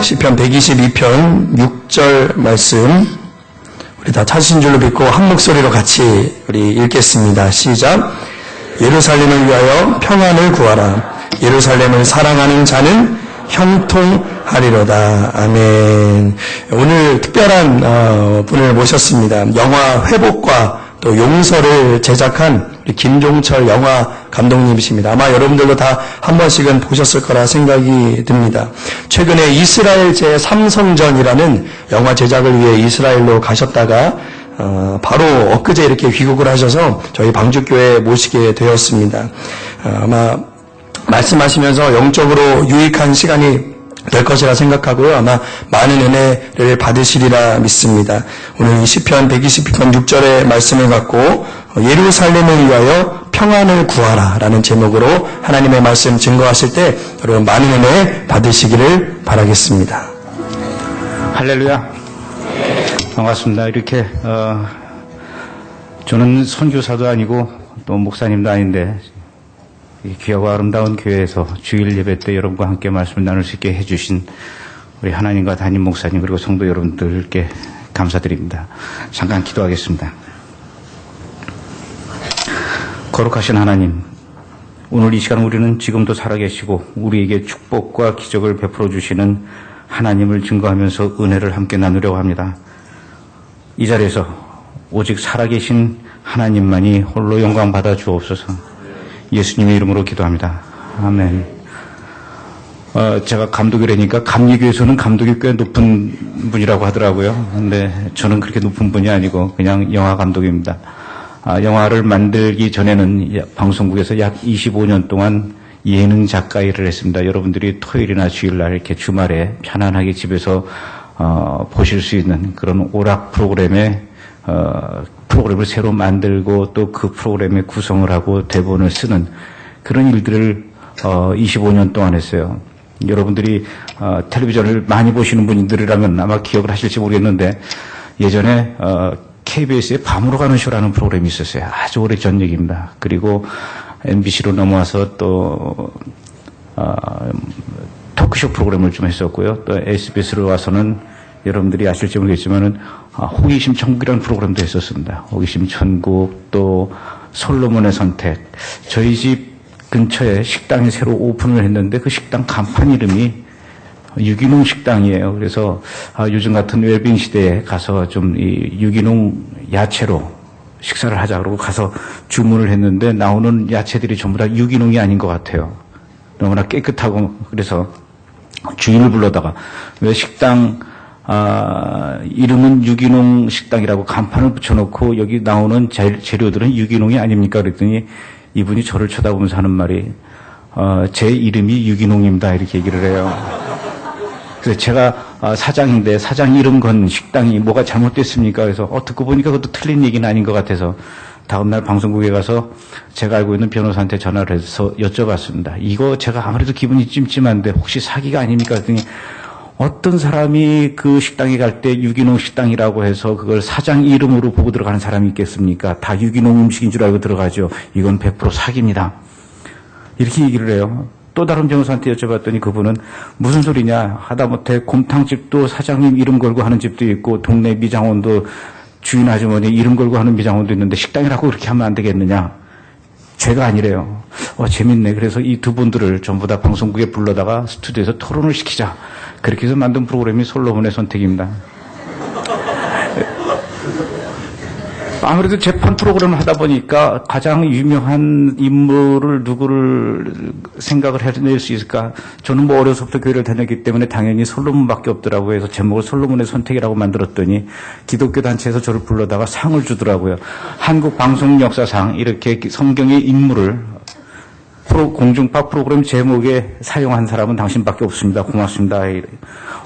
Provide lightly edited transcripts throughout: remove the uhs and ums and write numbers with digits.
시편 122편 6절 말씀 우리 다 찾으신 줄로 믿고 한 목소리로 같이 우리 읽겠습니다. 시작. 예루살렘을 위하여 평안을 구하라. 예루살렘을 사랑하는 자는 형통하리로다. 아멘. 오늘 특별한 분을 모셨습니다. 영화 회복과 또 용서를 제작한 우리 김종철 영화 감독님이십니다. 아마 여러분들도 다 한 번씩은 보셨을 거라 생각이 듭니다. 최근에 이스라엘 제3성전이라는 영화 제작을 위해 이스라엘로 가셨다가 바로 엊그제 이렇게 귀국을 하셔서 저희 방주교회에 모시게 되었습니다. 아마 말씀하시면서 영적으로 유익한 시간이 될 것이라 생각하고요. 아마 많은 은혜를 받으시리라 믿습니다. 오늘 이 시편 120편 6절의 말씀을 갖고 예루살렘을 위하여 평안을 구하라 라는 제목으로 하나님의 말씀 증거하실 때 여러분 많은 은혜 받으시기를 바라겠습니다. 할렐루야. 반갑습니다. 이렇게 저는 선교사도 아니고 또 목사님도 아닌데 귀하고 아름다운 교회에서 주일 예배 때 여러분과 함께 말씀을 나눌 수 있게 해주신 우리 하나님과 담임 목사님 그리고 성도 여러분들께 감사드립니다. 잠깐 기도하겠습니다. 거룩하신 하나님, 오늘 이 시간 우리는 지금도 살아계시고 우리에게 축복과 기적을 베풀어 주시는 하나님을 증거하면서 은혜를 함께 나누려고 합니다. 이 자리에서 오직 살아계신 하나님만이 홀로 영광 받아 주옵소서. 예수님의 이름으로 기도합니다. 아멘. 제가 감독이라니까 감리교에서는 감독이 꽤 높은 분이라고 하더라고요. 근데 저는 그렇게 높은 분이 아니고 그냥 영화 감독입니다. 영화를 만들기 전에는 방송국에서 약 25년 동안 예능 작가 일을 했습니다. 여러분들이 토요일이나 주일날 이렇게 주말에 편안하게 집에서 보실 수 있는 그런 오락 프로그램을 새로 만들고 또 그 프로그램의 구성을 하고 대본을 쓰는 그런 일들을 25년 동안 했어요. 여러분들이 텔레비전을 많이 보시는 분들이라면 아마 기억을 하실지 모르겠는데 예전에 KBS의 밤으로 가는 쇼라는 프로그램이 있었어요. 아주 오래전 얘기입니다. 그리고 MBC로 넘어와서 또 토크쇼 프로그램을 좀 했었고요. 또 SBS로 와서는 여러분들이 아실지 모르겠지만은 호기심 천국이라는 프로그램도 했었습니다. 호기심 천국 또 솔로몬의 선택. 저희 집 근처에 식당이 새로 오픈을 했는데 그 식당 간판 이름이 유기농 식당이에요. 그래서 요즘 같은 웰빙 시대에 가서 좀 이 유기농 야채로 식사를 하자 그러고 가서 주문을 했는데 나오는 야채들이 전부 다 유기농이 아닌 것 같아요. 너무나 깨끗하고 그래서 주인을 불러다가 왜 식당 이름은 유기농 식당이라고 간판을 붙여놓고 여기 나오는 재료들은 유기농이 아닙니까? 그랬더니 이분이 저를 쳐다보면서 하는 말이 제 이름이 유기농입니다. 이렇게 얘기를 해요. 그래서 제가 사장인데 사장 이름 건 식당이 뭐가 잘못됐습니까? 그래서 듣고 보니까 그것도 틀린 얘기는 아닌 것 같아서 다음날 방송국에 가서 제가 알고 있는 변호사한테 전화를 해서 여쭤봤습니다. 이거 제가 아무래도 기분이 찜찜한데 혹시 사기가 아닙니까? 그랬더니 어떤 사람이 그 식당에 갈 때 유기농 식당이라고 해서 그걸 사장 이름으로 보고 들어가는 사람이 있겠습니까? 다 유기농 음식인 줄 알고 들어가죠. 이건 100% 사기입니다. 이렇게 얘기를 해요. 또 다른 변호사한테 여쭤봤더니 그분은 무슨 소리냐 하다못해 곰탕집도 사장님 이름 걸고 하는 집도 있고 동네 미장원도 주인 아주머니 이름 걸고 하는 미장원도 있는데 식당이라고 그렇게 하면 안 되겠느냐. 죄가 아니래요. 재밌네. 그래서 이 두 분들을 전부 다 방송국에 불러다가 스튜디오에서 토론을 시키자. 그렇게 해서 만든 프로그램이 솔로몬의 선택입니다. 아무래도 재판 프로그램을 하다 보니까 가장 유명한 인물을 누구를 생각을 해낼 수 있을까? 저는 뭐 어려서부터 교회를 다녔기 때문에 당연히 솔로몬밖에 없더라고요. 그래서 제목을 솔로몬의 선택이라고 만들었더니 기독교 단체에서 저를 불러다가 상을 주더라고요. 한국 방송 역사상 이렇게 성경의 인물을 공중파 프로그램 제목에 사용한 사람은 당신밖에 없습니다. 고맙습니다.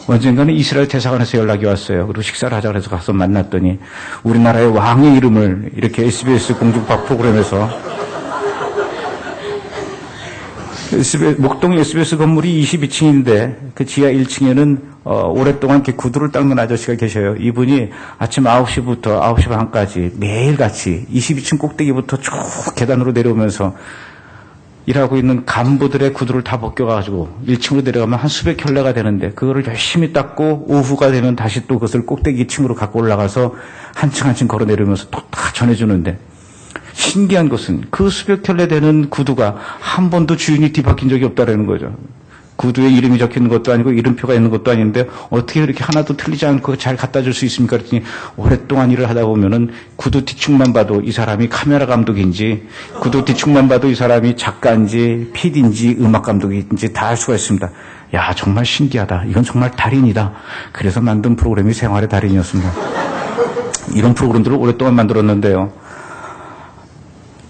언젠가는 이스라엘 대사관에서 연락이 왔어요. 그리고 식사를 하자 그래서 가서 만났더니 우리나라의 왕의 이름을 이렇게 SBS 공중파 프로그램에서 목동 SBS 건물이 22층인데 그 지하 1층에는 오랫동안 이렇게 구두를 닦는 아저씨가 계셔요. 이분이 아침 9시부터 9시 반까지 매일같이 22층 꼭대기부터 쭉 계단으로 내려오면서 일하고 있는 간부들의 구두를 다 벗겨가지고 1층으로 내려가면 한 수백 켤레가 되는데 그거를 열심히 닦고 오후가 되면 다시 또 그것을 꼭대기 2층으로 갖고 올라가서 한 층 한 층 걸어 내려오면서 또 다 전해주는데 신기한 것은 그 수백 켤레 되는 구두가 한 번도 주인이 뒤바뀐 적이 없다라는 거죠. 구두에 이름이 적혀 있는 것도 아니고 이름표가 있는 것도 아닌데 어떻게 이렇게 하나도 틀리지 않고 잘 갖다 줄 수 있습니까? 그랬더니 오랫동안 일을 하다 보면은 구두 뒤축만 봐도 이 사람이 카메라 감독인지 구두 뒤축만 봐도 이 사람이 작가인지 PD인지 음악 감독인지 다 알 수가 있습니다. 야, 정말 신기하다. 이건 정말 달인이다. 그래서 만든 프로그램이 생활의 달인이었습니다. 이런 프로그램들을 오랫동안 만들었는데요.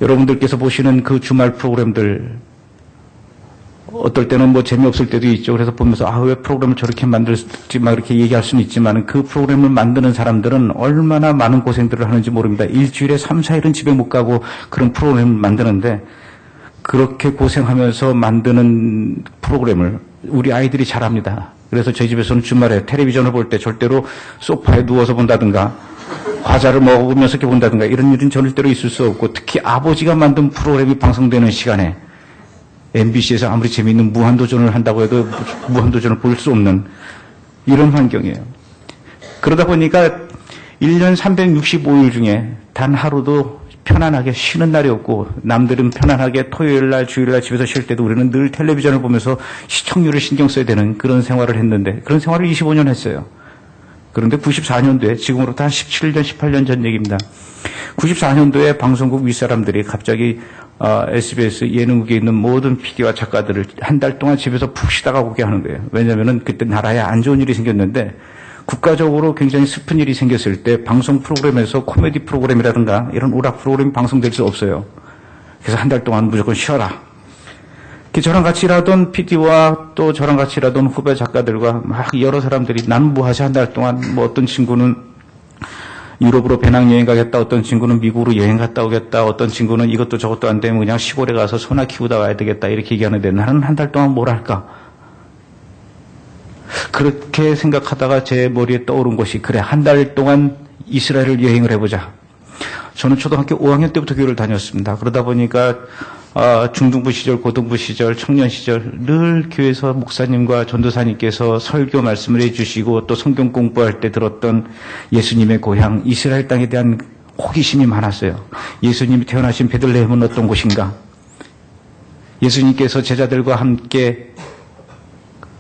여러분들께서 보시는 그 주말 프로그램들 어떨 때는 뭐 재미없을 때도 있죠. 그래서 보면서 왜 프로그램을 저렇게 만들지 막 이렇게 얘기할 수는 있지만 그 프로그램을 만드는 사람들은 얼마나 많은 고생들을 하는지 모릅니다. 일주일에 3, 4일은 집에 못 가고 그런 프로그램을 만드는데 그렇게 고생하면서 만드는 프로그램을 우리 아이들이 잘합니다. 그래서 저희 집에서는 주말에 텔레비전을 볼 때 절대로 소파에 누워서 본다든가 과자를 먹으면서 이렇게 본다든가 이런 일은 절대로 있을 수 없고 특히 아버지가 만든 프로그램이 방송되는 시간에 MBC에서 아무리 재미있는 무한도전을 한다고 해도 무한도전을 볼 수 없는 이런 환경이에요. 그러다 보니까 1년 365일 중에 단 하루도 편안하게 쉬는 날이 없고 남들은 편안하게 토요일날 주일날 집에서 쉴 때도 우리는 늘 텔레비전을 보면서 시청률을 신경 써야 되는 그런 생활을 했는데 그런 생활을 25년 했어요. 그런데 94년도에 지금으로부터 한 17년 18년 전 얘기입니다. 94년도에 방송국 윗사람들이 갑자기 SBS 예능국에 있는 모든 PD와 작가들을 한 달 동안 집에서 푹 쉬다가 오게 하는 거예요. 왜냐하면 그때 나라에 안 좋은 일이 생겼는데 국가적으로 굉장히 슬픈 일이 생겼을 때 방송 프로그램에서 코미디 프로그램이라든가 이런 오락 프로그램이 방송될 수 없어요. 그래서 한 달 동안 무조건 쉬어라. 저랑 같이 일하던 PD와 또 저랑 같이 일하던 후배 작가들과 막 여러 사람들이 나는 뭐 하지 한 달 동안 뭐 어떤 친구는 유럽으로 배낭여행 가겠다. 어떤 친구는 미국으로 여행 갔다 오겠다. 어떤 친구는 이것도 저것도 안 되면 그냥 시골에 가서 소나 키우다 와야 되겠다. 이렇게 얘기하는데 나는 한 달 동안 뭘 할까? 그렇게 생각하다가 제 머리에 떠오른 것이 그래 한 달 동안 이스라엘을 여행을 해보자. 저는 초등학교 5학년 때부터 교회를 다녔습니다. 그러다 보니까 중등부 시절, 고등부 시절, 청년 시절 늘 교회에서 목사님과 전도사님께서 설교 말씀을 해주시고 또 성경 공부할 때 들었던 예수님의 고향 이스라엘 땅에 대한 호기심이 많았어요. 예수님이 태어나신 베들레헴은 어떤 곳인가? 예수님께서 제자들과 함께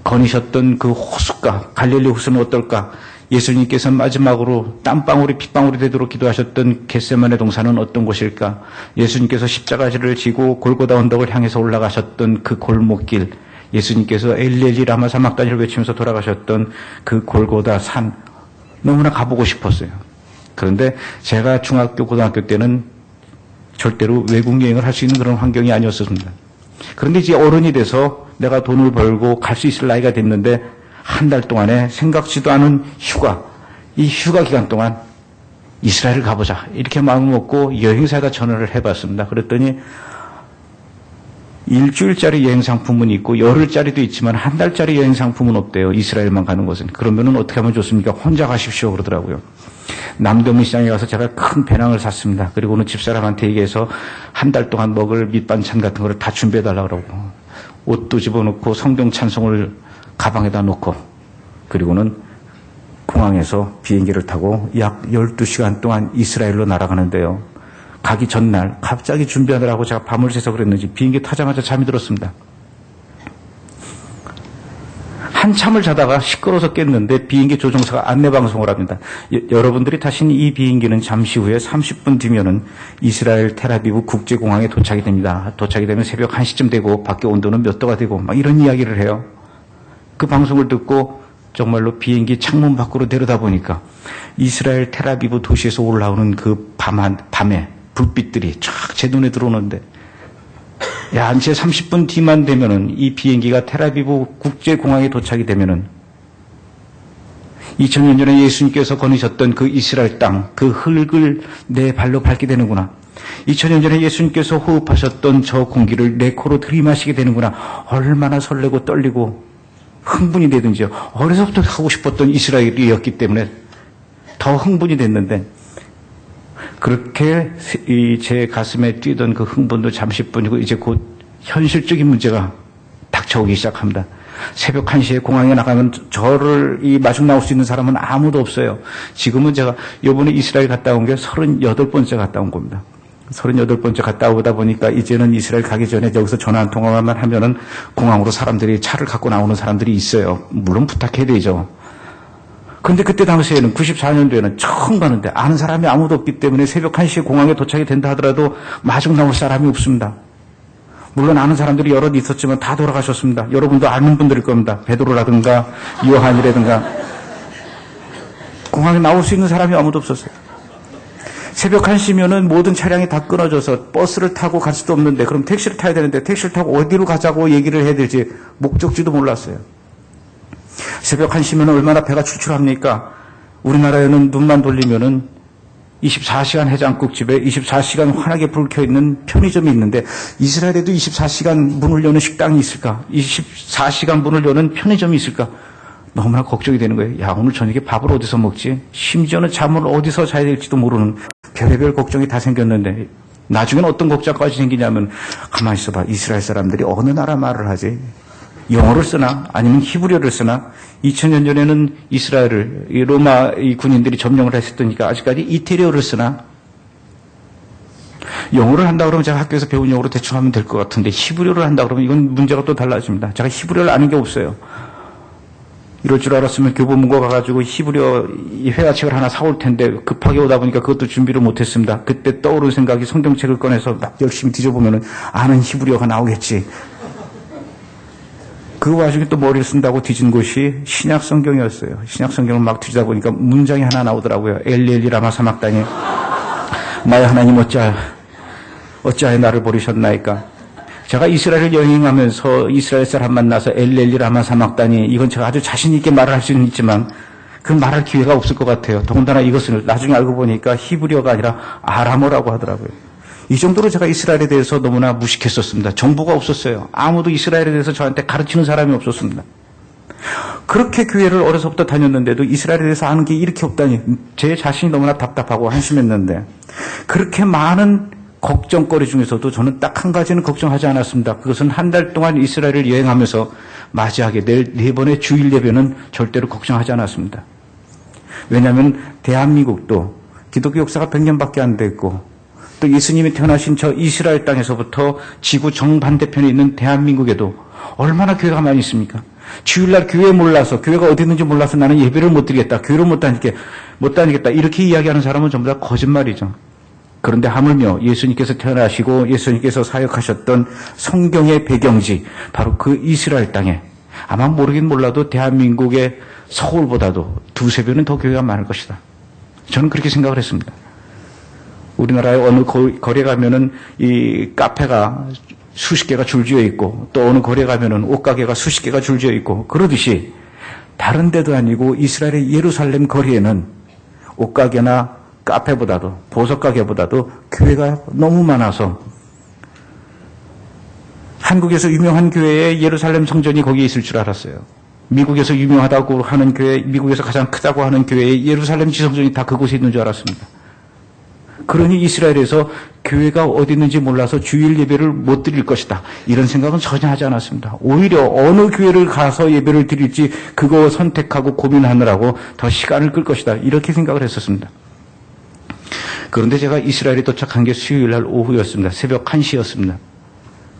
거니셨던 그 호숫가 갈릴리 호수는 어떨까? 예수님께서 마지막으로 땀방울이 핏방울이 되도록 기도하셨던 겟세마네 동산은 어떤 곳일까? 예수님께서 십자가지를 지고 골고다 언덕을 향해서 올라가셨던 그 골목길, 예수님께서 엘리엘리 라마 사막다니를 외치면서 돌아가셨던 그 골고다 산, 너무나 가보고 싶었어요. 그런데 제가 중학교, 고등학교 때는 절대로 외국 여행을 할 수 있는 그런 환경이 아니었습니다. 그런데 이제 어른이 돼서 내가 돈을 벌고 갈 수 있을 나이가 됐는데 한 달 동안에 생각지도 않은 휴가, 이 휴가 기간 동안 이스라엘을 가보자. 이렇게 마음을 먹고 여행사에다 전화를 해봤습니다. 그랬더니 일주일짜리 여행 상품은 있고 열흘짜리도 있지만 한 달짜리 여행 상품은 없대요. 이스라엘만 가는 것은. 그러면은 어떻게 하면 좋습니까? 혼자 가십시오. 그러더라고요. 남대문 시장에 가서 제가 큰 배낭을 샀습니다. 그리고는 집사람한테 얘기해서 한 달 동안 먹을 밑반찬 같은 거를 다 준비해달라고 그러고 옷도 집어넣고 성경 찬송을 가방에다 놓고 그리고는 공항에서 비행기를 타고 약 12시간 동안 이스라엘로 날아가는데요. 가기 전날 갑자기 준비하느라고 제가 밤을 새서 그랬는지 비행기 타자마자 잠이 들었습니다. 한참을 자다가 시끄러워서 깼는데 비행기 조종사가 안내방송을 합니다. 여러분들이 타신 이 비행기는 잠시 후에 30분 뒤면은 이스라엘 텔아비브 국제공항에 도착이 됩니다. 도착이 되면 새벽 1시쯤 되고 밖에 온도는 몇 도가 되고 막 이런 이야기를 해요. 그 방송을 듣고 정말로 비행기 창문 밖으로 내려다 보니까 이스라엘 텔아비브 도시에서 올라오는 그 밤에 불빛들이 쫙 제 눈에 들어오는데 야, 이제 30분 뒤만 되면은 이 비행기가 텔아비브 국제공항에 도착이 되면은 2000년 전에 예수님께서 거니셨던 그 이스라엘 땅, 그 흙을 내 발로 밟게 되는구나. 2000년 전에 예수님께서 호흡하셨던 저 공기를 내 코로 들이마시게 되는구나. 얼마나 설레고 떨리고 흥분이 되든지요. 어려서부터 하고 싶었던 이스라엘이었기 때문에 더 흥분이 됐는데 그렇게 제 가슴에 뛰던 그 흥분도 잠시뿐이고 이제 곧 현실적인 문제가 닥쳐오기 시작합니다. 새벽 1시에 공항에 나가면 저를 마중 나올 수 있는 사람은 아무도 없어요. 지금은 제가 이번에 이스라엘 갔다 온 게 38번째 갔다 온 겁니다. 38번째 갔다 오다 보니까 이제는 이스라엘 가기 전에 여기서 전화 한 통화만 하면은 공항으로 사람들이 차를 갖고 나오는 사람들이 있어요. 물론 부탁해야 되죠. 근데 그때 당시에는 94년도에는 처음 가는데 아는 사람이 아무도 없기 때문에 새벽 1시에 공항에 도착이 된다 하더라도 마중 나올 사람이 없습니다. 물론 아는 사람들이 여럿 있었지만 다 돌아가셨습니다. 여러분도 아는 분들일 겁니다. 베드로라든가 요한이라든가 공항에 나올 수 있는 사람이 아무도 없었어요. 새벽 1시면은 모든 차량이 다 끊어져서 버스를 타고 갈 수도 없는데 그럼 택시를 타야 되는데 택시를 타고 어디로 가자고 얘기를 해야 될지 목적지도 몰랐어요. 새벽 1시면 얼마나 배가 출출합니까? 우리나라에는 눈만 돌리면은 24시간 해장국집에 24시간 환하게 불 켜 있는 편의점이 있는데 이스라엘에도 24시간 문을 여는 식당이 있을까? 24시간 문을 여는 편의점이 있을까? 너무나 걱정이 되는 거예요. 야, 오늘 저녁에 밥을 어디서 먹지? 심지어는 잠을 어디서 자야 될지도 모르는 별의별 걱정이 다 생겼는데 나중엔 어떤 걱정까지 생기냐면 가만히 있어봐. 이스라엘 사람들이 어느 나라 말을 하지? 영어를 쓰나? 아니면 히브리어를 쓰나? 2000년 전에는 이스라엘을 로마 군인들이 점령을 했으니까 아직까지 이태리어를 쓰나? 영어를 한다 그러면 제가 학교에서 배운 영어로 대충 하면 될 것 같은데 히브리어를 한다 그러면 이건 문제가 또 달라집니다. 제가 히브리어를 아는 게 없어요. 이럴 줄 알았으면 교보문고 가가지고 히브리어 회화책을 하나 사올 텐데 급하게 오다 보니까 그것도 준비를 못했습니다. 그때 떠오른 생각이 성경책을 꺼내서 막 열심히 뒤져보면은 아는 히브리어가 나오겠지. 그 와중에 또 머리를 쓴다고 뒤진 곳이 신약 성경이었어요. 신약 성경을 막 뒤지다 보니까 문장이 하나 나오더라고요. 엘리엘리 라마 사막다니 나의 하나님 어찌하여 나를 버리셨나이까. 제가 이스라엘을 여행하면서 이스라엘 사람 만나서 엘리엘리 라마 사막다니 이건 제가 아주 자신 있게 말을 할 수는 있지만 그 말할 기회가 없을 것 같아요. 더군다나 이것을 나중에 알고 보니까 히브리어가 아니라 아람어라고 하더라고요. 이 정도로 제가 이스라엘에 대해서 너무나 무식했었습니다. 정보가 없었어요. 아무도 이스라엘에 대해서 저한테 가르치는 사람이 없었습니다. 그렇게 교회를 어려서부터 다녔는데도 이스라엘에 대해서 아는 게 이렇게 없다니 제 자신이 너무나 답답하고 한심했는데 그렇게 많은 걱정거리 중에서도 저는 딱 한 가지는 걱정하지 않았습니다. 그것은 한 달 동안 이스라엘을 여행하면서 맞이하게 될 4번의 주일 예배는 절대로 걱정하지 않았습니다. 왜냐하면 대한민국도 기독교 역사가 100년밖에 안 됐고 또 예수님이 태어나신 저 이스라엘 땅에서부터 지구 정반대편에 있는 대한민국에도 얼마나 교회가 많이 있습니까? 주일날 교회 몰라서 교회가 어디 있는지 몰라서 나는 예배를 못 드리겠다. 교회를 못 다니겠다. 이렇게 이야기하는 사람은 전부 다 거짓말이죠. 그런데 하물며 예수님께서 태어나시고 예수님께서 사역하셨던 성경의 배경지 바로 그 이스라엘 땅에 아마 모르긴 몰라도 대한민국의 서울보다도 2~3배는 더 교회가 많을 것이다. 저는 그렇게 생각을 했습니다. 우리나라의 어느 거리에 가면은 이 카페가 수십 개가 줄지어 있고 또 어느 거리에 가면은 옷가게가 수십 개가 줄지어 있고 그러듯이 다른 데도 아니고 이스라엘의 예루살렘 거리에는 옷가게나 카페보다도 보석가게보다도 교회가 너무 많아서 한국에서 유명한 교회에 예루살렘 성전이 거기에 있을 줄 알았어요. 미국에서 유명하다고 하는 교회, 미국에서 가장 크다고 하는 교회에 예루살렘 지성전이 다 그곳에 있는 줄 알았습니다. 그러니 이스라엘에서 교회가 어디 있는지 몰라서 주일 예배를 못 드릴 것이다. 이런 생각은 전혀 하지 않았습니다. 오히려 어느 교회를 가서 예배를 드릴지 그거 선택하고 고민하느라고 더 시간을 끌 것이다. 이렇게 생각을 했었습니다. 그런데 제가 이스라엘에 도착한 게 수요일 날 오후였습니다. 새벽 1시였습니다.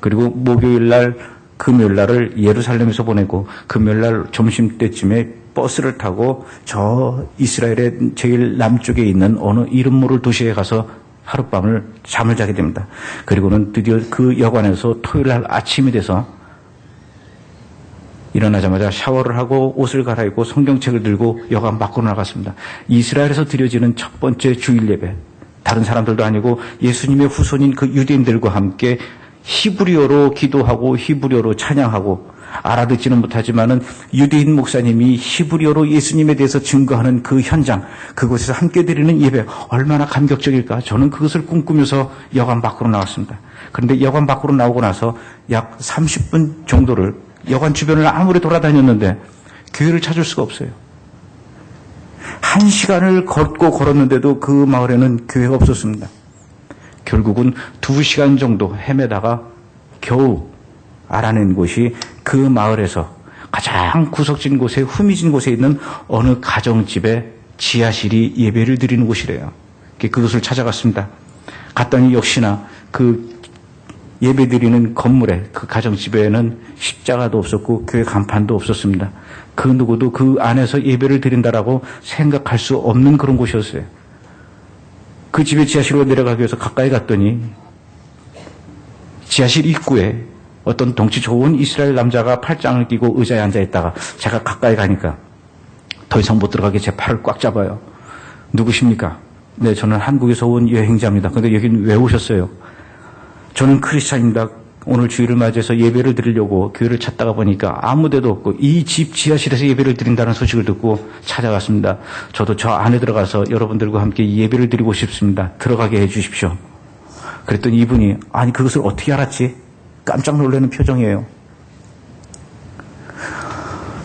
그리고 목요일 날, 금요일 날을 예루살렘에서 보내고 금요일 날 점심때쯤에 버스를 타고 저 이스라엘의 제일 남쪽에 있는 어느 이름 모를 도시에 가서 하룻밤을 잠을 자게 됩니다. 그리고는 드디어 그 여관에서 토요일 날 아침이 돼서 일어나자마자 샤워를 하고 옷을 갈아입고 성경책을 들고 여관 밖으로 나갔습니다. 이스라엘에서 드려지는 첫 번째 주일 예배. 다른 사람들도 아니고 예수님의 후손인 그 유대인들과 함께 히브리어로 기도하고 히브리어로 찬양하고 알아듣지는 못하지만은 유대인 목사님이 히브리어로 예수님에 대해서 증거하는 그 현장, 그곳에서 함께 드리는 예배 얼마나 감격적일까? 저는 그것을 꿈꾸면서 여관 밖으로 나왔습니다. 그런데 여관 밖으로 나오고 나서 약 30분 정도를 여관 주변을 아무리 돌아다녔는데 교회를 찾을 수가 없어요. 1시간을 걷고 걸었는데도 그 마을에는 교회가 없었습니다. 결국은 2시간 정도 헤매다가 겨우 알아낸 곳이 그 마을에서 가장 구석진 곳에 후미진 곳에 있는 어느 가정집에 지하실이 예배를 드리는 곳이래요. 그것을 찾아갔습니다. 갔더니 역시나 그 예배 드리는 건물에 그 가정집에는 십자가도 없었고 교회 간판도 없었습니다. 그 누구도 그 안에서 예배를 드린다라고 생각할 수 없는 그런 곳이었어요. 그 집에 지하실로 내려가기 위해서 가까이 갔더니 지하실 입구에 어떤 덩치 좋은 이스라엘 남자가 팔짱을 끼고 의자에 앉아있다가 제가 가까이 가니까 더 이상 못 들어가게 제 팔을 꽉 잡아요. 누구십니까? 네, 저는 한국에서 온 여행자입니다. 근데 여긴 왜 오셨어요? 저는 크리스찬입니다. 오늘 주일을 맞이해서 예배를 드리려고 교회를 찾다가 보니까 아무 데도 없고 이 집 지하실에서 예배를 드린다는 소식을 듣고 찾아갔습니다. 저도 저 안에 들어가서 여러분들과 함께 예배를 드리고 싶습니다. 들어가게 해 주십시오. 그랬더니 이분이 아니 그것을 어떻게 알았지? 깜짝 놀라는 표정이에요.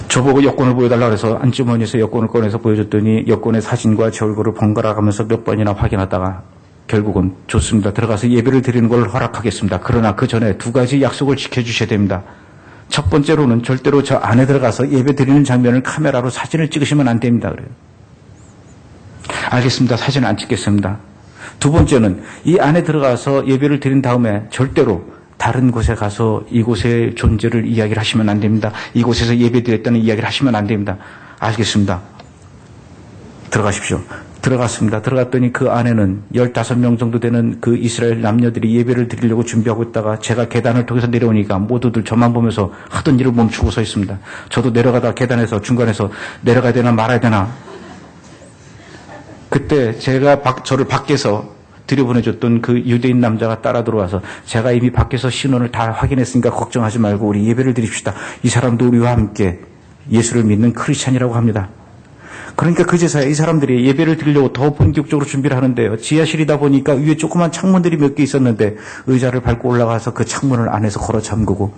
저보고 여권을 보여달라고 해서 안주머니에서 여권을 꺼내서 보여줬더니 여권의 사진과 제 얼굴을 번갈아 가면서 몇 번이나 확인하다가 결국은 좋습니다. 들어가서 예배를 드리는 걸 허락하겠습니다. 그러나 그 전에 두 가지 약속을 지켜주셔야 됩니다. 첫 번째로는 절대로 저 안에 들어가서 예배 드리는 장면을 카메라로 사진을 찍으시면 안 됩니다. 그래요. 알겠습니다. 사진 안 찍겠습니다. 두 번째는 이 안에 들어가서 예배를 드린 다음에 절대로 다른 곳에 가서 이곳의 존재를 이야기를 하시면 안 됩니다. 이곳에서 예배 드렸다는 이야기를 하시면 안 됩니다. 알겠습니다. 들어가십시오. 들어갔습니다. 들어갔더니 그 안에는 15명 정도 되는 그 이스라엘 남녀들이 예배를 드리려고 준비하고 있다가 제가 계단을 통해서 내려오니까 모두들 저만 보면서 하던 일을 멈추고 서 있습니다. 저도 내려가다 계단에서 중간에서 내려가야 되나 말아야 되나. 그때 제가 저를 밖에서 들여보내줬던 그 유대인 남자가 따라 들어와서 제가 이미 밖에서 신원을 다 확인했으니까 걱정하지 말고 우리 예배를 드립시다. 이 사람도 우리와 함께 예수를 믿는 크리스찬이라고 합니다. 그러니까 그제서야 이 사람들이 예배를 드리려고 더 본격적으로 준비를 하는데요. 지하실이다 보니까 위에 조그만 창문들이 몇 개 있었는데 의자를 밟고 올라가서 그 창문을 안에서 걸어 잠그고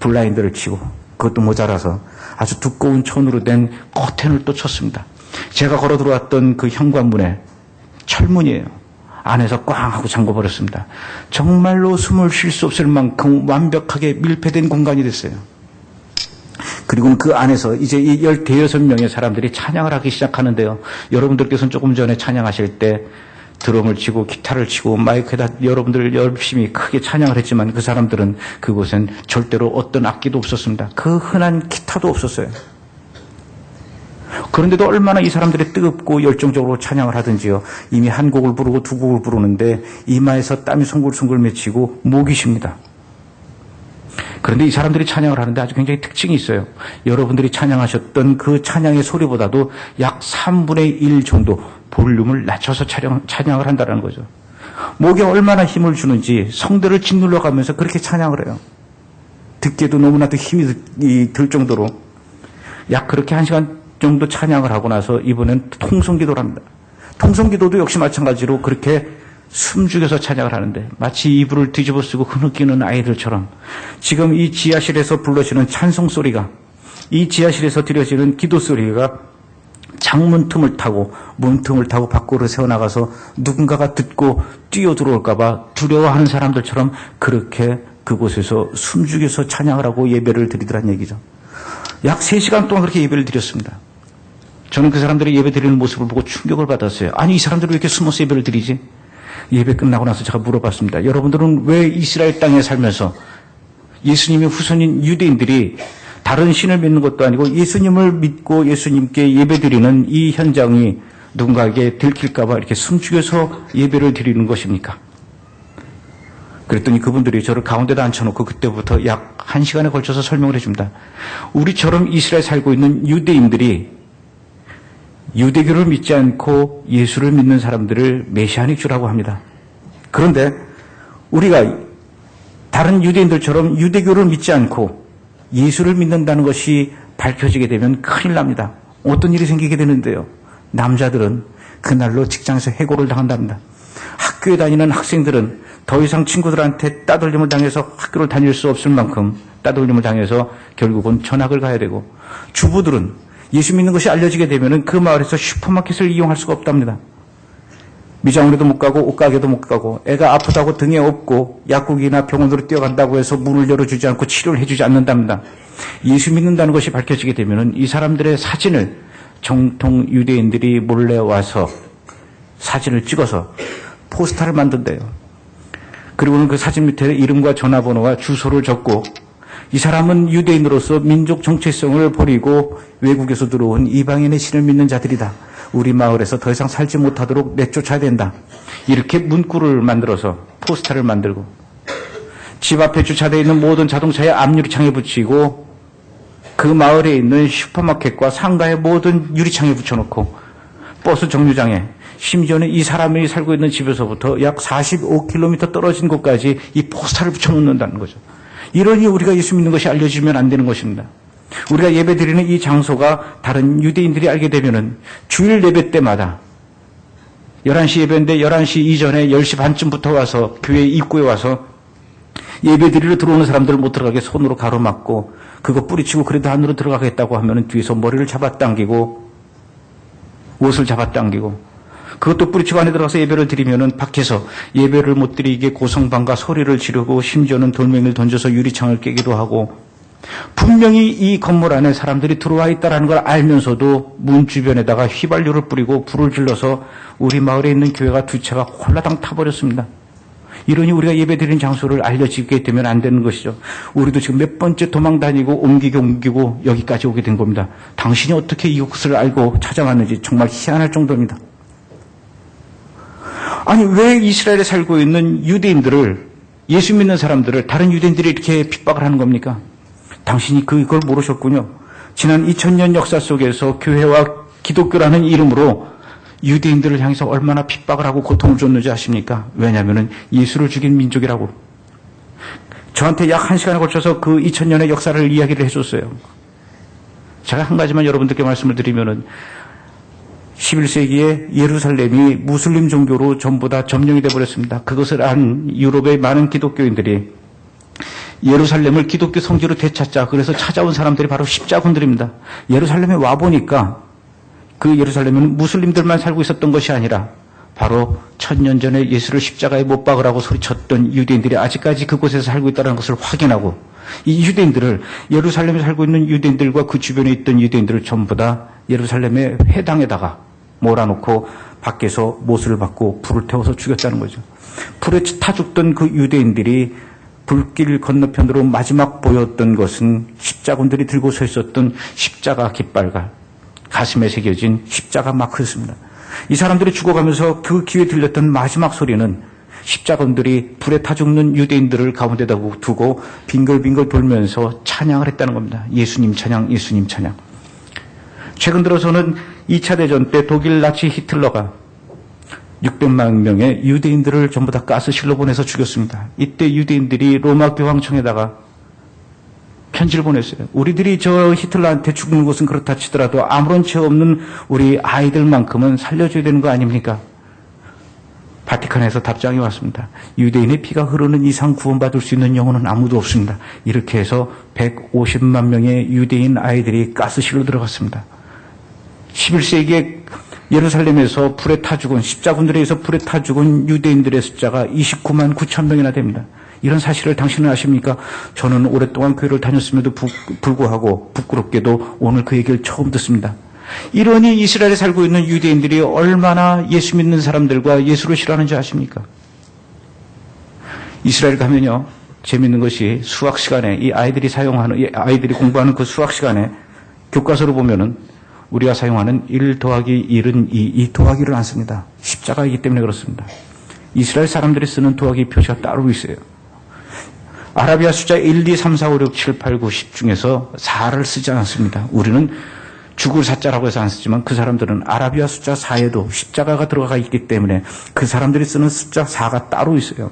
블라인드를 치고 그것도 모자라서 아주 두꺼운 천으로 된 커튼을 또 쳤습니다. 제가 걸어 들어왔던 그 현관문에 철문이에요. 안에서 꽝 하고 잠궈버렸습니다. 정말로 숨을 쉴 수 없을 만큼 완벽하게 밀폐된 공간이 됐어요. 그리고 그 안에서 이제 이 15명의 사람들이 찬양을 하기 시작하는데요. 여러분들께서는 조금 전에 찬양하실 때 드럼을 치고 기타를 치고 마이크에다 여러분들 열심히 크게 찬양을 했지만 그 사람들은 그곳엔 절대로 어떤 악기도 없었습니다. 그 흔한 기타도 없었어요. 그런데도 얼마나 이 사람들이 뜨겁고 열정적으로 찬양을 하든지요. 이미 한 곡을 부르고 두 곡을 부르는데 이마에서 땀이 송글송글 맺히고 목이 쉽니다. 그런데 이 사람들이 찬양을 하는데 아주 굉장히 특징이 있어요. 여러분들이 찬양하셨던 그 찬양의 소리보다도 약 3분의 1 정도 볼륨을 낮춰서 찬양을 한다는 거죠. 목에 얼마나 힘을 주는지 성대를 짓눌러 가면서 그렇게 찬양을 해요. 듣기에도 너무나도 힘이 들 정도로 약 그렇게 1시간 정도 찬양을 하고 나서 이번엔 통성기도를 합니다. 통성기도도 역시 마찬가지로 그렇게 숨죽여서 찬양을 하는데 마치 이불을 뒤집어 쓰고 흐느끼는 아이들처럼 지금 이 지하실에서 불러지는 찬송 소리가 이 지하실에서 드려지는 기도 소리가 창문 틈을 타고 문 틈을 타고 밖으로 새어나가서 누군가가 듣고 뛰어들어올까 봐 두려워하는 사람들처럼 그렇게 그곳에서 숨죽여서 찬양을 하고 예배를 드리더란 얘기죠. 약 3시간 동안 그렇게 예배를 드렸습니다. 저는 그 사람들이 예배 드리는 모습을 보고 충격을 받았어요. 아니 이 사람들이 왜 이렇게 숨어서 예배를 드리지? 예배 끝나고 나서 제가 물어봤습니다. 여러분들은 왜 이스라엘 땅에 살면서 예수님의 후손인 유대인들이 다른 신을 믿는 것도 아니고 예수님을 믿고 예수님께 예배드리는 이 현장이 누군가에게 들킬까 봐 이렇게 숨죽여서 예배를 드리는 것입니까? 그랬더니 그분들이 저를 가운데다 앉혀놓고 그때부터 약 1시간에 걸쳐서 설명을 해줍니다. 우리처럼 이스라엘에 살고 있는 유대인들이 유대교를 믿지 않고 예수를 믿는 사람들을 메시아닉 주라고 합니다. 그런데 우리가 다른 유대인들처럼 유대교를 믿지 않고 예수를 믿는다는 것이 밝혀지게 되면 큰일 납니다. 어떤 일이 생기게 되는데요. 남자들은 그날로 직장에서 해고를 당한답니다. 학교에 다니는 학생들은 더 이상 친구들한테 따돌림을 당해서 학교를 다닐 수 없을 만큼 따돌림을 당해서 결국은 전학을 가야 되고 주부들은 예수 믿는 것이 알려지게 되면 그 마을에서 슈퍼마켓을 이용할 수가 없답니다. 미장원에도 못 가고 옷가게도 못 가고 애가 아프다고 등에 업고 약국이나 병원으로 뛰어간다고 해서 문을 열어주지 않고 치료를 해주지 않는답니다. 예수 믿는다는 것이 밝혀지게 되면 이 사람들의 사진을 정통 유대인들이 몰래 와서 사진을 찍어서 포스터를 만든대요. 그리고는 그 사진 밑에 이름과 전화번호와 주소를 적고 이 사람은 유대인으로서 민족 정체성을 버리고 외국에서 들어온 이방인의 신을 믿는 자들이다. 우리 마을에서 더 이상 살지 못하도록 내쫓아야 된다. 이렇게 문구를 만들어서 포스터를 만들고 집 앞에 주차되어 있는 모든 자동차의 앞유리창에 붙이고 그 마을에 있는 슈퍼마켓과 상가의 모든 유리창에 붙여놓고 버스 정류장에 심지어는 이 사람이 살고 있는 집에서부터 약 45km 떨어진 곳까지 이 포스터를 붙여놓는다는 거죠. 이러니 우리가 예수 믿는 것이 알려지면 안 되는 것입니다. 우리가 예배드리는 이 장소가 다른 유대인들이 알게 되면은 주일 예배 때마다 11시 예배인데 11시 이전에 10시 반쯤부터 와서 교회 입구에 와서 예배드리러 들어오는 사람들을 못 들어가게 손으로 가로막고 그거 뿌리치고 그래도 안으로 들어가겠다고 하면은 뒤에서 머리를 잡아당기고 옷을 잡아당기고 그것도 뿌리치고 안에 들어가서 예배를 드리면은 밖에서 예배를 못 드리게 고성방과 소리를 지르고 심지어는 돌멩이를 던져서 유리창을 깨기도 하고 분명히 이 건물 안에 사람들이 들어와 있다는 걸 알면서도 문 주변에다가 휘발유를 뿌리고 불을 질러서 우리 마을에 있는 교회가 두 채가 홀라당 타버렸습니다. 이러니 우리가 예배드리는 장소를 알려지게 되면 안 되는 것이죠. 우리도 지금 몇 번째 도망 다니고 옮기고 여기까지 오게 된 겁니다. 당신이 어떻게 이것을 알고 찾아왔는지 정말 희한할 정도입니다. 아니 왜 이스라엘에 살고 있는 유대인들을 예수 믿는 사람들을 다른 유대인들이 이렇게 핍박을 하는 겁니까? 당신이 그걸 모르셨군요. 지난 2000년 역사 속에서 교회와 기독교라는 이름으로 유대인들을 향해서 얼마나 핍박을 하고 고통을 줬는지 아십니까? 왜냐하면 예수를 죽인 민족이라고. 저한테 약 1시간에 걸쳐서 그 2000년의 역사를 이야기를 해줬어요. 제가 한 가지만 여러분들께 말씀을 드리면은 11세기에 예루살렘이 무슬림 종교로 전부 다 점령이 되어버렸습니다. 그것을 안 유럽의 많은 기독교인들이 예루살렘을 기독교 성지로 되찾자. 그래서 찾아온 사람들이 바로 십자군들입니다. 예루살렘에 와보니까 그 예루살렘은 무슬림들만 살고 있었던 것이 아니라 바로 1000년 전에 예수를 십자가에 못 박으라고 소리쳤던 유대인들이 아직까지 그곳에서 살고 있다는 것을 확인하고 이 유대인들을 예루살렘에 살고 있는 유대인들과 그 주변에 있던 유대인들을 전부 다 예루살렘의 회당에다가 몰아놓고 밖에서 못을 받고 불을 태워서 죽였다는 거죠. 불에 타 죽던 그 유대인들이 불길 건너편으로 마지막 보였던 것은 십자군들이 들고 서 있었던 십자가 깃발과 가슴에 새겨진 십자가 마크였습니다. 이 사람들이 죽어가면서 그 귀에 들렸던 마지막 소리는 십자군들이 불에 타 죽는 유대인들을 가운데다 두고 빙글빙글 돌면서 찬양을 했다는 겁니다. 예수님 찬양, 예수님 찬양. 최근 들어서는 2차 대전 때 독일 나치 히틀러가 600만 명의 유대인들을 전부 다 가스실로 보내서 죽였습니다. 이때 유대인들이 로마 교황청에다가 편지를 보냈어요. 우리들이 저 히틀러한테 죽는 것은 그렇다 치더라도 아무런 죄 없는 우리 아이들만큼은 살려줘야 되는 거 아닙니까? 바티칸에서 답장이 왔습니다. 유대인의 피가 흐르는 이상 구원받을 수 있는 영혼은 아무도 없습니다. 이렇게 해서 150만 명의 유대인 아이들이 가스실로 들어갔습니다. 11세기에 예루살렘에서 불에 타 죽은 십자군들에 의해서 불에 타 죽은 유대인들의 숫자가 29만 9천 명이나 됩니다. 이런 사실을 당신은 아십니까? 저는 오랫동안 교회를 다녔음에도 불구하고 부끄럽게도 오늘 그 얘기를 처음 듣습니다. 이러니 이스라엘에 살고 있는 유대인들이 얼마나 예수 믿는 사람들과 예수를 싫어하는지 아십니까? 이스라엘 가면요, 재밌는 것이 수학 시간에 이 아이들이 공부하는 그 수학 시간에 교과서를 보면은 우리가 사용하는 1 더하기 1은 2 더하기를 안 씁니다. 십자가이기 때문에 그렇습니다. 이스라엘 사람들이 쓰는 더하기 표시가 따로 있어요. 아라비아 숫자 1, 2, 3, 4, 5, 6, 7, 8, 9, 10 중에서 4를 쓰지 않습니다. 우리는 죽을 사자라고 해서 안 쓰지만 그 사람들은 아라비아 숫자 4에도 십자가가 들어가 있기 때문에 그 사람들이 쓰는 숫자 4가 따로 있어요.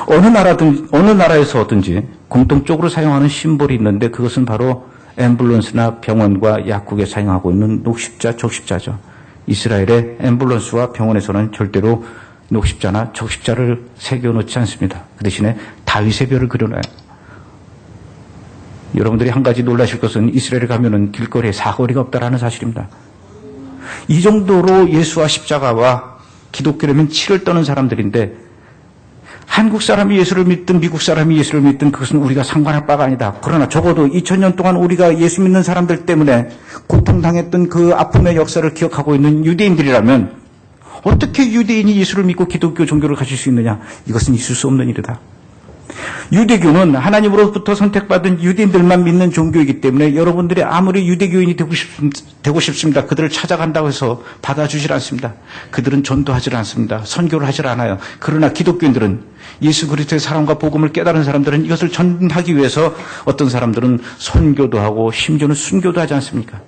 어느 나라에서든지 공통적으로 사용하는 심볼이 있는데 그것은 바로 앰뷸런스나 병원과 약국에 사용하고 있는 녹십자, 적십자죠. 이스라엘의 앰뷸런스와 병원에서는 절대로 녹십자나 적십자를 새겨놓지 않습니다. 그 대신에 다윗의 별을 그려놔요. 여러분들이 한 가지 놀라실 것은 이스라엘에 가면은 길거리에 사거리가 없다라는 사실입니다. 이 정도로 예수와 십자가와 기독교라면 치를 떠는 사람들인데 한국 사람이 예수를 믿든 미국 사람이 예수를 믿든 그것은 우리가 상관할 바가 아니다. 그러나 적어도 2000년 동안 우리가 예수 믿는 사람들 때문에 고통당했던 그 아픔의 역사를 기억하고 있는 유대인들이라면 어떻게 유대인이 예수를 믿고 기독교 종교를 가질 수 있느냐? 이것은 있을 수 없는 일이다. 유대교는 하나님으로부터 선택받은 유대인들만 믿는 종교이기 때문에 여러분들이 아무리 유대교인이 되고 싶습니다. 그들을 찾아간다고 해서 받아주질 않습니다. 그들은 전도하지 않습니다. 선교를 하질 않아요. 그러나 기독교인들은 예수 그리스도의 사랑과 복음을 깨달은 사람들은 이것을 전하기 위해서 어떤 사람들은 선교도 하고 심지어는 순교도 하지 않습니까?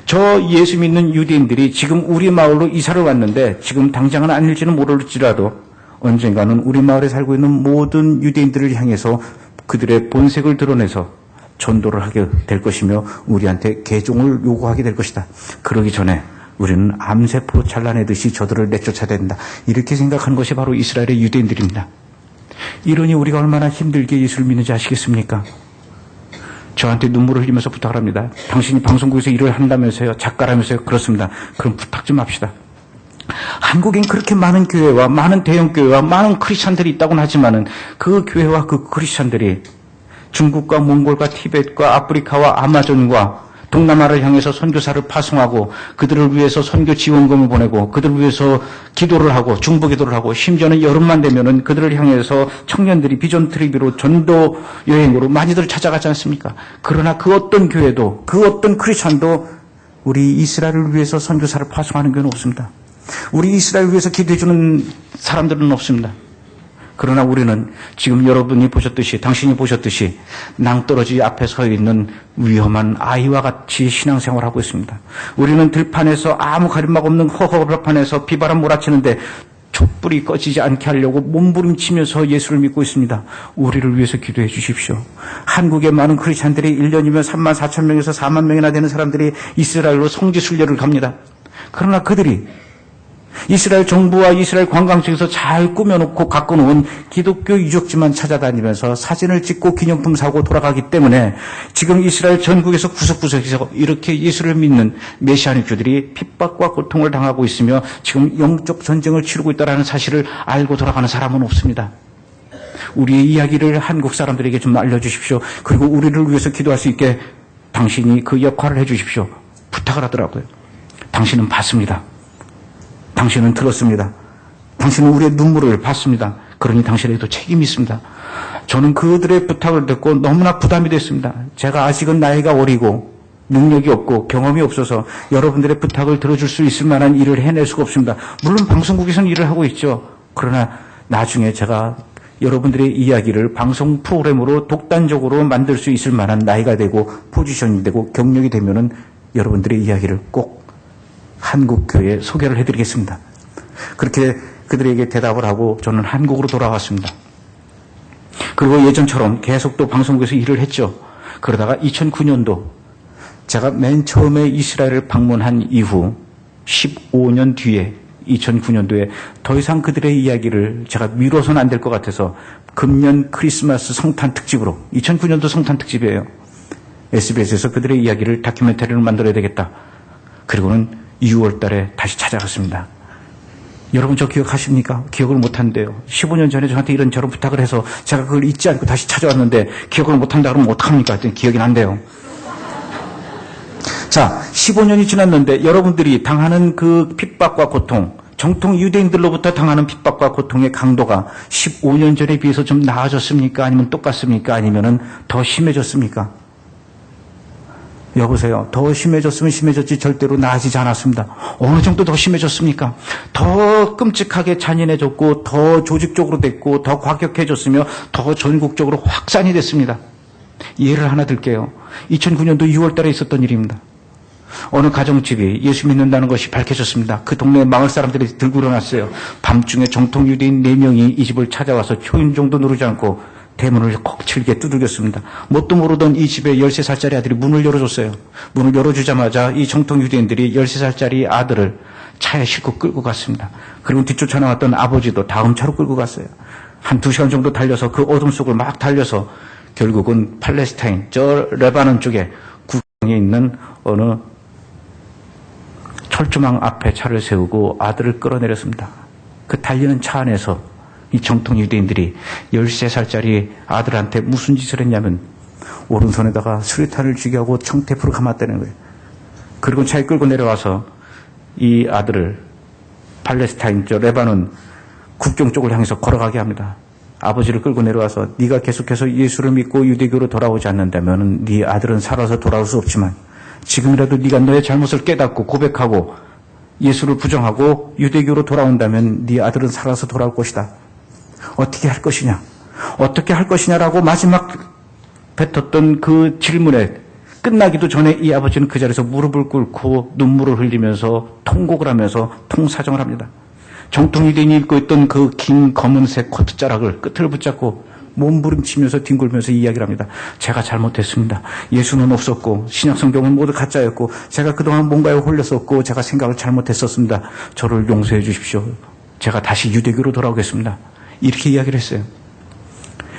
저 예수 믿는 유대인들이 지금 우리 마을로 이사를 왔는데 지금 당장은 아닐지는 모를지라도 언젠가는 우리 마을에 살고 있는 모든 유대인들을 향해서 그들의 본색을 드러내서 전도를 하게 될 것이며 우리한테 개종을 요구하게 될 것이다. 그러기 전에 우리는 암세포 잘라내듯이 저들을 내쫓아야 된다. 이렇게 생각하는 것이 바로 이스라엘의 유대인들입니다. 이러니 우리가 얼마나 힘들게 예수를 믿는지 아시겠습니까? 저한테 눈물을 흘리면서 부탁을 합니다. 당신이 방송국에서 일을 한다면서요. 작가라면서요. 그렇습니다. 그럼 부탁 좀 합시다. 한국엔 그렇게 많은 교회와 많은 대형 교회와 많은 크리스찬들이 있다고는 하지만은 그 교회와 그 크리스찬들이 중국과 몽골과 티벳과 아프리카와 아마존과 동남아를 향해서 선교사를 파송하고 그들을 위해서 선교 지원금을 보내고 그들을 위해서 기도를 하고 중보 기도를 하고 심지어는 여름만 되면은 그들을 향해서 청년들이 비전 트립으로 전도 여행으로 많이들 찾아가지 않습니까? 그러나 그 어떤 교회도 그 어떤 크리스찬도 우리 이스라엘을 위해서 선교사를 파송하는 교회는 없습니다. 우리 이스라엘을 위해서 기도해주는 사람들은 없습니다. 그러나 우리는 지금 여러분이 보셨듯이 당신이 보셨듯이 낭떠러지 앞에 서 있는 위험한 아이와 같이 신앙생활을 하고 있습니다. 우리는 들판에서 아무 가림막 없는 허허벌판에서 비바람 몰아치는데 촛불이 꺼지지 않게 하려고 몸부림치면서 예수를 믿고 있습니다. 우리를 위해서 기도해 주십시오. 한국의 많은 크리스찬들이 1년이면 3만 4천 명에서 4만 명이나 되는 사람들이 이스라엘로 성지순례를 갑니다. 그러나 그들이 이스라엘 정부와 이스라엘 관광청에서 잘 꾸며놓고 갖고 놓은 기독교 유적지만 찾아다니면서 사진을 찍고 기념품 사고 돌아가기 때문에 지금 이스라엘 전국에서 구석구석에서 이렇게 예수를 믿는 메시아닉교들이 핍박과 고통을 당하고 있으며 지금 영적 전쟁을 치르고 있다는 사실을 알고 돌아가는 사람은 없습니다. 우리의 이야기를 한국 사람들에게 좀 알려주십시오. 그리고 우리를 위해서 기도할 수 있게 당신이 그 역할을 해주십시오. 부탁을 하더라고요. 당신은 봤습니다. 당신은 들었습니다. 당신은 우리의 눈물을 봤습니다. 그러니 당신에게도 책임이 있습니다. 저는 그들의 부탁을 듣고 너무나 부담이 됐습니다. 제가 아직은 나이가 어리고 능력이 없고 경험이 없어서 여러분들의 부탁을 들어줄 수 있을 만한 일을 해낼 수가 없습니다. 물론 방송국에서는 일을 하고 있죠. 그러나 나중에 제가 여러분들의 이야기를 방송 프로그램으로 독단적으로 만들 수 있을 만한 나이가 되고 포지션이 되고 경력이 되면은 여러분들의 이야기를 꼭 한국교회에 소개를 해드리겠습니다. 그렇게 그들에게 대답을 하고 저는 한국으로 돌아왔습니다. 그리고 예전처럼 계속 또 방송국에서 일을 했죠. 그러다가 2009년도 제가 맨 처음에 이스라엘을 방문한 이후 15년 뒤에 2009년도에 더 이상 그들의 이야기를 제가 미뤄서는 안 될 것 같아서 금년 크리스마스 성탄 특집으로 2009년도 성탄 특집이에요. SBS에서 그들의 이야기를 다큐멘터리를 만들어야 되겠다. 그리고는 6월 달에 다시 찾아갔습니다. 여러분 저 기억하십니까? 기억을 못한대요. 15년 전에 저한테 이런저런 부탁을 해서 제가 그걸 잊지 않고 다시 찾아왔는데 기억을 못한다 그러면 어떡합니까? 했더니 기억이 난대요. 자, 15년이 지났는데 여러분들이 당하는 그 핍박과 고통, 정통 유대인들로부터 당하는 핍박과 고통의 강도가 15년 전에 비해서 좀 나아졌습니까? 아니면 똑같습니까? 아니면 더 심해졌습니까? 여보세요. 더 심해졌으면 심해졌지 절대로 나아지지 않았습니다. 어느 정도 더 심해졌습니까? 더 끔찍하게 잔인해졌고 더 조직적으로 됐고 더 과격해졌으며 더 전국적으로 확산이 됐습니다. 예를 하나 들게요. 2009년도 6월 달에 있었던 일입니다. 어느 가정집이 예수 믿는다는 것이 밝혀졌습니다. 그 동네 마을 사람들이 들고 일어났어요. 밤중에 정통 유대인 4명이 이 집을 찾아와서 초인종도 누르지 않고 대문을 거칠게 두들겼습니다. 뭣도 모르던 이 집에 13살짜리 아들이 문을 열어줬어요. 문을 열어주자마자 이 정통 유대인들이 13살짜리 아들을 차에 싣고 끌고 갔습니다. 그리고 뒤쫓아 나왔던 아버지도 다음 차로 끌고 갔어요. 한 2시간 정도 달려서 그 어둠 속을 막 달려서 결국은 팔레스타인, 저 레바논 쪽에 국경에 있는 어느 철조망 앞에 차를 세우고 아들을 끌어내렸습니다. 그 달리는 차 안에서 이 정통 유대인들이 13살짜리 아들한테 무슨 짓을 했냐면 오른손에다가 수류탄을 쥐게 하고 청테이프를 감았다는 거예요. 그리고 차에 끌고 내려와서 이 아들을 팔레스타인, 레바논 국경 쪽을 향해서 걸어가게 합니다. 아버지를 끌고 내려와서 네가 계속해서 예수를 믿고 유대교로 돌아오지 않는다면 네 아들은 살아서 돌아올 수 없지만 지금이라도 네가 너의 잘못을 깨닫고 고백하고 예수를 부정하고 유대교로 돌아온다면 네 아들은 살아서 돌아올 것이다. 어떻게 할 것이냐? 어떻게 할 것이냐라고 마지막 뱉었던 그 질문에 끝나기도 전에 이 아버지는 그 자리에서 무릎을 꿇고 눈물을 흘리면서 통곡을 하면서 통사정을 합니다. 정통 유대인이 입고 있던 그 긴 검은색 코트 자락을 끝을 붙잡고 몸부림치면서 뒹굴면서 이야기를 합니다. 제가 잘못했습니다. 예수는 없었고 신약 성경은 모두 가짜였고 제가 그동안 뭔가에 홀렸었고 제가 생각을 잘못했었습니다. 저를 용서해 주십시오. 제가 다시 유대교로 돌아오겠습니다. 이렇게 이야기를 했어요.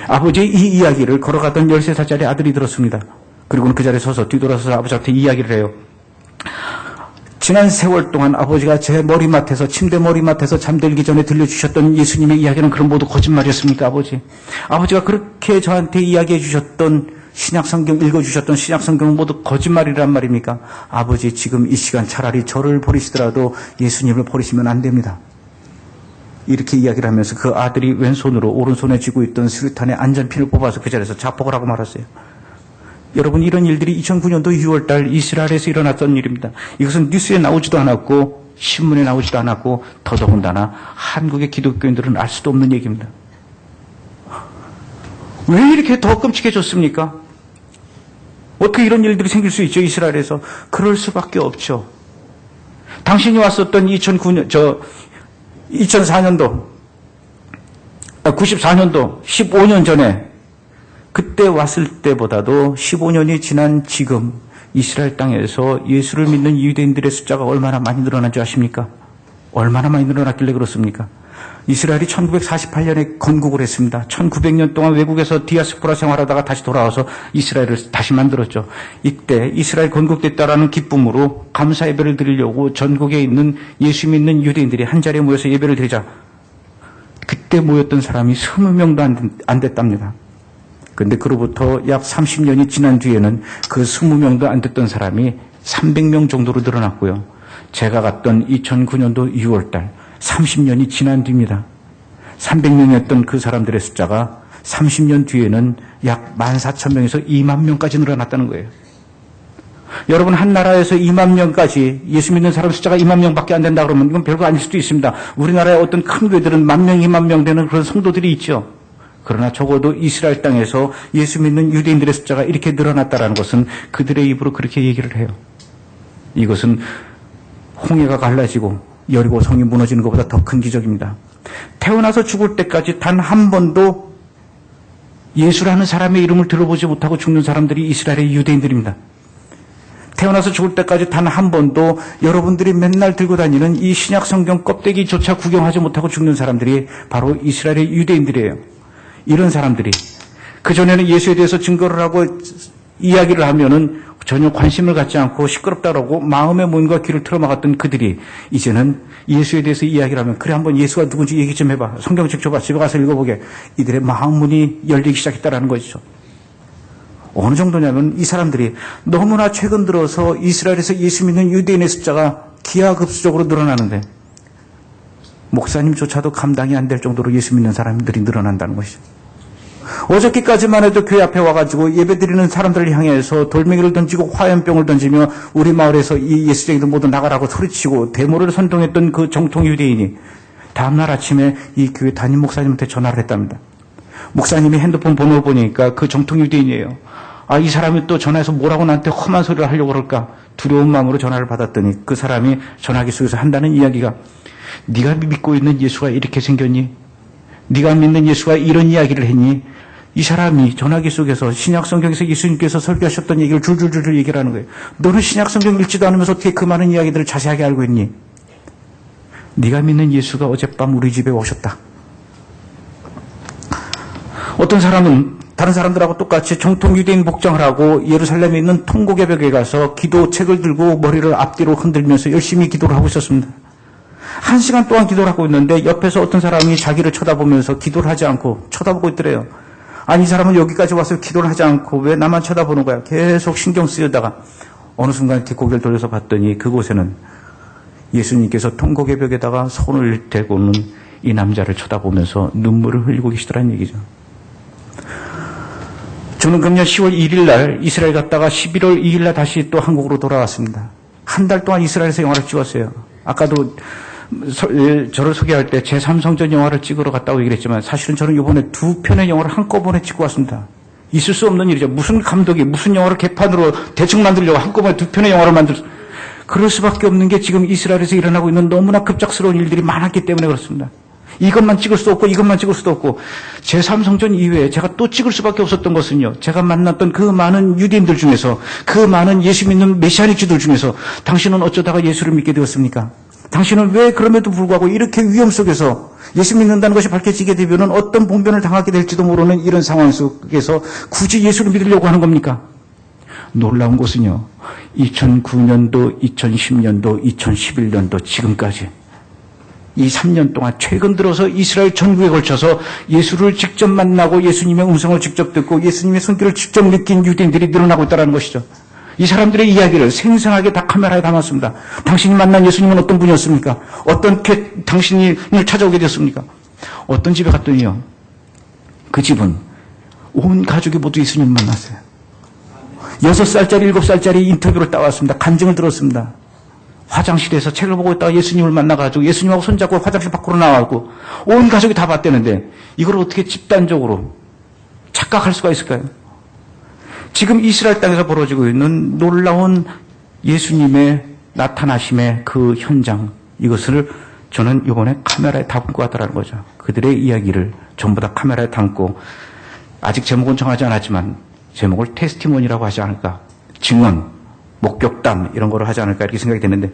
아버지의 이 이야기를 걸어가던 13살짜리 아들이 들었습니다. 그리고는 그 자리에 서서 뒤돌아서서 아버지한테 이야기를 해요. 지난 세월 동안 아버지가 제 머리맡에서 침대 머리맡에서 잠들기 전에 들려주셨던 예수님의 이야기는 그럼 모두 거짓말이었습니까, 아버지? 아버지가 그렇게 저한테 이야기해 주셨던 신약성경 읽어주셨던 신약성경은 모두 거짓말이란 말입니까? 아버지, 지금 이 시간 차라리 저를 버리시더라도 예수님을 버리시면 안 됩니다. 이렇게 이야기를 하면서 그 아들이 왼손으로 오른손에 쥐고 있던 수류탄의 안전핀을 뽑아서 그 자리에서 자폭을 하고 말았어요. 여러분, 이런 일들이 2009년도 6월달 이스라엘에서 일어났던 일입니다. 이것은 뉴스에 나오지도 않았고 신문에 나오지도 않았고 더더군다나 한국의 기독교인들은 알 수도 없는 얘기입니다. 왜 이렇게 더 끔찍해졌습니까? 어떻게 이런 일들이 생길 수 있죠, 이스라엘에서? 그럴 수밖에 없죠. 당신이 왔었던 2004년도, 94년도, 15년 전에 그때 왔을 때보다도 15년이 지난 지금 이스라엘 땅에서 예수를 믿는 유대인들의 숫자가 얼마나 많이 늘어난 줄 아십니까? 얼마나 많이 늘어났길래 그렇습니까? 이스라엘이 1948년에 건국을 했습니다. 1900년 동안 외국에서 디아스포라 생활하다가 다시 돌아와서 이스라엘을 다시 만들었죠. 이때 이스라엘 건국됐다라는 기쁨으로 감사 예배를 드리려고 전국에 있는 예수 믿는 유대인들이 한자리에 모여서 예배를 드리자 그때 모였던 사람이 20명도 안 됐답니다. 그런데 그로부터 약 30년이 지난 뒤에는 그 20명도 안 됐던 사람이 300명 정도로 늘어났고요. 제가 갔던 2009년도 6월달 30년이 지난 뒤입니다. 300명이었던 그 사람들의 숫자가 30년 뒤에는 약 14,000명에서 2만 명까지 늘어났다는 거예요. 여러분, 한 나라에서 2만 명까지 예수 믿는 사람 숫자가 2만 명밖에 안 된다 그러면 이건 별거 아닐 수도 있습니다. 우리나라의 어떤 큰 교회들은 10,000명, 2만 명 되는 그런 성도들이 있죠. 그러나 적어도 이스라엘 땅에서 예수 믿는 유대인들의 숫자가 이렇게 늘어났다는 것은 그들의 입으로 그렇게 얘기를 해요. 이것은 홍해가 갈라지고 여리고 성이 무너지는 것보다 더 큰 기적입니다. 태어나서 죽을 때까지 단 한 번도 예수라는 사람의 이름을 들어보지 못하고 죽는 사람들이 이스라엘의 유대인들입니다. 태어나서 죽을 때까지 단 한 번도 여러분들이 맨날 들고 다니는 이 신약 성경 껍데기조차 구경하지 못하고 죽는 사람들이 바로 이스라엘의 유대인들이에요. 이런 사람들이 그전에는 예수에 대해서 증거를 하고 이야기를 하면은 전혀 관심을 갖지 않고 시끄럽다라고 마음의 문과 귀를 틀어막았던 그들이 이제는 예수에 대해서 이야기를 하면 그래 한번 예수가 누군지 얘기 좀 해봐. 성경 책 줘봐. 집에 가서 읽어보게. 이들의 마음문이 열리기 시작했다라는 것이죠. 어느 정도냐면 이 사람들이 너무나 최근 들어서 이스라엘에서 예수 믿는 유대인의 숫자가 기하급수적으로 늘어나는데 목사님조차도 감당이 안 될 정도로 예수 믿는 사람들이 늘어난다는 것이죠. 어저께까지만 해도 교회 앞에 와가지고 예배드리는 사람들을 향해서 돌멩이를 던지고 화염병을 던지며 우리 마을에서 이 예수쟁이들 모두 나가라고 소리치고 데모를 선동했던 그 정통 유대인이 다음날 아침에 이 교회 담임 목사님한테 전화를 했답니다. 목사님이 핸드폰 번호를 보니까 그 정통 유대인이에요. 아, 이 사람이 또 전화해서 뭐라고 나한테 험한 소리를 하려고 그럴까 두려운 마음으로 전화를 받았더니 그 사람이 전화기 속에서 한다는 이야기가 네가 믿고 있는 예수가 이렇게 생겼니? 네가 믿는 예수가 이런 이야기를 했니? 이 사람이 전화기 속에서 신약성경에서 예수님께서 설교하셨던 얘기를 줄줄줄 얘기를 하는 거예요. 너는 신약성경 읽지도 않으면서 어떻게 그 많은 이야기들을 자세하게 알고 있니? 네가 믿는 예수가 어젯밤 우리 집에 오셨다. 어떤 사람은 다른 사람들하고 똑같이 정통 유대인 복장을 하고 예루살렘에 있는 통곡의 벽에 가서 기도책을 들고 머리를 앞뒤로 흔들면서 열심히 기도를 하고 있었습니다. 1시간 동안 기도를 하고 있는데 옆에서 어떤 사람이 자기를 쳐다보면서 기도를 하지 않고 쳐다보고 있더래요. 아니, 이 사람은 여기까지 와서 기도를 하지 않고 왜 나만 쳐다보는 거야? 계속 신경 쓰여다가 어느 순간 이렇게 고개를 돌려서 봤더니 그곳에는 예수님께서 통곡의 벽에다가 손을 대고는 이 남자를 쳐다보면서 눈물을 흘리고 계시더라는 얘기죠. 저는 금년 10월 1일 날 이스라엘 갔다가 11월 2일 날 다시 또 한국으로 돌아왔습니다. 한 달 동안 이스라엘에서 영화를 찍었어요. 아까도 저를 소개할 때 제3성전 영화를 찍으러 갔다고 얘기를 했지만 사실은 저는 이번에 2편의 영화를 한꺼번에 찍고 왔습니다. 있을 수 없는 일이죠. 무슨 감독이 무슨 영화를 개판으로 대충 만들려고 한꺼번에 2편의 영화를 그럴 수밖에 없는 게 지금 이스라엘에서 일어나고 있는 너무나 급작스러운 일들이 많았기 때문에 그렇습니다. 이것만 찍을 수도 없고 이것만 찍을 수도 없고 제3성전 이외에 제가 또 찍을 수밖에 없었던 것은요. 제가 만났던 그 많은 유대인들 중에서 그 많은 예수 믿는 메시아닉주들 중에서 당신은 어쩌다가 예수를 믿게 되었습니까? 당신은 왜 그럼에도 불구하고 이렇게 위험 속에서 예수 믿는다는 것이 밝혀지게 되면 어떤 봉변을 당하게 될지도 모르는 이런 상황 속에서 굳이 예수를 믿으려고 하는 겁니까? 놀라운 것은요. 2009년도, 2010년도, 2011년도 지금까지 이 3년 동안 최근 들어서 이스라엘 전국에 걸쳐서 예수를 직접 만나고 예수님의 음성을 직접 듣고 예수님의 손길을 직접 느낀 유대인들이 늘어나고 있다는 것이죠. 이 사람들의 이야기를 생생하게 다 카메라에 담았습니다. 당신이 만난 예수님은 어떤 분이었습니까? 어떻게 당신을 찾아오게 되었습니까? 어떤 집에 갔더니요. 그 집은 온 가족이 모두 예수님을 만났어요. 6살짜리, 7살짜리 인터뷰를 따왔습니다. 간증을 들었습니다. 화장실에서 책을 보고 있다가 예수님을 만나가지고 예수님하고 손잡고 화장실 밖으로 나와고 온 가족이 다 봤다는데 이걸 어떻게 집단적으로 착각할 수가 있을까요? 지금 이스라엘 땅에서 벌어지고 있는 놀라운 예수님의 나타나심의 그 현장, 이것을 저는 이번에 카메라에 담고 왔다는 거죠. 그들의 이야기를 전부 다 카메라에 담고 아직 제목은 정하지 않았지만 제목을 테스티모니라고 하지 않을까, 증언, 목격담 이런 거로 하지 않을까 이렇게 생각이 되는데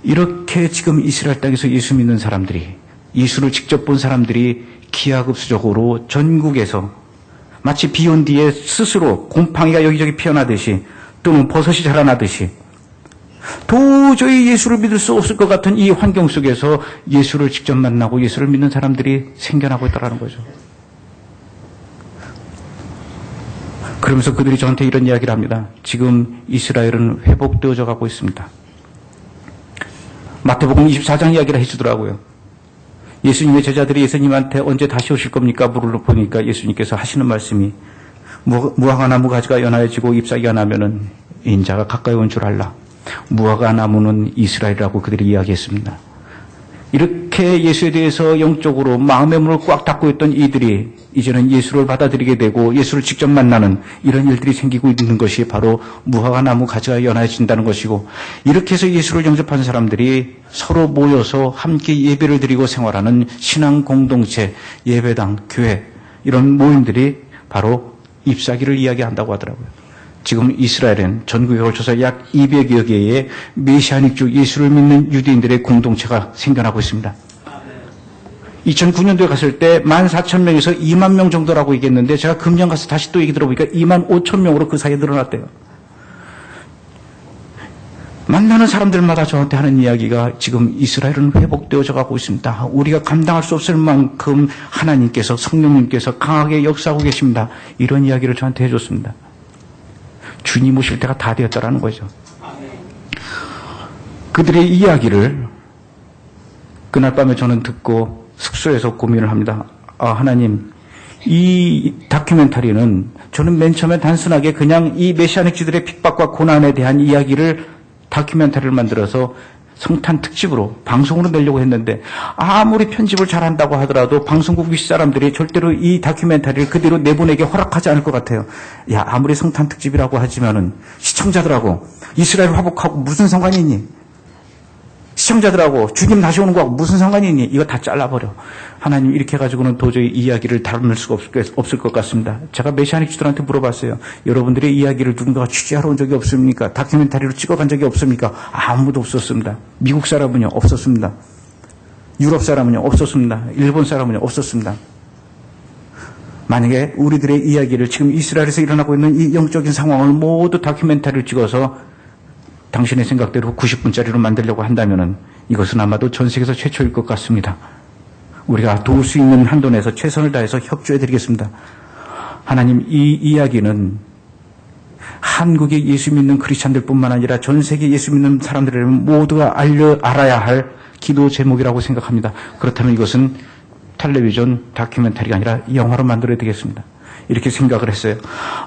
이렇게 지금 이스라엘 땅에서 예수 믿는 사람들이 예수를 직접 본 사람들이 기하급수적으로 전국에서 마치 비 온 뒤에 스스로 곰팡이가 여기저기 피어나듯이 또는 버섯이 자라나듯이 도저히 예수를 믿을 수 없을 것 같은 이 환경 속에서 예수를 직접 만나고 예수를 믿는 사람들이 생겨나고 있다는 거죠. 그러면서 그들이 저한테 이런 이야기를 합니다. 지금 이스라엘은 회복되어져 가고 있습니다. 마태복음 24장 이야기를 해주더라고요. 예수님의 제자들이 예수님한테 언제 다시 오실 겁니까? 물어보니까 예수님께서 하시는 말씀이 무화과 나무 가지가 연하여지고 잎사귀가 나면은 인자가 가까이 온 줄 알라. 무화과 나무는 이스라엘이라고 그들이 이야기했습니다. 이렇게 예수에 대해서 영적으로 마음의 문을 꽉 닫고 있던 이들이 이제는 예수를 받아들이게 되고 예수를 직접 만나는 이런 일들이 생기고 있는 것이 바로 무화과 나무 가지가 연하여진다는 것이고, 이렇게 해서 예수를 영접한 사람들이 서로 모여서 함께 예배를 드리고 생활하는 신앙 공동체, 예배당, 교회, 이런 모임들이 바로 잎사귀를 이야기한다고 하더라고요. 지금 이스라엘은 전국에 걸쳐서 약 200여 개의 메시아닉주 예수를 믿는 유대인들의 공동체가 생겨나고 있습니다. 2009년도에 갔을 때 14,000명에서 2만 명 정도라고 얘기했는데 제가 금년 가서 다시 또 얘기 들어보니까 25,000명으로 그 사이에 늘어났대요. 만나는 사람들마다 저한테 하는 이야기가 지금 이스라엘은 회복되어져 가고 있습니다. 우리가 감당할 수 없을 만큼 하나님께서, 성령님께서 강하게 역사하고 계십니다. 이런 이야기를 저한테 해줬습니다. 주님 오실 때가 다 되었다라는 거죠. 그들의 이야기를 그날 밤에 저는 듣고 숙소에서 고민을 합니다. 하나님, 이 다큐멘터리는 저는 맨 처음에 단순하게 그냥 이 메시아닉주들의 핍박과 고난에 대한 이야기를 다큐멘터리를 만들어서 성탄 특집으로 방송으로 내려고 했는데 아무리 편집을 잘한다고 하더라도 방송국 윗사람들이 절대로 이 다큐멘터리를 그대로 내보내게 허락하지 않을 것 같아요. 야, 아무리 성탄 특집이라고 하지만은 시청자들하고 이스라엘 화복하고 무슨 상관이 있니? 시청자들하고 주님 다시 오는 거하고 무슨 상관이 있니? 이거 다 잘라버려. 하나님, 이렇게 해가지고는 도저히 이야기를 다룰 수가 없을 것 같습니다. 제가 메시아닉주들한테 물어봤어요. 여러분들의 이야기를 누군가가 취재하러 온 적이 없습니까? 다큐멘터리로 찍어간 적이 없습니까? 아무도 없었습니다. 미국 사람은요? 없었습니다. 유럽 사람은요? 없었습니다. 일본 사람은요? 없었습니다. 만약에 우리들의 이야기를 지금 이스라엘에서 일어나고 있는 이 영적인 상황을 모두 다큐멘터리를 찍어서 당신의 생각대로 90분짜리로 만들려고 한다면은 이것은 아마도 전 세계에서 최초일 것 같습니다. 우리가 도울 수 있는 한도 내에서 최선을 다해서 협조해드리겠습니다. 하나님, 이 이야기는 한국의 예수 믿는 크리스찬들뿐만 아니라 전 세계 예수 믿는 사람들에게는 모두가 알아야 할 기도 제목이라고 생각합니다. 그렇다면 이것은 텔레비전 다큐멘터리가 아니라 영화로 만들어야 되겠습니다. 이렇게 생각을 했어요.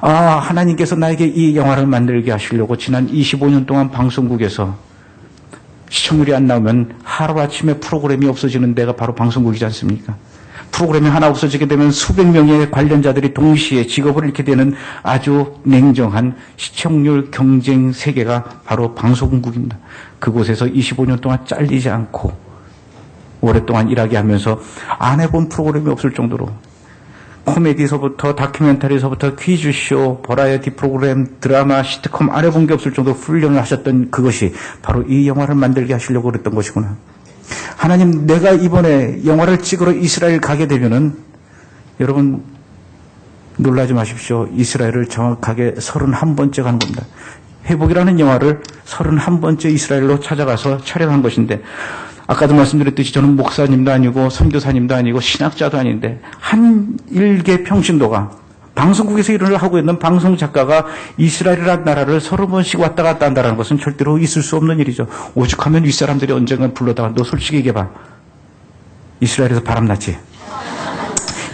하나님께서 나에게 이 영화를 만들게 하시려고 지난 25년 동안 방송국에서 시청률이 안 나오면 하루아침에 프로그램이 없어지는 데가 바로 방송국이지 않습니까? 프로그램이 하나 없어지게 되면 수백 명의 관련자들이 동시에 직업을 잃게 되는 아주 냉정한 시청률 경쟁 세계가 바로 방송국입니다. 그곳에서 25년 동안 잘리지 않고 오랫동안 일하게 하면서 안 해본 프로그램이 없을 정도로 코미디서부터 다큐멘터리서부터 퀴즈쇼, 버라이어티 프로그램, 드라마, 시트콤 안 해본 게 없을 정도로 훈련을 하셨던 그것이 바로 이 영화를 만들게 하시려고 그랬던 것이구나. 하나님, 내가 이번에 영화를 찍으러 이스라엘 가게 되면은 여러분 놀라지 마십시오. 이스라엘을 정확하게 31번째 가는 겁니다. 회복이라는 영화를 31번째 이스라엘로 찾아가서 촬영한 것인데 아까도 말씀드렸듯이 저는 목사님도 아니고 선교사님도 아니고 신학자도 아닌데 한 일개 평신도가 방송국에서 일을 하고 있는 방송 작가가 이스라엘이라는 나라를 30번씩 왔다 갔다 한다는 것은 절대로 있을 수 없는 일이죠. 오죽하면 윗사람들이 언젠가 불러다가 너 솔직히 얘기해봐. 이스라엘에서 바람났지?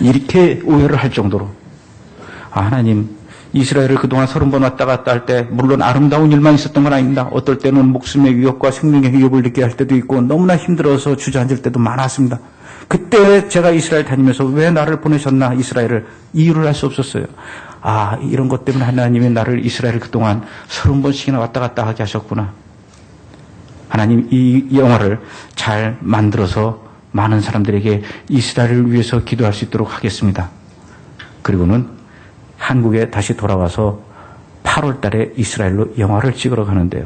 이렇게 오해를 할 정도로. 하나님, 이스라엘을 그동안 30번 왔다 갔다 할 때 물론 아름다운 일만 있었던 건 아닙니다. 어떨 때는 목숨의 위협과 생명의 위협을 느끼게 할 때도 있고 너무나 힘들어서 주저앉을 때도 많았습니다. 그때 제가 이스라엘 다니면서 왜 나를 보내셨나 이스라엘을 이유를 알 수 없었어요. 이런 것 때문에 하나님이 나를 이스라엘을 그동안 30번씩이나 왔다 갔다 하게 하셨구나. 하나님, 이 영화를 잘 만들어서 많은 사람들에게 이스라엘을 위해서 기도할 수 있도록 하겠습니다. 그리고는 한국에 다시 돌아와서 8월 달에 이스라엘로 영화를 찍으러 가는데요.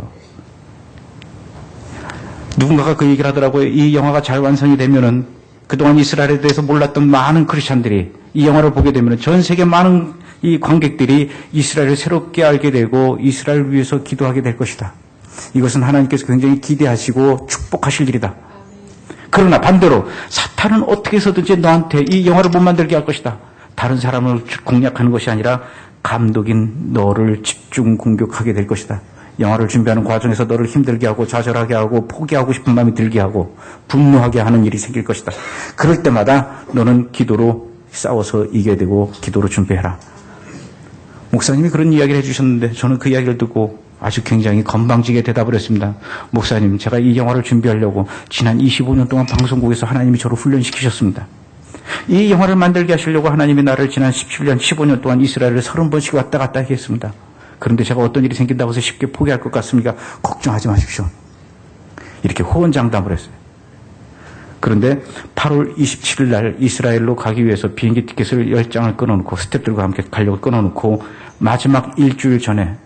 누군가가 그 얘기를 하더라고요. 이 영화가 잘 완성이 되면은 그동안 이스라엘에 대해서 몰랐던 많은 크리스찬들이 이 영화를 보게 되면 전 세계 많은 이 관객들이 이스라엘을 새롭게 알게 되고 이스라엘을 위해서 기도하게 될 것이다. 이것은 하나님께서 굉장히 기대하시고 축복하실 일이다. 그러나 반대로 사탄은 어떻게 해서든지 너한테 이 영화를 못 만들게 할 것이다. 다른 사람을 공략하는 것이 아니라 감독인 너를 집중 공격하게 될 것이다. 영화를 준비하는 과정에서 너를 힘들게 하고 좌절하게 하고 포기하고 싶은 마음이 들게 하고 분노하게 하는 일이 생길 것이다. 그럴 때마다 너는 기도로 싸워서 이겨야 되고 기도로 준비해라. 목사님이 그런 이야기를 해주셨는데 저는 그 이야기를 듣고 아주 굉장히 건방지게 대답을 했습니다. 목사님, 제가 이 영화를 준비하려고 지난 25년 동안 방송국에서 하나님이 저를 훈련시키셨습니다. 이 영화를 만들게 하시려고 하나님이 나를 지난 17년, 15년 동안 이스라엘을 30번씩 왔다 갔다 하게 했습니다. 그런데 제가 어떤 일이 생긴다고 해서 쉽게 포기할 것 같습니까? 걱정하지 마십시오. 이렇게 호언장담을 했어요. 그런데 8월 27일 날 이스라엘로 가기 위해서 비행기 티켓을 10장을 끊어놓고 스태프들과 함께 가려고 끊어놓고 마지막 일주일 전에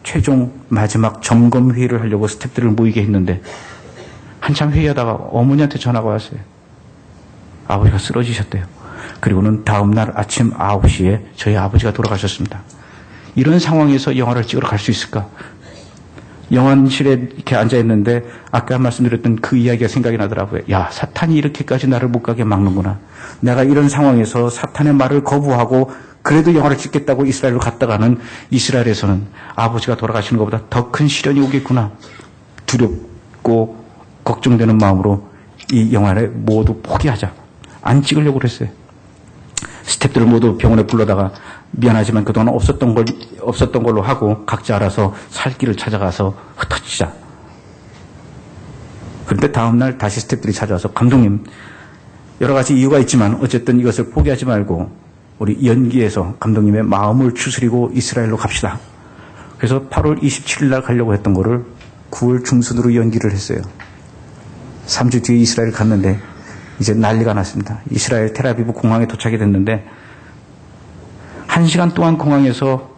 최종 마지막 점검 회의를 하려고 스태프들을 모이게 했는데 한참 회의하다가 어머니한테 전화가 왔어요. 아버지가 쓰러지셨대요. 그리고는 다음 날 아침 9시에 저희 아버지가 돌아가셨습니다. 이런 상황에서 영화를 찍으러 갈 수 있을까? 영화실에 이렇게 앉아있는데 아까 말씀드렸던 그 이야기가 생각이 나더라고요. 야, 사탄이 이렇게까지 나를 못 가게 막는구나. 내가 이런 상황에서 사탄의 말을 거부하고 그래도 영화를 찍겠다고 이스라엘로 갔다가는 이스라엘에서는 아버지가 돌아가시는 것보다 더 큰 시련이 오겠구나. 두렵고 걱정되는 마음으로 이 영화를 모두 포기하자. 안 찍으려고 그랬어요. 스태프들을 모두 병원에 불러다가 미안하지만 그동안 없었던 걸로 하고 각자 알아서 살 길을 찾아가서 흩어지자. 그런데 다음날 다시 스태프들이 찾아와서 감독님, 여러 가지 이유가 있지만 어쨌든 이것을 포기하지 말고 우리 연기해서 감독님의 마음을 추스리고 이스라엘로 갑시다. 그래서 8월 27일 날 가려고 했던 거를 9월 중순으로 연기를 했어요. 3주 뒤에 이스라엘 갔는데 이제 난리가 났습니다. 이스라엘 텔아비브 공항에 도착이 됐는데 1시간 동안 공항에서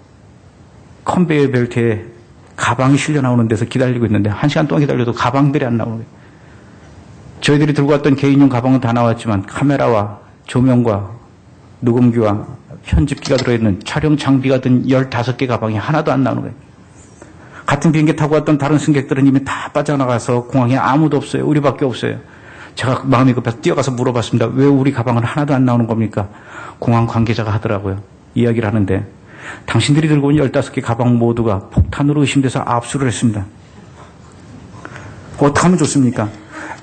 컨베이어 벨트에 가방이 실려 나오는 데서 기다리고 있는데 1시간 동안 기다려도 가방들이 안 나오는 거예요. 저희들이 들고 왔던 개인용 가방은 다 나왔지만 카메라와 조명과 녹음기와 편집기가 들어있는 촬영 장비가 든 15개 가방이 하나도 안 나오는 거예요. 같은 비행기 타고 왔던 다른 승객들은 이미 다 빠져나가서 공항에 아무도 없어요. 우리밖에 없어요. 제가 마음이 급해서 뛰어가서 물어봤습니다. 왜 우리 가방은 하나도 안 나오는 겁니까? 공항 관계자가 하더라고요. 이야기를 하는데 당신들이 들고 온 15개 가방 모두가 폭탄으로 의심돼서 압수를 했습니다. 어떻게 하면 좋습니까?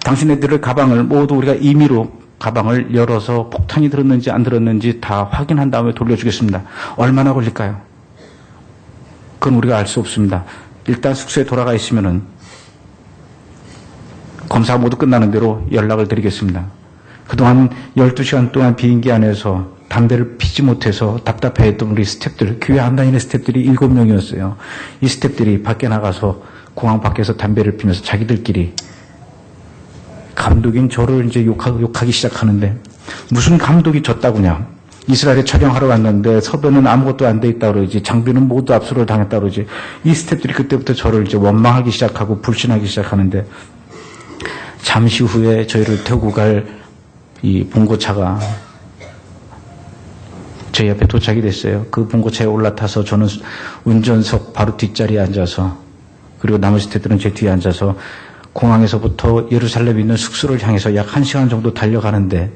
당신네들의 가방을 모두 우리가 임의로 가방을 열어서 폭탄이 들었는지 안 들었는지 다 확인한 다음에 돌려주겠습니다. 얼마나 걸릴까요? 그건 우리가 알 수 없습니다. 일단 숙소에 돌아가 있으면은 검사가 모두 끝나는 대로 연락을 드리겠습니다. 그동안 12시간 동안 비행기 안에서 담배를 피지 못해서 답답해했던 우리 스태프들, 교회 안 다니는 스태프들이 7명이었어요. 이 스태프들이 밖에 나가서 공항 밖에서 담배를 피면서 자기들끼리 감독인 저를 이제 욕하기 시작하는데 무슨 감독이 졌다고냐. 이스라엘에 촬영하러 갔는데 섭외는 아무것도 안 돼 있다 그러지. 장비는 모두 압수를 당했다 그러지. 이 스태프들이 그때부터 저를 이제 원망하기 시작하고 불신하기 시작하는데 잠시 후에 저희를 태우고 갈 이 봉고차가 저희 앞에 도착이 됐어요. 그 봉고차에 올라타서 저는 운전석 바로 뒷자리에 앉아서 그리고 나머지 스태프들은 제 뒤에 앉아서 공항에서부터 예루살렘에 있는 숙소를 향해서 약 1시간 정도 달려가는데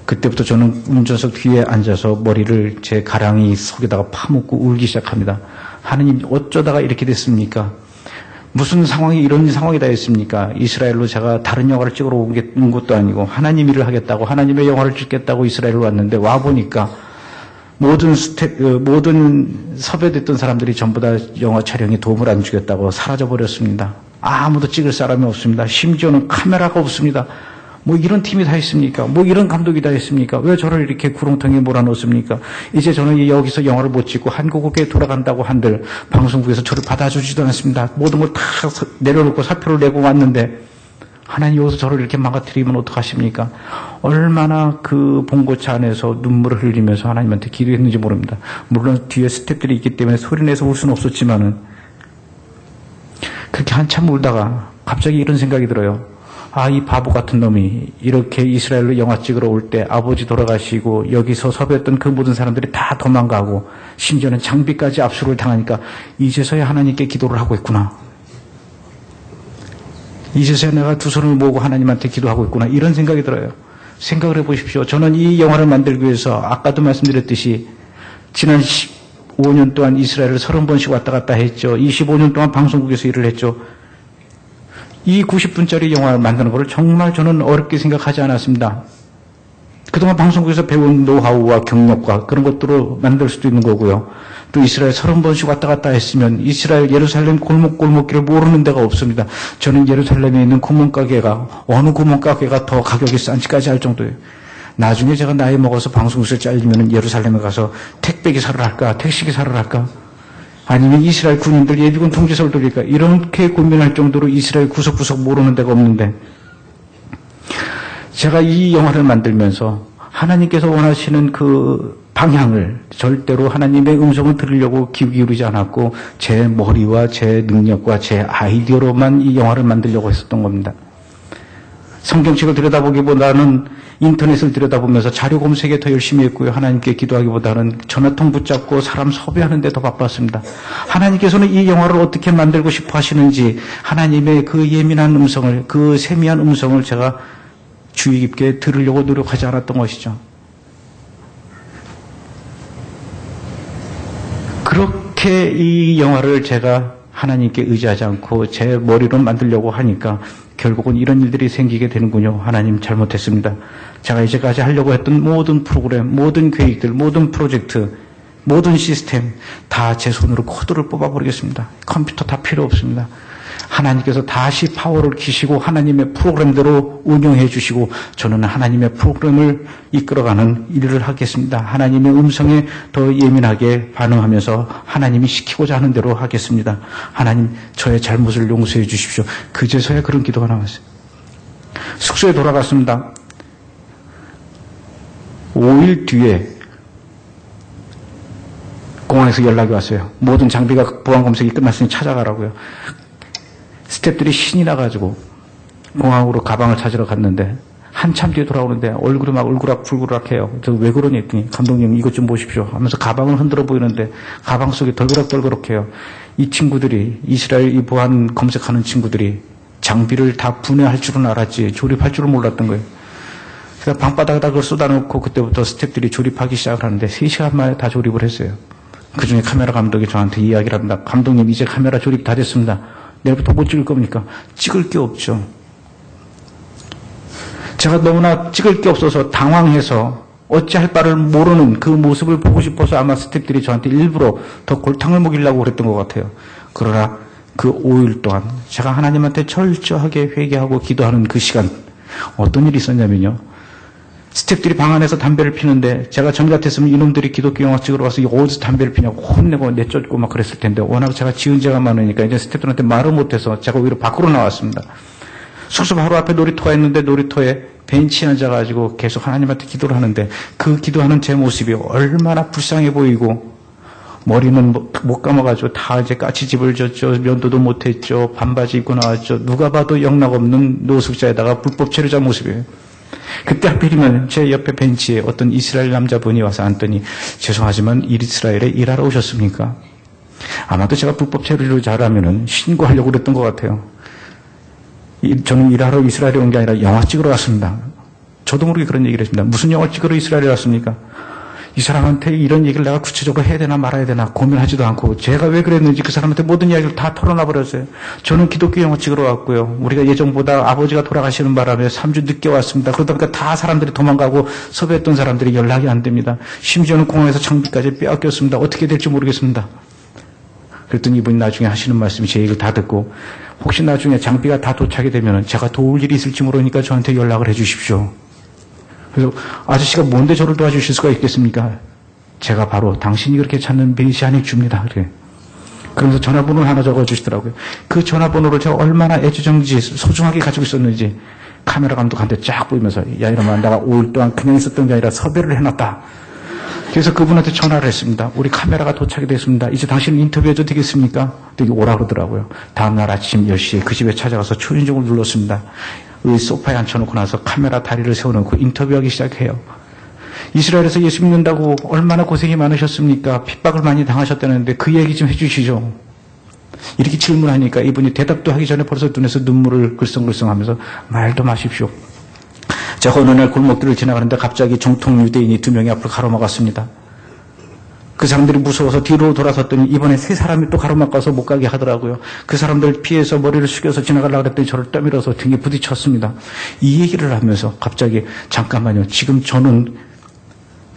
그때부터 저는 운전석 뒤에 앉아서 머리를 제 가랑이 속에다가 파묻고 울기 시작합니다. 하느님 어쩌다가 이렇게 됐습니까? 무슨 상황이 이런 상황이 다 있습니까? 이스라엘로 제가 다른 영화를 찍으러 온 것도 아니고 하나님 일을 하겠다고 하나님의 영화를 찍겠다고 이스라엘로 왔는데 와보니까 모든 섭외됐던 사람들이 전부 다 영화 촬영에 도움을 안 주겠다고 사라져버렸습니다. 아무도 찍을 사람이 없습니다. 심지어는 카메라가 없습니다. 뭐 이런 팀이 다 있습니까? 뭐 이런 감독이 다 있습니까? 왜 저를 이렇게 구렁텅이에 몰아넣습니까? 이제 저는 여기서 영화를 못 찍고 한국에 돌아간다고 한들 방송국에서 저를 받아주지도 않습니다. 모든 걸 다 내려놓고 사표를 내고 왔는데 하나님 여기서 저를 이렇게 망가뜨리면 어떡하십니까? 얼마나 그 봉고차 안에서 눈물을 흘리면서 하나님한테 기도했는지 모릅니다. 물론 뒤에 스태프들이 있기 때문에 소리내서 울 수는 없었지만은 그렇게 한참 울다가 갑자기 이런 생각이 들어요. 아, 이 바보 같은 놈이 이렇게 이스라엘로 영화 찍으러 올 때 아버지 돌아가시고 여기서 섭외했던 그 모든 사람들이 다 도망가고 심지어는 장비까지 압수를 당하니까 이제서야 하나님께 기도를 하고 있구나. 이제서야 내가 두 손을 모으고 하나님한테 기도하고 있구나. 이런 생각이 들어요. 생각을 해보십시오. 저는 이 영화를 만들기 위해서 아까도 말씀드렸듯이 지난 15년 동안 이스라엘을 30번씩 왔다 갔다 했죠. 25년 동안 방송국에서 일을 했죠. 이 90분짜리 영화를 만드는 것을 정말 저는 어렵게 생각하지 않았습니다. 그동안 방송국에서 배운 노하우와 경력과 그런 것들로 만들 수도 있는 거고요. 또 이스라엘 30번씩 왔다 갔다 했으면 이스라엘 예루살렘 골목골목길을 모르는 데가 없습니다. 저는 예루살렘에 있는 구멍가게가 어느 구멍가게가 더 가격이 싼지까지 알 정도예요. 나중에 제가 나이 먹어서 방송국에서 잘리면 예루살렘에 가서 택배기사를 할까 택시기사를 할까 아니면 이스라엘 군인들 예비군 통제소를 돌릴까 이렇게 고민할 정도로 이스라엘 구석구석 모르는 데가 없는데 제가 이 영화를 만들면서 하나님께서 원하시는 그 방향을 절대로 하나님의 음성을 들으려고 귀 기울이지 않았고 제 머리와 제 능력과 제 아이디어로만 이 영화를 만들려고 했었던 겁니다. 성경책을 들여다보기보다는 인터넷을 들여다보면서 자료 검색에 더 열심히 했고요. 하나님께 기도하기보다는 전화통 붙잡고 사람 섭외하는 데 더 바빴습니다. 하나님께서는 이 영화를 어떻게 만들고 싶어 하시는지 하나님의 그 예민한 음성을 그 세미한 음성을 제가 주의 깊게 들으려고 노력하지 않았던 것이죠. 그렇게 이 영화를 제가 하나님께 의지하지 않고 제 머리로 만들려고 하니까 결국은 이런 일들이 생기게 되는군요. 하나님 잘못했습니다. 제가 이제까지 하려고 했던 모든 프로그램, 모든 계획들, 모든 프로젝트, 모든 시스템 다 제 손으로 코드를 뽑아버리겠습니다. 컴퓨터 다 필요 없습니다. 하나님께서 다시 파워를 기시고 하나님의 프로그램대로 운영해 주시고 저는 하나님의 프로그램을 이끌어가는 일을 하겠습니다. 하나님의 음성에 더 예민하게 반응하면서 하나님이 시키고자 하는 대로 하겠습니다. 하나님 저의 잘못을 용서해 주십시오. 그제서야 그런 기도가 나왔어요. 숙소에 돌아갔습니다. 5일 뒤에 공항에서 연락이 왔어요. 모든 장비가 보안 검색이 끝났으니 찾아가라고요. 스태프들이 신이 나가지고 공항으로 가방을 찾으러 갔는데 한참 뒤에 돌아오는데 얼굴이 막 울그락불그락해요. 저 왜 그러니 했더니 감독님 이것 좀 보십시오 하면서 가방을 흔들어 보이는데 가방 속에 덜그락덜그락해요. 이 친구들이 이스라엘 이 보안 검색하는 친구들이 장비를 다 분해할 줄은 알았지 조립할 줄은 몰랐던 거예요. 그래서 방바닥에다 그걸 쏟아놓고 그때부터 스태프들이 조립하기 시작을 하는데 3시간 만에 다 조립을 했어요. 그중에 카메라 감독이 저한테 이야기를 합니다. 감독님 이제 카메라 조립 다 됐습니다. 내일부터 못 찍을 겁니까? 찍을 게 없죠. 제가 너무나 찍을 게 없어서 당황해서 어찌할 바를 모르는 그 모습을 보고 싶어서 아마 스태프들이 저한테 일부러 더 골탕을 먹이려고 그랬던 것 같아요. 그러나 그 5일 동안 제가 하나님한테 철저하게 회개하고 기도하는 그 시간 어떤 일이 있었냐면요. 스태프들이 방 안에서 담배를 피는데 제가 전 같았으면 이놈들이 기독교 영화 찍으러 와서 어디서 담배를 피냐고 혼내고 내쫓고 막 그랬을 텐데 워낙 제가 지은 죄가 많으니까 이제 스태프들한테 말을 못해서 제가 오히려 밖으로 나왔습니다. 숙소 바로 앞에 놀이터가 있는데 놀이터에 벤치에 앉아가지고 계속 하나님한테 기도를 하는데 그 기도하는 제 모습이 얼마나 불쌍해 보이고 머리는 못 감아가지고 다 이제 까치집을 졌죠. 면도도 못했죠. 반바지 입고 나왔죠. 누가 봐도 영락없는 노숙자에다가 불법 체류자 모습이에요. 그때 하필이면 제 옆에 벤치에 어떤 이스라엘 남자분이 와서 앉더니 죄송하지만 이스라엘에 일하러 오셨습니까? 아마도 제가 불법 체류자라면은 신고하려고 그랬던 것 같아요. 저는 일하러 이스라엘에 온 게 아니라 영화 찍으러 왔습니다. 저도 모르게 그런 얘기를 했습니다. 무슨 영화 찍으러 이스라엘에 왔습니까? 이 사람한테 이런 얘기를 내가 구체적으로 해야 되나 말아야 되나 고민하지도 않고 제가 왜 그랬는지 그 사람한테 모든 이야기를 다 털어놔 버렸어요. 저는 기독교 영화 찍으러 왔고요. 우리가 예정보다 아버지가 돌아가시는 바람에 3주 늦게 왔습니다. 그러다 보니까 다 사람들이 도망가고 섭외했던 사람들이 연락이 안 됩니다. 심지어는 공항에서 장비까지 빼앗겼습니다. 어떻게 될지 모르겠습니다. 그랬더니 이분이 나중에 하시는 말씀이 제 얘기를 다 듣고 혹시 나중에 장비가 다 도착이 되면 제가 도울 일이 있을지 모르니까 저한테 연락을 해 주십시오. 그래서 아저씨가 뭔데 저를 도와주실 수가 있겠습니까? 제가 바로 당신이 그렇게 찾는 메시아닉 주입니다. 그래. 그러면서 전화번호를 하나 적어주시더라고요. 그 전화번호를 제가 얼마나 애지정지 소중하게 가지고 있었는지 카메라 감독한테 쫙 보이면서 야 이러면 내가 5일 동안 그냥 있었던 게 아니라 섭외를 해놨다. 그래서 그분한테 전화를 했습니다. 우리 카메라가 도착이 됐습니다. 이제 당신 인터뷰해도 되겠습니까? 되게 오라 그러더라고요. 다음날 아침 10시에 그 집에 찾아가서 초인종을 눌렀습니다. 의 소파에 앉혀놓고 나서 카메라 다리를 세워놓고 인터뷰하기 시작해요. 이스라엘에서 예수 믿는다고 얼마나 고생이 많으셨습니까? 핍박을 많이 당하셨다는데 그 얘기 좀 해주시죠. 이렇게 질문하니까 이분이 대답도 하기 전에 벌써 눈에서 눈물을 글썽글썽하면서 말도 마십시오. 제가 어느 날 골목길을 지나가는데 갑자기 정통 유대인이 2명이 앞을 가로막았습니다. 그 사람들이 무서워서 뒤로 돌아섰더니 이번에 3사람이 또 가로막아서 못 가게 하더라고요. 그 사람들 피해서 머리를 숙여서 지나가려고 했더니 저를 떠밀어서 등에 부딪혔습니다. 이 얘기를 하면서 갑자기 잠깐만요. 지금 저는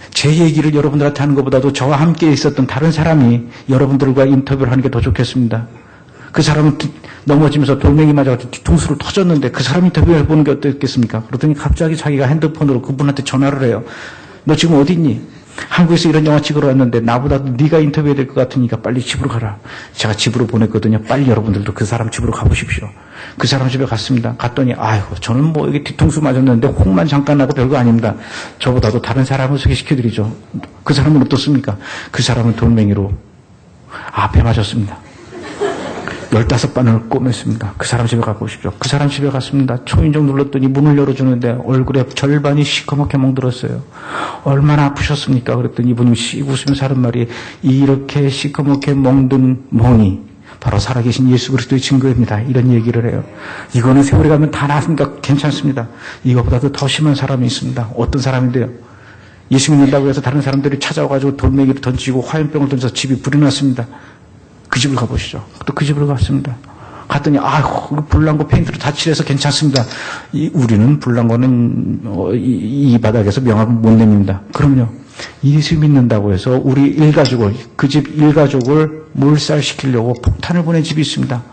제 얘기를 여러분들한테 하는 것보다도 저와 함께 있었던 다른 사람이 여러분들과 인터뷰를 하는 게 더 좋겠습니다. 그 사람은 넘어지면서 돌멩이 맞아서 뒤통수를 터졌는데 그 사람 인터뷰 해보는 게 어떻겠습니까? 그러더니 갑자기 자기가 핸드폰으로 그분한테 전화를 해요. 너 지금 어디 있니? 한국에서 이런 영화 찍으러 왔는데 나보다도 네가 인터뷰해야 될 것 같으니까 빨리 집으로 가라. 제가 집으로 보냈거든요. 빨리 여러분들도 그 사람 집으로 가보십시오. 그 사람 집에 갔습니다. 갔더니 아이고 저는 뭐 여기 뒤통수 맞았는데 혹만 잠깐 나고 별거 아닙니다. 저보다도 다른 사람을 소개시켜드리죠. 그 사람은 어떻습니까? 그 사람은 돌멩이로 앞에 맞았습니다. 15바늘 꼬맸습니다. 그 사람 집에 가보십시오. 그 사람 집에 갔습니다. 초인종 눌렀더니 문을 열어주는데 얼굴에 절반이 시커멓게 멍들었어요. 얼마나 아프셨습니까? 그랬더니 이분이 씩 웃으면서 하는 말이 이렇게 시커멓게 멍든 멍이 바로 살아계신 예수 그리스도의 증거입니다. 이런 얘기를 해요. 이거는 세월이 가면 다 나았으니까 괜찮습니다. 이거보다도 더 심한 사람이 있습니다. 어떤 사람인데요? 예수 믿는다고 해서 다른 사람들이 찾아와가지고 돌멩이를 던지고 화염병을 던져서 집이 불이 났습니다. 그 집을 가보시죠. 또 그 집을 갔습니다. 갔더니 아이고 불난 거 페인트로 다 칠해서 괜찮습니다. 우리는 불난 거는 이 바닥에서 명함을 못 내밉니다. 그럼요. 예수 믿는다고 해서 우리 일가족을 그 집 일가족을 몰살시키려고 폭탄을 보낸 집이 있습니다.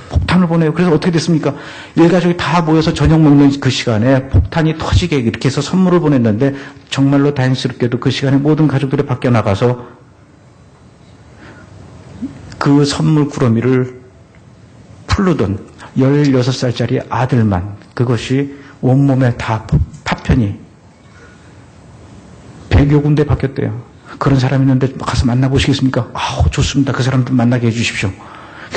폭탄을 보내요. 그래서 어떻게 됐습니까? 일가족이 다 모여서 저녁 먹는 그 시간에 폭탄이 터지게 이렇게 해서 선물을 보냈는데 정말로 다행스럽게도 그 시간에 모든 가족들이 밖에 나가서 그 선물 구러미를 풀르던 16살짜리 아들만 그것이 온몸에 다 파편이 100여 군데 바뀌었대요. 그런 사람이 있는데 가서 만나보시겠습니까? 아우 좋습니다. 그 사람들 만나게 해주십시오.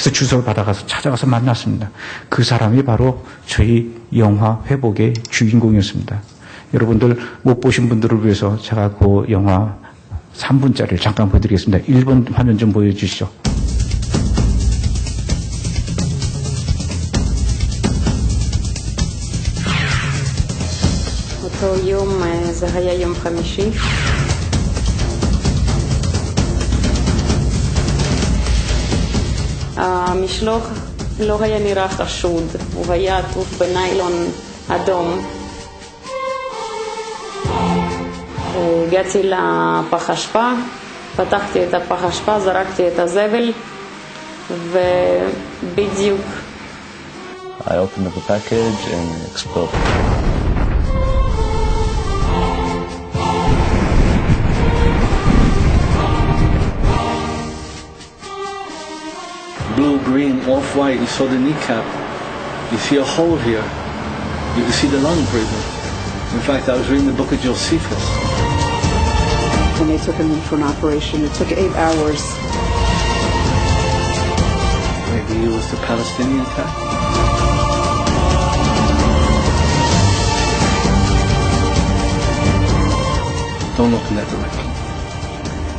그래서 주소를 받아가서 찾아가서 만났습니다. 그 사람이 바로 저희 영화 회복의 주인공이었습니다. 여러분들 못 보신 분들을 위해서 제가 그 영화 3분짜리를 잠깐 보여드리겠습니다. 1번 화면 좀 보여주시죠. אותו יום, זה היה יום חמישי. המשלוח לא היה נראה חשוד, הוא היה עטוף בניילון אדום. הגעתי לפח אשפה, פתחתי את הפח אשפה, זרקתי את הזבל, ובדיוק I opened up the package and it exploded. Blue, green, off-white, you saw the kneecap. You see a hole here. You can see the lung breathing. In fact, I was reading the book of Josephus. When they took him in for an operation, it took 8 hours. Maybe it was the Palestinian attack. Don't look in that direction.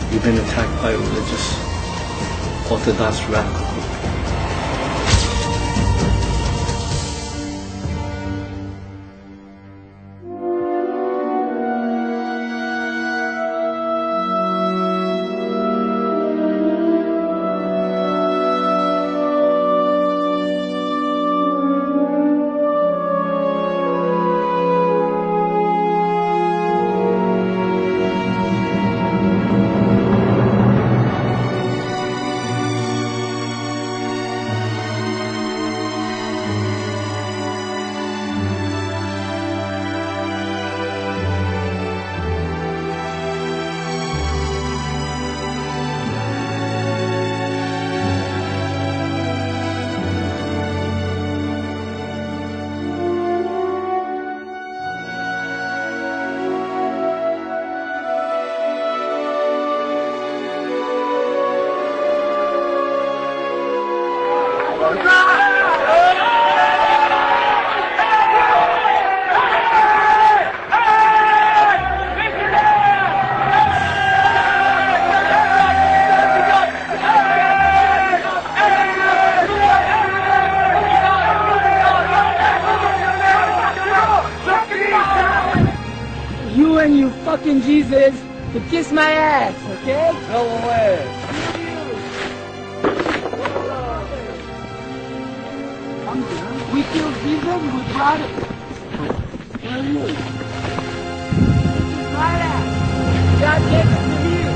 You've been attacked by a religious, Orthodox radical group. You and you fucking Jesus to kiss my ass, okay? Go away. We killed Jesus, we brought it. Where are you? Right at. God gave it to you.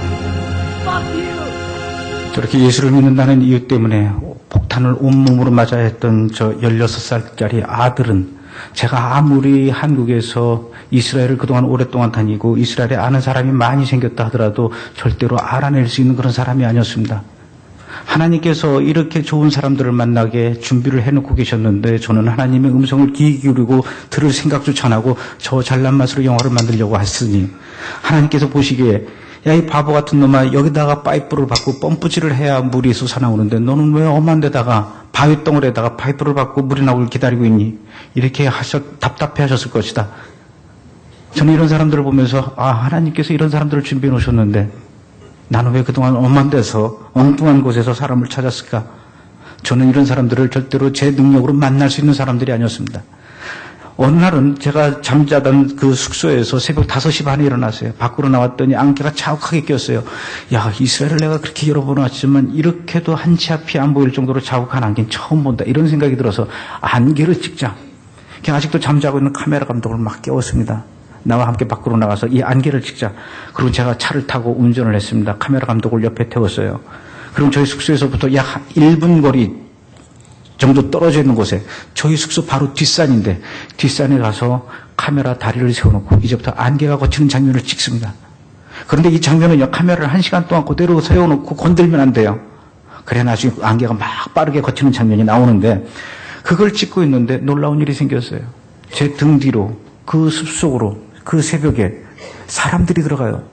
Fuck you. 저렇게 예수를 믿는다는 이유 때문에 폭탄을 온몸으로 맞아야 했던 저 16살짜리 아들은 제가 아무리 한국에서 이스라엘을 그동안 오랫동안 다니고 이스라엘에 아는 사람이 많이 생겼다 하더라도 절대로 알아낼 수 있는 그런 사람이 아니었습니다. 하나님께서 이렇게 좋은 사람들을 만나게 준비를 해놓고 계셨는데 저는 하나님의 음성을 귀 기울이고 들을 생각조차 안 하고 저 잘난 맛으로 영화를 만들려고 했으니 하나님께서 보시기에 야, 이 바보 같은 놈아, 여기다가 파이프를 받고 펌프질을 해야 물이 솟아나오는데 너는 왜 엄한 데다가 바위덩어리에다가 파이프를 받고 물이 나오길 기다리고 있니? 이렇게 답답해 하셨을 것이다. 저는 이런 사람들을 보면서 하나님께서 이런 사람들을 준비해 놓으셨는데 나는 왜 그동안 엄한 데서 엉뚱한 곳에서 사람을 찾았을까? 저는 이런 사람들을 절대로 제 능력으로 만날 수 있는 사람들이 아니었습니다. 어느 날은 제가 잠자던 그 숙소에서 새벽 5시 반에 일어났어요. 밖으로 나왔더니 안개가 자욱하게 꼈어요. 야, 이스라엘을 내가 그렇게 여러 번 왔지만 이렇게도 한 치 앞이 안 보일 정도로 자욱한 안개는 처음 본다. 이런 생각이 들어서 안개를 찍자. 그냥 아직도 잠자고 있는 카메라 감독을 막 깨웠습니다. 나와 함께 밖으로 나가서 이 안개를 찍자. 그리고 제가 차를 타고 운전을 했습니다. 카메라 감독을 옆에 태웠어요. 그럼 저희 숙소에서부터 약 1분 거리 정도 떨어져 있는 곳에 저희 숙소 바로 뒷산인데 뒷산에 가서 카메라 다리를 세워놓고 이제부터 안개가 거치는 장면을 찍습니다. 그런데 이 장면은요, 카메라를 1시간 동안 그대로 세워놓고 건들면 안 돼요. 그래 나중에 안개가 막 빠르게 거치는 장면이 나오는데 그걸 찍고 있는데 놀라운 일이 생겼어요. 제 등 뒤로 그 숲속으로 그 새벽에 사람들이 들어가요.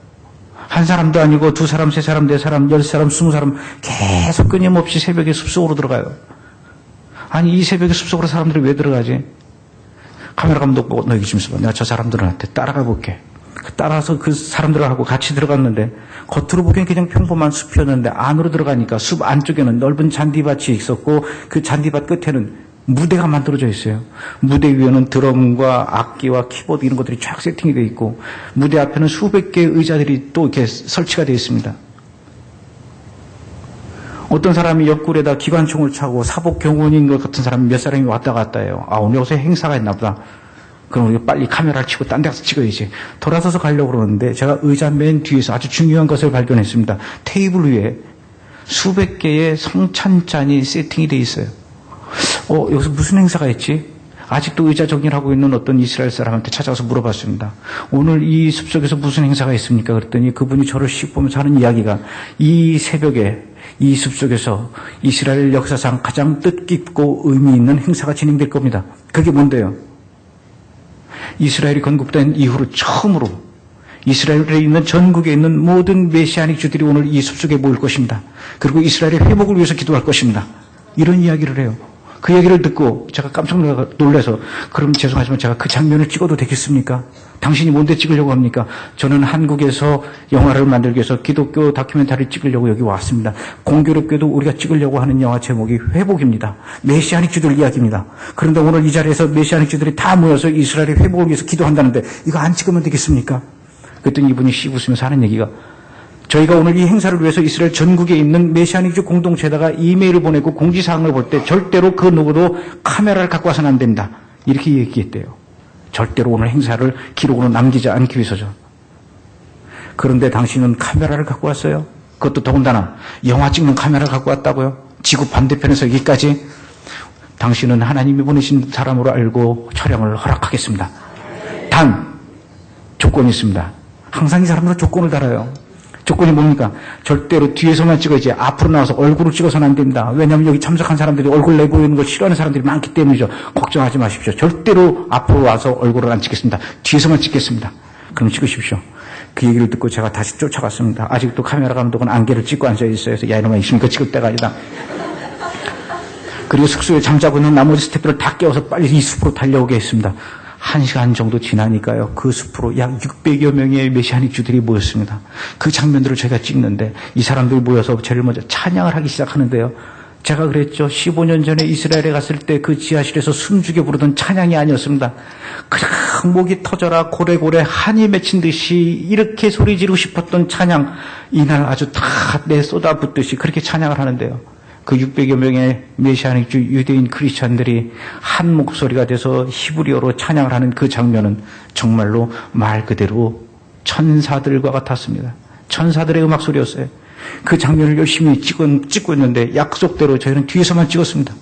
한 사람도 아니고 두 사람, 세 사람, 네 사람, 10사람, 20사람 계속 끊임없이 새벽에 숲속으로 들어가요. 아니 이 새벽에 숲속으로 사람들이 왜 들어가지? 카메라 감독 보고 너 여기 좀 있어봐. 내가 저 사람들한테 따라가 볼게. 따라서 그 사람들하고 같이 들어갔는데 겉으로 보기엔 그냥 평범한 숲이었는데 안으로 들어가니까 숲 안쪽에는 넓은 잔디밭이 있었고 그 잔디밭 끝에는 무대가 만들어져 있어요. 무대 위에는 드럼과 악기와 키보드 이런 것들이 쫙 세팅이 되어 있고 무대 앞에는 수백 개의 의자들이 또 이렇게 설치가 되어 있습니다. 어떤 사람이 옆구리에다 기관총을 차고 사복 경호원인 것 같은 사람이 몇 사람이 왔다 갔다 해요. 아, 오늘 여기서 행사가 있나 보다. 그럼 우리가 빨리 카메라를 치고 딴 데 가서 찍어야지. 돌아서서 가려고 그러는데 제가 의자 맨 뒤에서 아주 중요한 것을 발견했습니다. 테이블 위에 수백 개의 성찬잔이 세팅이 되어 있어요. 여기서 무슨 행사가 있지? 아직도 의자 정리를 하고 있는 어떤 이스라엘 사람한테 찾아가서 물어봤습니다. 오늘 이 숲속에서 무슨 행사가 있습니까? 그랬더니 그분이 저를 씩 보면서 하는 이야기가 이 새벽에 이 숲속에서 이스라엘 역사상 가장 뜻깊고 의미 있는 행사가 진행될 겁니다. 그게 뭔데요? 이스라엘이 건국된 이후로 처음으로 이스라엘에 있는 전국에 있는 모든 메시아닉 주들이 오늘 이 숲속에 모일 것입니다. 그리고 이스라엘의 회복을 위해서 기도할 것입니다. 이런 이야기를 해요. 그 얘기를 듣고 제가 깜짝 놀라서 그럼 죄송하지만 제가 그 장면을 찍어도 되겠습니까? 당신이 뭔데 찍으려고 합니까? 저는 한국에서 영화를 만들기 위해서 기독교 다큐멘터리를 찍으려고 여기 왔습니다. 공교롭게도 우리가 찍으려고 하는 영화 제목이 회복입니다. 메시아닉 주들 이야기입니다. 그런데 오늘 이 자리에서 메시아닉 주들이 다 모여서 이스라엘의 회복을 위해서 기도한다는데 이거 안 찍으면 되겠습니까? 그랬더니 이분이 씩 웃으면서 하는 얘기가 저희가 오늘 이 행사를 위해서 이스라엘 전국에 있는 메시아닉주 공동체에다가 이메일을 보내고 공지사항을 볼 때 절대로 그 누구도 카메라를 갖고 와서는 안 된다. 이렇게 얘기했대요. 절대로 오늘 행사를 기록으로 남기지 않기 위해서죠. 그런데 당신은 카메라를 갖고 왔어요. 그것도 더군다나 영화 찍는 카메라를 갖고 왔다고요. 지구 반대편에서 여기까지. 당신은 하나님이 보내신 사람으로 알고 촬영을 허락하겠습니다. 단 조건이 있습니다. 항상 이 사람들은 조건을 달아요. 조건이 뭡니까? 절대로 뒤에서만 찍어야지 앞으로 나와서 얼굴을 찍어서는 안 됩니다. 왜냐하면 여기 참석한 사람들이 얼굴 내보이는 걸 싫어하는 사람들이 많기 때문이죠. 걱정하지 마십시오. 절대로 앞으로 와서 얼굴을 안 찍겠습니다. 뒤에서만 찍겠습니다. 그럼 찍으십시오. 그 얘기를 듣고 제가 다시 쫓아갔습니다. 아직도 카메라 감독은 안개를 찍고 앉아있어요. 그래서 야 이놈아 있으니까 찍을 때가 아니다. 그리고 숙소에 잠자고 있는 나머지 스태프를 다 깨워서 빨리 이 숲으로 달려오게 했습니다. 1시간 정도 지나니까요. 그 숲으로 약 600여 명의 메시아닉 주들이 모였습니다. 그 장면들을 제가 찍는데 이 사람들이 모여서 제일 먼저 찬양을 하기 시작하는데요. 제가 그랬죠. 15년 전에 이스라엘에 갔을 때 그 지하실에서 숨죽여 부르던 찬양이 아니었습니다. 그냥 목이 터져라 고래고래 한이 맺힌 듯이 이렇게 소리 지르고 싶었던 찬양. 이날 아주 다 내 쏟아붓듯이 그렇게 찬양을 하는데요. 그 600여 명의 메시아닉 유대인 크리스찬들이 한 목소리가 돼서 히브리어로 찬양을 하는 그 장면은 정말로 말 그대로 천사들과 같았습니다. 천사들의 음악 소리였어요. 그 장면을 열심히 찍고 있는데 약속대로 저희는 뒤에서만 찍었습니다.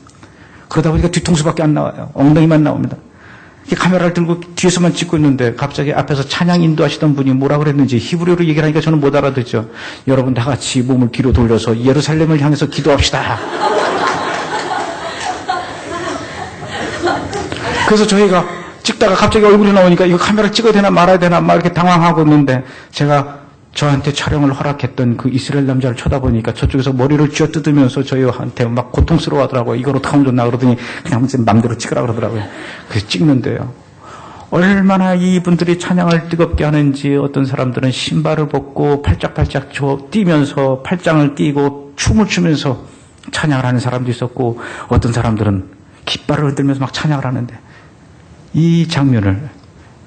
그러다 보니까 뒤통수밖에 안 나와요. 엉덩이만 나옵니다. 카메라를 들고 뒤에서만 찍고 있는데 갑자기 앞에서 찬양 인도하시던 분이 뭐라 그랬는지 히브리어로 얘기를 하니까 저는 못 알아듣죠. 여러분 다 같이 몸을 뒤로 돌려서 예루살렘을 향해서 기도합시다. 그래서 저희가 찍다가 갑자기 얼굴이 나오니까 이거 카메라 찍어야 되나 말아야 되나 막 이렇게 당황하고 있는데 제가 저한테 촬영을 허락했던 그 이스라엘 남자를 쳐다보니까 저쪽에서 머리를 쥐어뜯으면서 저희한테 막 고통스러워 하더라고요. 이걸 어떡하면 좋나 그러더니 그냥 맘대로 찍으라 그러더라고요. 그래서 찍는데요. 얼마나 이분들이 찬양을 뜨겁게 하는지 어떤 사람들은 신발을 벗고 팔짝팔짝 뛰면서 팔짱을 끼고 춤을 추면서 찬양을 하는 사람도 있었고 어떤 사람들은 깃발을 흔들면서 막 찬양을 하는데 이 장면을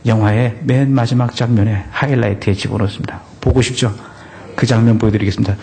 영화의 맨 마지막 장면에 하이라이트에 집어넣었습니다. 보고 싶죠? 그 장면 보여드리겠습니다.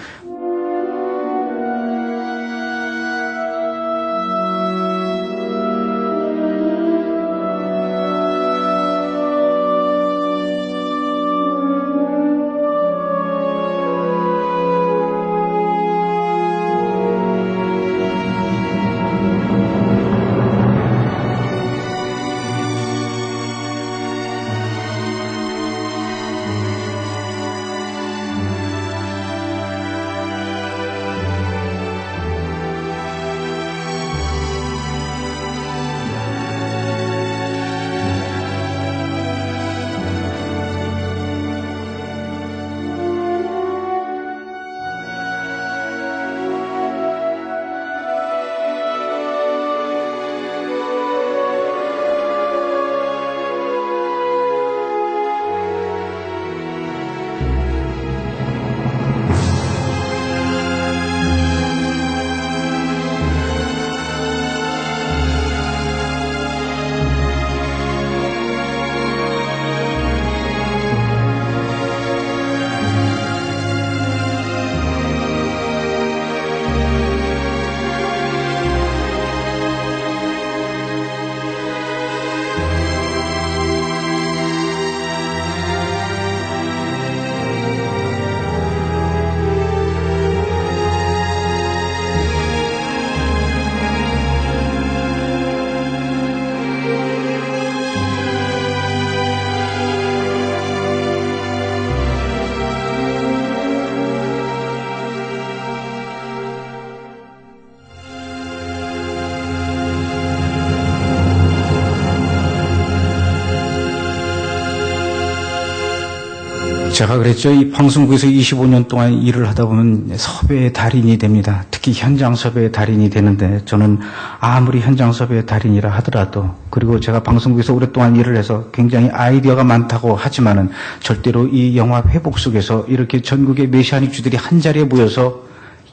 제가 그랬죠. 이 방송국에서 25년 동안 일을 하다 보면 섭외의 달인이 됩니다. 특히 현장 섭외의 달인이 되는데 저는 아무리 현장 섭외의 달인이라 하더라도 그리고 제가 방송국에서 오랫동안 일을 해서 굉장히 아이디어가 많다고 하지만은 절대로 이 영화 회복 속에서 이렇게 전국의 메시아닉주들이 한자리에 모여서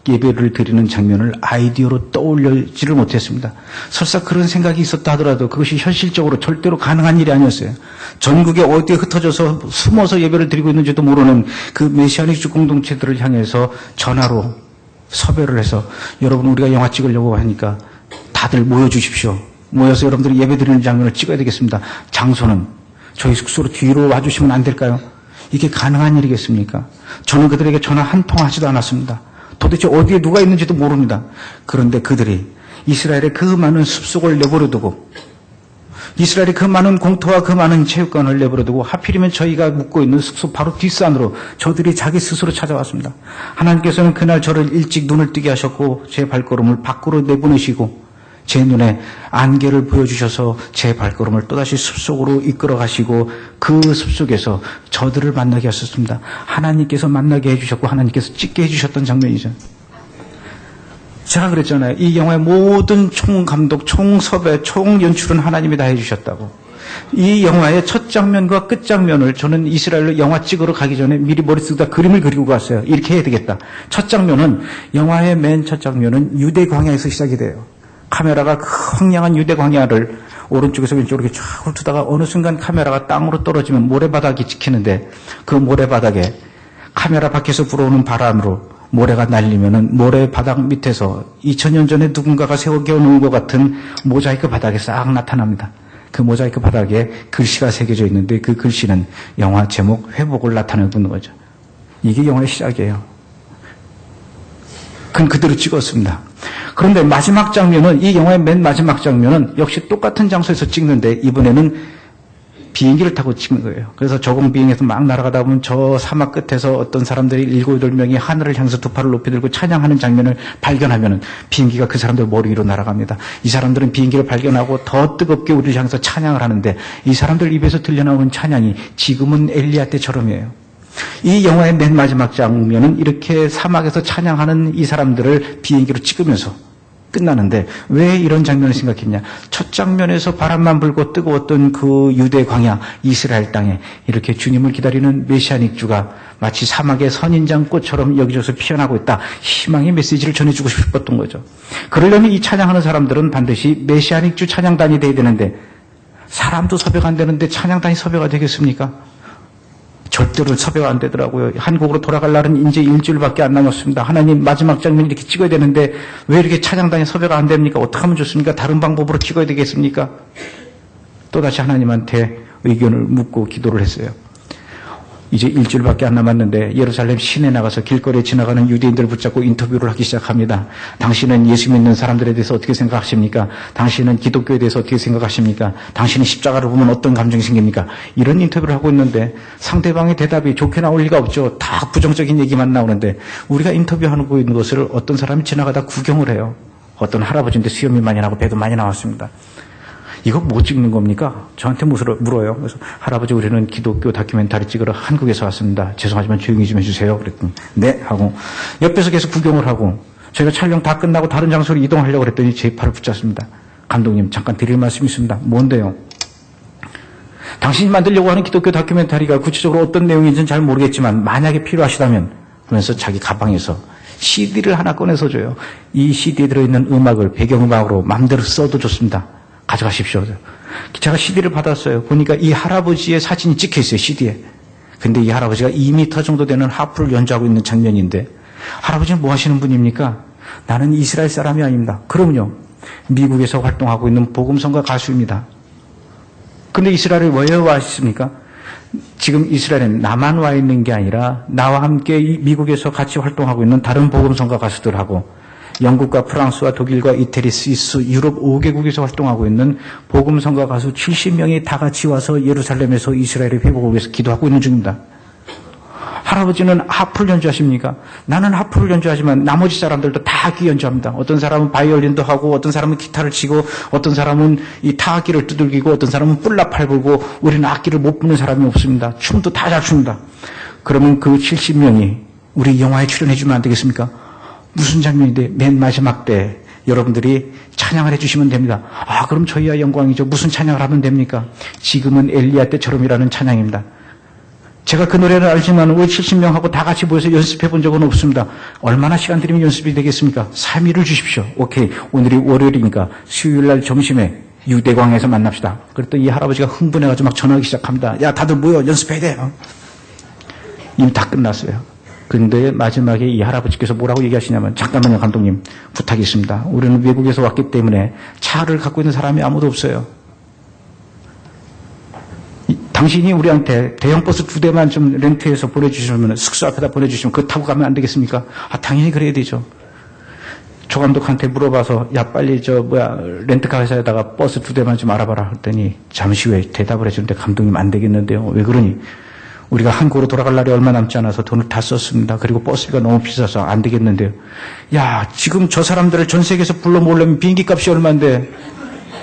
예배를 드리는 장면을 아이디어로 떠올리지를 못했습니다. 설사 그런 생각이 있었다 하더라도 그것이 현실적으로 절대로 가능한 일이 아니었어요. 전국에 어디에 흩어져서 숨어서 예배를 드리고 있는지도 모르는 그 메시아닉주 공동체들을 향해서 전화로 섭외를 해서 여러분 우리가 영화 찍으려고 하니까 다들 모여주십시오. 모여서 여러분들이 예배 드리는 장면을 찍어야 되겠습니다. 장소는 저희 숙소로 뒤로 와주시면 안 될까요? 이게 가능한 일이겠습니까? 저는 그들에게 전화 한 통 하지도 않았습니다. 도대체 어디에 누가 있는지도 모릅니다. 그런데 그들이 이스라엘의 그 많은 숲속을 내버려두고 이스라엘의 그 많은 공터와 그 많은 체육관을 내버려두고 하필이면 저희가 묵고 있는 숙소 바로 뒷산으로 저들이 자기 스스로 찾아왔습니다. 하나님께서는 그날 저를 일찍 눈을 뜨게 하셨고 제 발걸음을 밖으로 내보내시고 제 눈에 안개를 보여주셔서 제 발걸음을 또다시 숲속으로 이끌어 가시고 그 숲속에서 저들을 만나게 하셨습니다. 하나님께서 만나게 해주셨고 하나님께서 찍게 해주셨던 장면이죠. 제가 그랬잖아요. 이 영화의 모든 총감독, 총섭외, 총연출은 하나님이 다 해주셨다고. 이 영화의 첫 장면과 끝 장면을 저는 이스라엘로 영화 찍으러 가기 전에 미리 머릿속에다 그림을 그리고 갔어요. 이렇게 해야 되겠다. 첫 장면은 영화의 맨 첫 장면은 유대 광야에서 시작이 돼요. 카메라가 그 황량한 유대 광야를 오른쪽에서 왼쪽으로 이렇게 쫙 훑다가 어느 순간 카메라가 땅으로 떨어지면 모래바닥이 찍히는데 그 모래바닥에 카메라 밖에서 불어오는 바람으로 모래가 날리면은 모래바닥 밑에서 2000년 전에 누군가가 세워놓은 것 같은 모자이크 바닥에 싹 나타납니다. 그 모자이크 바닥에 글씨가 새겨져 있는데 그 글씨는 영화 제목 회복을 나타내는 거죠. 이게 영화의 시작이에요. 그건 그대로 찍었습니다. 그런데 마지막 장면은 이 영화의 맨 마지막 장면은 역시 똑같은 장소에서 찍는데 이번에는 비행기를 타고 찍는 거예요. 그래서 저공 비행에서 막 날아가다 보면 저 사막 끝에서 어떤 사람들이 7-8명이 하늘을 향해서 두 팔을 높이 들고 찬양하는 장면을 발견하면은 비행기가 그 사람들 머리 위로 날아갑니다. 이 사람들은 비행기를 발견하고 더 뜨겁게 우리를 향해서 찬양을 하는데 이 사람들 입에서 들려나오는 찬양이 지금은 엘리야 때처럼이에요. 이 영화의 맨 마지막 장면은 이렇게 사막에서 찬양하는 이 사람들을 비행기로 찍으면서 끝나는데 왜 이런 장면을 생각했냐. 첫 장면에서 바람만 불고 뜨거웠던 그 유대 광야 이스라엘 땅에 이렇게 주님을 기다리는 메시아닉주가 마치 사막의 선인장꽃처럼 여기저기서 피어나고 있다. 희망의 메시지를 전해주고 싶었던 거죠. 그러려면 이 찬양하는 사람들은 반드시 메시아닉주 찬양단이 돼야 되는데 사람도 섭외가 안 되는데 찬양단이 섭외가 되겠습니까? 절대로 섭외가 안 되더라고요. 한국으로 돌아갈 날은 이제 일주일밖에 안 남았습니다. 하나님 마지막 장면 이렇게 찍어야 되는데 왜 이렇게 찬양단이 섭외가 안 됩니까? 어떻게 하면 좋습니까? 다른 방법으로 찍어야 되겠습니까? 또다시 하나님한테 의견을 묻고 기도를 했어요. 이제 일주일밖에 안 남았는데 예루살렘 시내 나가서 길거리에 지나가는 유대인들을 붙잡고 인터뷰를 하기 시작합니다. 당신은 예수 믿는 사람들에 대해서 어떻게 생각하십니까? 당신은 기독교에 대해서 어떻게 생각하십니까? 당신은 십자가를 보면 어떤 감정이 생깁니까? 이런 인터뷰를 하고 있는데 상대방의 대답이 좋게 나올 리가 없죠. 다 부정적인 얘기만 나오는데 우리가 인터뷰하고 있는 것을 어떤 사람이 지나가다 구경을 해요. 어떤 할아버지인데 수염이 많이 나고 배도 많이 나왔습니다. 이거 뭐 찍는 겁니까? 저한테 물어요. 그래서 할아버지 우리는 기독교 다큐멘터리 찍으러 한국에서 왔습니다. 죄송하지만 조용히 좀 해주세요. 그랬더니 네 하고 옆에서 계속 구경을 하고 저희가 촬영 다 끝나고 다른 장소로 이동하려고 그랬더니 제 팔을 붙잡습니다. 감독님 잠깐 드릴 말씀이 있습니다. 뭔데요? 당신이 만들려고 하는 기독교 다큐멘터리가 구체적으로 어떤 내용인지는 잘 모르겠지만 만약에 필요하시다면 하면서 자기 가방에서 CD를 하나 꺼내서 줘요. 이 CD에 들어있는 음악을 배경음악으로 마음대로 써도 좋습니다. 가져가십시오. 제가 CD를 받았어요. 보니까 이 할아버지의 사진이 찍혀있어요. CD에. 근데 이 할아버지가 2m 정도 되는 하프를 연주하고 있는 장면인데 할아버지는 뭐 하시는 분입니까? 나는 이스라엘 사람이 아닙니다. 그럼요. 미국에서 활동하고 있는 복음성가 가수입니다. 근데 이스라엘에 왜 와 있습니까? 지금 이스라엘엔 나만 와 있는 게 아니라 나와 함께 미국에서 같이 활동하고 있는 다른 복음성가 가수들하고 영국과 프랑스와 독일과 이태리, 스위스, 유럽 5개국에서 활동하고 있는 복음성가 가수 70명이 다 같이 와서 예루살렘에서 이스라엘의 회복을 위해서 기도하고 있는 중입니다. 할아버지는 하프를 연주하십니까? 나는 하프를 연주하지만 나머지 사람들도 다 악기 연주합니다. 어떤 사람은 바이올린도 하고 어떤 사람은 기타를 치고 어떤 사람은 이 타악기를 두들기고 어떤 사람은 뿔나팔 불고 우리는 악기를 못 부는 사람이 없습니다. 춤도 다 잘 춥니다. 그러면 그 70명이 우리 영화에 출연해주면 안 되겠습니까? 무슨 장면인데 맨 마지막 때 여러분들이 찬양을 해주시면 됩니다. 아, 그럼 저희야 영광이죠. 무슨 찬양을 하면 됩니까? 지금은 엘리야 때처럼이라는 찬양입니다. 제가 그 노래를 알지만 우리 70명하고 다 같이 모여서 연습해 본 적은 없습니다. 얼마나 시간 들이면 연습이 되겠습니까? 3일을 주십시오. 오케이. 오늘이 월요일이니까 수요일날 점심에 유대광에서 만납시다. 그랬더니 이 할아버지가 흥분해가지고 막 전화하기 시작합니다. 야, 다들 모여. 연습해야 돼. 이미 다 끝났어요. 그런데 마지막에 이 할아버지께서 뭐라고 얘기하시냐면, 잠깐만요, 감독님. 부탁이 있습니다. 우리는 외국에서 왔기 때문에 차를 갖고 있는 사람이 아무도 없어요. 당신이 우리한테 대형 버스 2대만 좀 렌트해서 보내주시면, 숙소 앞에다 보내주시면 그거 타고 가면 안 되겠습니까? 아, 당연히 그래야 되죠. 조 감독한테 물어봐서, 야, 빨리 렌트카 회사에다가 버스 2대만 좀 알아봐라. 그랬더니 잠시 후에 대답을 해주는데, 감독님 안 되겠는데요. 왜 그러니? 우리가 한국으로 돌아갈 날이 얼마 남지 않아서 돈을 다 썼습니다. 그리고 버스비가 너무 비싸서 안 되겠는데요. 야, 지금 저 사람들을 전 세계에서 불러 모으려면 비행기 값이 얼마인데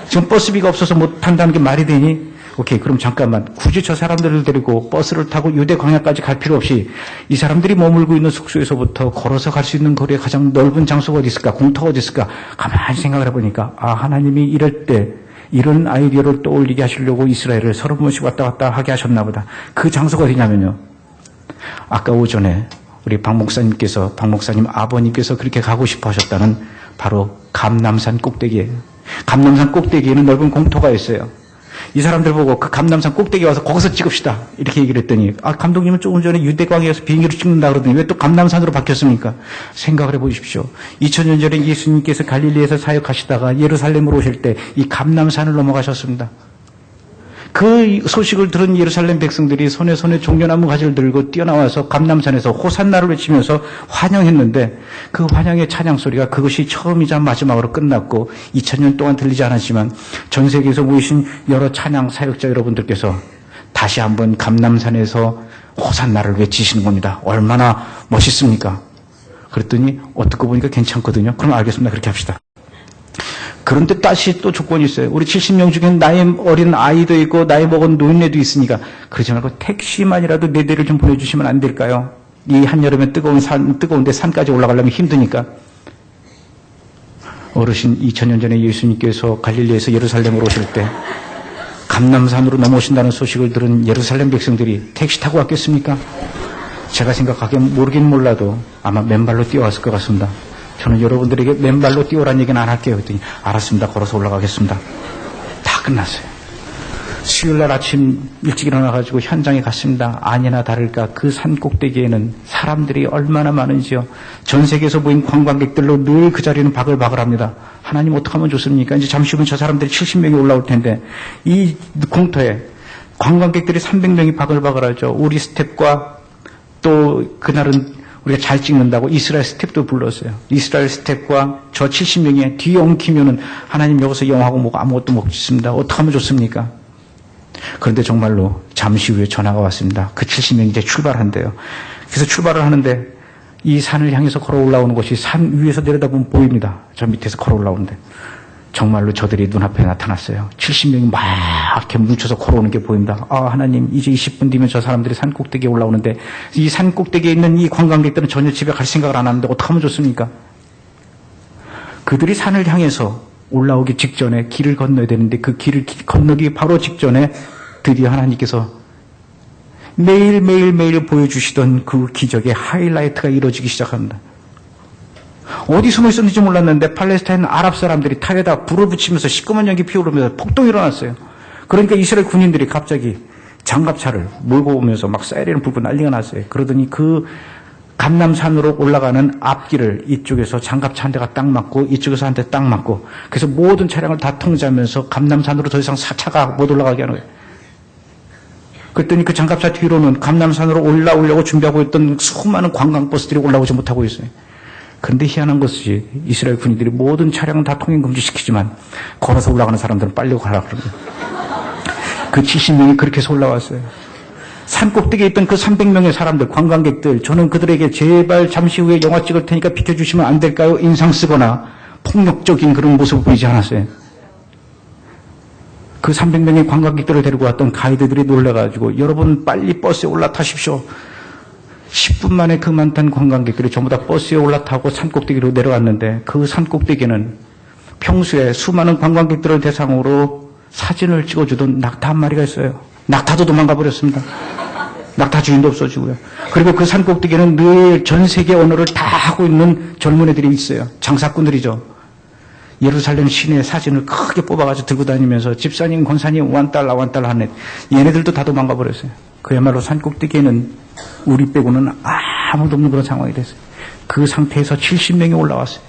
지금 버스비가 없어서 못 탄다는 게 말이 되니? 오케이, 그럼 잠깐만. 굳이 저 사람들을 데리고 버스를 타고 유대 광야까지 갈 필요 없이 이 사람들이 머물고 있는 숙소에서부터 걸어서 갈 수 있는 거리에 가장 넓은 장소가 어디 있을까? 공터가 어디 있을까? 가만히 생각을 해보니까, 아, 하나님이 이럴 때 이런 아이디어를 떠올리게 하시려고 이스라엘을 30번씩 왔다 갔다 하게 하셨나 보다. 그 장소가 어디냐면요, 아까 오전에 우리 박 목사님 아버님께서 그렇게 가고 싶어 하셨다는 바로 감남산 꼭대기예요. 감남산 꼭대기에는 넓은 공터가 있어요. 이 사람들 보고 그 감남산 꼭대기에 와서 거기서 찍읍시다 이렇게 얘기를 했더니, 아, 감독님은 조금 전에 유대광야에서 비행기로 찍는다 그러더니 왜 또 감남산으로 바뀌었습니까? 생각을 해보십시오. 2000년 전에 예수님께서 갈릴리에서 사역하시다가 예루살렘으로 오실 때 이 감남산을 넘어가셨습니다. 그 소식을 들은 예루살렘 백성들이 손에 종려나무 가지를 들고 뛰어나와서 감남산에서 호산나를 외치면서 환영했는데, 그 환영의 찬양 소리가 그것이 처음이자 마지막으로 끝났고 2000년 동안 들리지 않았지만 전 세계에서 모이신 여러 찬양 사역자 여러분들께서 다시 한번 감남산에서 호산나를 외치시는 겁니다. 얼마나 멋있습니까? 그랬더니 듣고 보니까 괜찮거든요. 그럼 알겠습니다. 그렇게 합시다. 그런데 다시 또 조건이 있어요. 우리 70명 중에 나이 어린 아이도 있고 나이 먹은 노인네도 있으니까, 그러지 말고 택시만이라도 4대를 좀 보내주시면 안 될까요? 이 한여름에 뜨거운데 산까지 올라가려면 힘드니까. 어르신, 2000년 전에 예수님께서 갈릴리에서 예루살렘으로 오실 때 감남산으로 넘어오신다는 소식을 들은 예루살렘 백성들이 택시 타고 왔겠습니까? 제가 생각하기엔 모르긴 몰라도 아마 맨발로 뛰어왔을 것 같습니다. 저는 여러분들에게 맨발로 뛰어오라는 얘기는 안 할게요. 그랬더니 알았습니다. 걸어서 올라가겠습니다. 다 끝났어요. 수요일날 아침 일찍 일어나가지고 현장에 갔습니다. 아니나 다를까 그 산 꼭대기에는 사람들이 얼마나 많은지요. 전 세계에서 모인 관광객들로 늘 그 자리는 바글바글합니다. 하나님 어떡하면 좋습니까? 이제 잠시 후면 저 사람들이 70명이 올라올 텐데 이 공터에 관광객들이 300명이 바글바글하죠. 우리 스텝과 또 그날은 우리가 잘 찍는다고 이스라엘 스텝도 불렀어요. 이스라엘 스텝과 저 70명이 뒤에 엉키면은 하나님 여기서 영하고 뭐고 아무것도 못 찍습니다. 어떡하면 좋습니까? 그런데 정말로 잠시 후에 전화가 왔습니다. 그 70명이 이제 출발한대요. 그래서 출발을 하는데 이 산을 향해서 걸어 올라오는 것이 산 위에서 내려다보면 보입니다. 저 밑에서 걸어 올라오는데 정말로 저들이 눈앞에 나타났어요. 70명이 막 이렇게 뭉쳐서 걸어오는 게 보입니다. 아, 하나님, 이제 20분 뒤면 저 사람들이 산 꼭대기에 올라오는데 이 산 꼭대기에 있는 이 관광객들은 전혀 집에 갈 생각을 안 하는데 어떡하면 좋습니까? 그들이 산을 향해서 올라오기 직전에 길을 건너야 되는데 그 길을 건너기 바로 직전에 드디어 하나님께서 매일 보여주시던 그 기적의 하이라이트가 이루어지기 시작합니다. 어디 숨어 있었는지 몰랐는데 팔레스타인 아랍 사람들이 탈에다 불을 붙이면서 시꺼먼 연기 피우면서 폭동이 일어났어요. 그러니까 이스라엘 군인들이 갑자기 장갑차를 몰고 오면서 막 사이렌을 불고 난리가 났어요. 그러더니 그 감남산으로 올라가는 앞길을 이쪽에서 장갑차 한 대가 딱 맞고 이쪽에서 한 대 딱 맞고, 그래서 모든 차량을 다 통제하면서 감남산으로 더 이상 차가 못 올라가게 하는 거예요. 그랬더니 그 장갑차 뒤로는 감남산으로 올라오려고 준비하고 있던 수많은 관광버스들이 올라오지 못하고 있어요. 그런데 희한한 것이 이스라엘 군인들이 모든 차량은 다 통행 금지시키지만 걸어서 올라가는 사람들은 빨리 가라 그럽니다. 그 70명이 그렇게 해서 올라왔어요. 산 꼭대기에 있던 그 300명의 사람들, 관광객들, 저는 그들에게 제발 잠시 후에 영화 찍을 테니까 비켜주시면 안 될까요? 인상 쓰거나 폭력적인 그런 모습을 보이지 않았어요. 그 300명의 관광객들을 데리고 왔던 가이드들이 놀라가지고 여러분 빨리 버스에 올라타십시오. 10분 만에 그 많던 관광객들이 전부 다 버스에 올라타고 산꼭대기로 내려갔는데 그 산꼭대기는 평소에 수많은 관광객들을 대상으로 사진을 찍어주던 낙타 한 마리가 있어요. 낙타도 도망가 버렸습니다. 낙타 주인도 없어지고요. 그리고 그 산꼭대기는 늘 전 세계 언어를 다 하고 있는 젊은 애들이 있어요. 장사꾼들이죠. 예루살렘 시내 사진을 크게 뽑아가지고 들고 다니면서 집사님, 권사님, $1 하는 얘네들도 다 도망가 버렸어요. 그야말로 산꼭대기에는 우리 빼고는 아무도 없는 그런 상황이 됐어요. 그 상태에서 70명이 올라왔어요.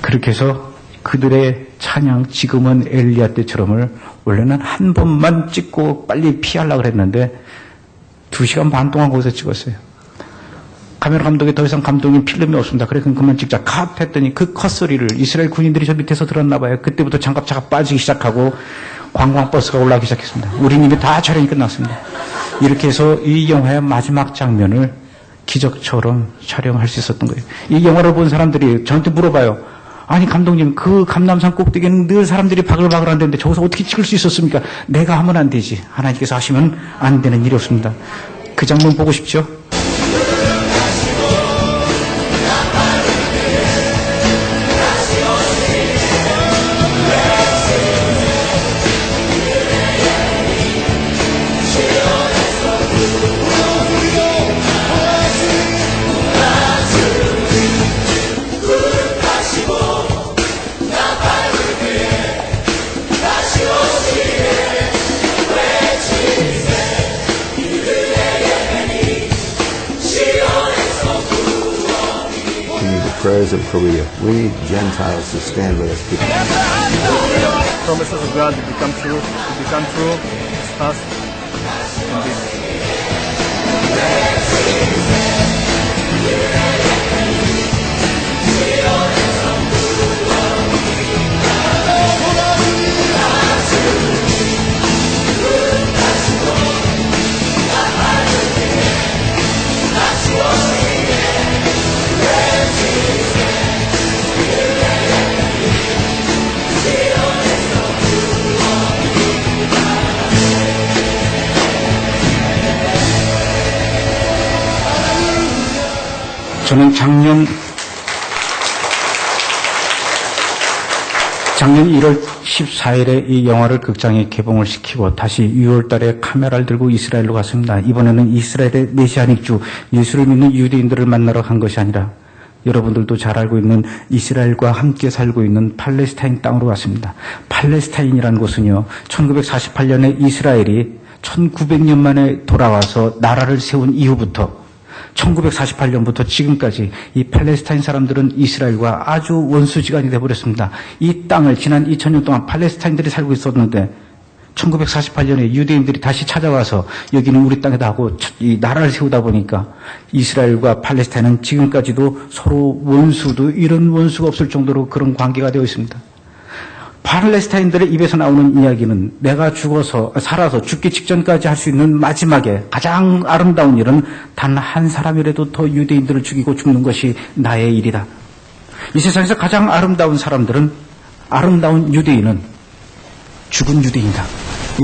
그렇게 해서 그들의 찬양, 지금은 엘리야 때처럼을 원래는 한 번만 찍고 빨리 피하려고 그랬는데 2시간 반 동안 거기서 찍었어요. 카메라 감독이 더 이상 감독님 필름이 없습니다. 그래, 그만 찍자. 컷 했더니 그 컷 소리를 이스라엘 군인들이 저 밑에서 들었나 봐요. 그때부터 장갑차가 빠지기 시작하고 관광버스가 올라가기 시작했습니다. 우리 이미 다 촬영이 끝났습니다. 이렇게 해서 이 영화의 마지막 장면을 기적처럼 촬영할 수 있었던 거예요. 이 영화를 본 사람들이 저한테 물어봐요. 아니 감독님, 그 감남산 꼭대기는 늘 사람들이 바글바글 한다는데 저기서 어떻게 찍을 수 있었습니까? 내가 하면 안 되지. 하나님께서 하시면 안 되는 일이 없습니다. 그 장면 보고 싶죠? Prayers of Korea. We need Gentiles to stand with us. Promises of God to become true. It's us. Indeed. 저는 작년 1월 14일에 이 영화를 극장에 개봉을 시키고 다시 6월 달에 카메라를 들고 이스라엘로 갔습니다. 이번에는 이스라엘의 메시아닉 주, 예수를 믿는 유대인들을 만나러 간 것이 아니라 여러분들도 잘 알고 있는 이스라엘과 함께 살고 있는 팔레스타인 땅으로 갔습니다. 팔레스타인이라는 곳은요, 1948년에 이스라엘이 1900년 만에 돌아와서 나라를 세운 이후부터 1948년부터 지금까지 이 팔레스타인 사람들은 이스라엘과 아주 원수지간이 되어버렸습니다. 이 땅을 지난 2000년 동안 팔레스타인들이 살고 있었는데 1948년에 유대인들이 다시 찾아와서 여기는 우리 땅이다 하고 이 나라를 세우다 보니까 이스라엘과 팔레스타인은 지금까지도 서로 원수도 이런 원수가 없을 정도로 그런 관계가 되어 있습니다. 팔레스타인들의 입에서 나오는 이야기는 내가 살아서 죽기 직전까지 할 수 있는 마지막에 가장 아름다운 일은 단 한 사람이라도 더 유대인들을 죽이고 죽는 것이 나의 일이다. 이 세상에서 가장 아름다운 사람들은, 아름다운 유대인은 죽은 유대인이다.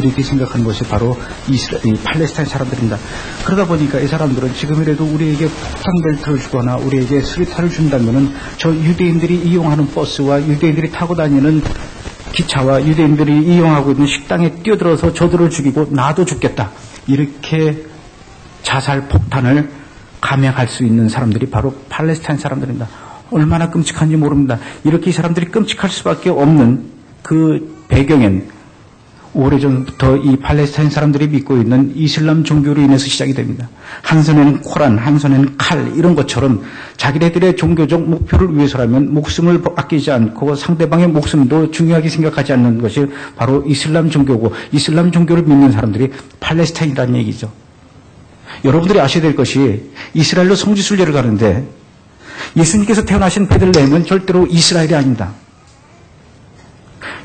이렇게 생각하는 것이 바로 이 팔레스타인 사람들입니다. 그러다 보니까 이 사람들은 지금이라도 우리에게 폭탄벨트를 주거나 우리에게 수리탄을 준다면은 저 유대인들이 이용하는 버스와 유대인들이 타고 다니는 기차와 유대인들이 이용하고 있는 식당에 뛰어들어서 저들을 죽이고 나도 죽겠다. 이렇게 자살 폭탄을 감행할 수 있는 사람들이 바로 팔레스타인 사람들입니다. 얼마나 끔찍한지 모릅니다. 이렇게 이 사람들이 끔찍할 수밖에 없는 그 배경엔 오래전부터 이 팔레스타인 사람들이 믿고 있는 이슬람 종교로 인해서 시작이 됩니다. 한 손에는 코란, 한 손에는 칼, 이런 것처럼 자기네들의 종교적 목표를 위해서라면 목숨을 아끼지 않고 상대방의 목숨도 중요하게 생각하지 않는 것이 바로 이슬람 종교고, 이슬람 종교를 믿는 사람들이 팔레스타인이라는 얘기죠. 여러분들이 아셔야 될 것이 이스라엘로 성지순례를 가는데 예수님께서 태어나신 베들레헴은 절대로 이스라엘이 아닙니다.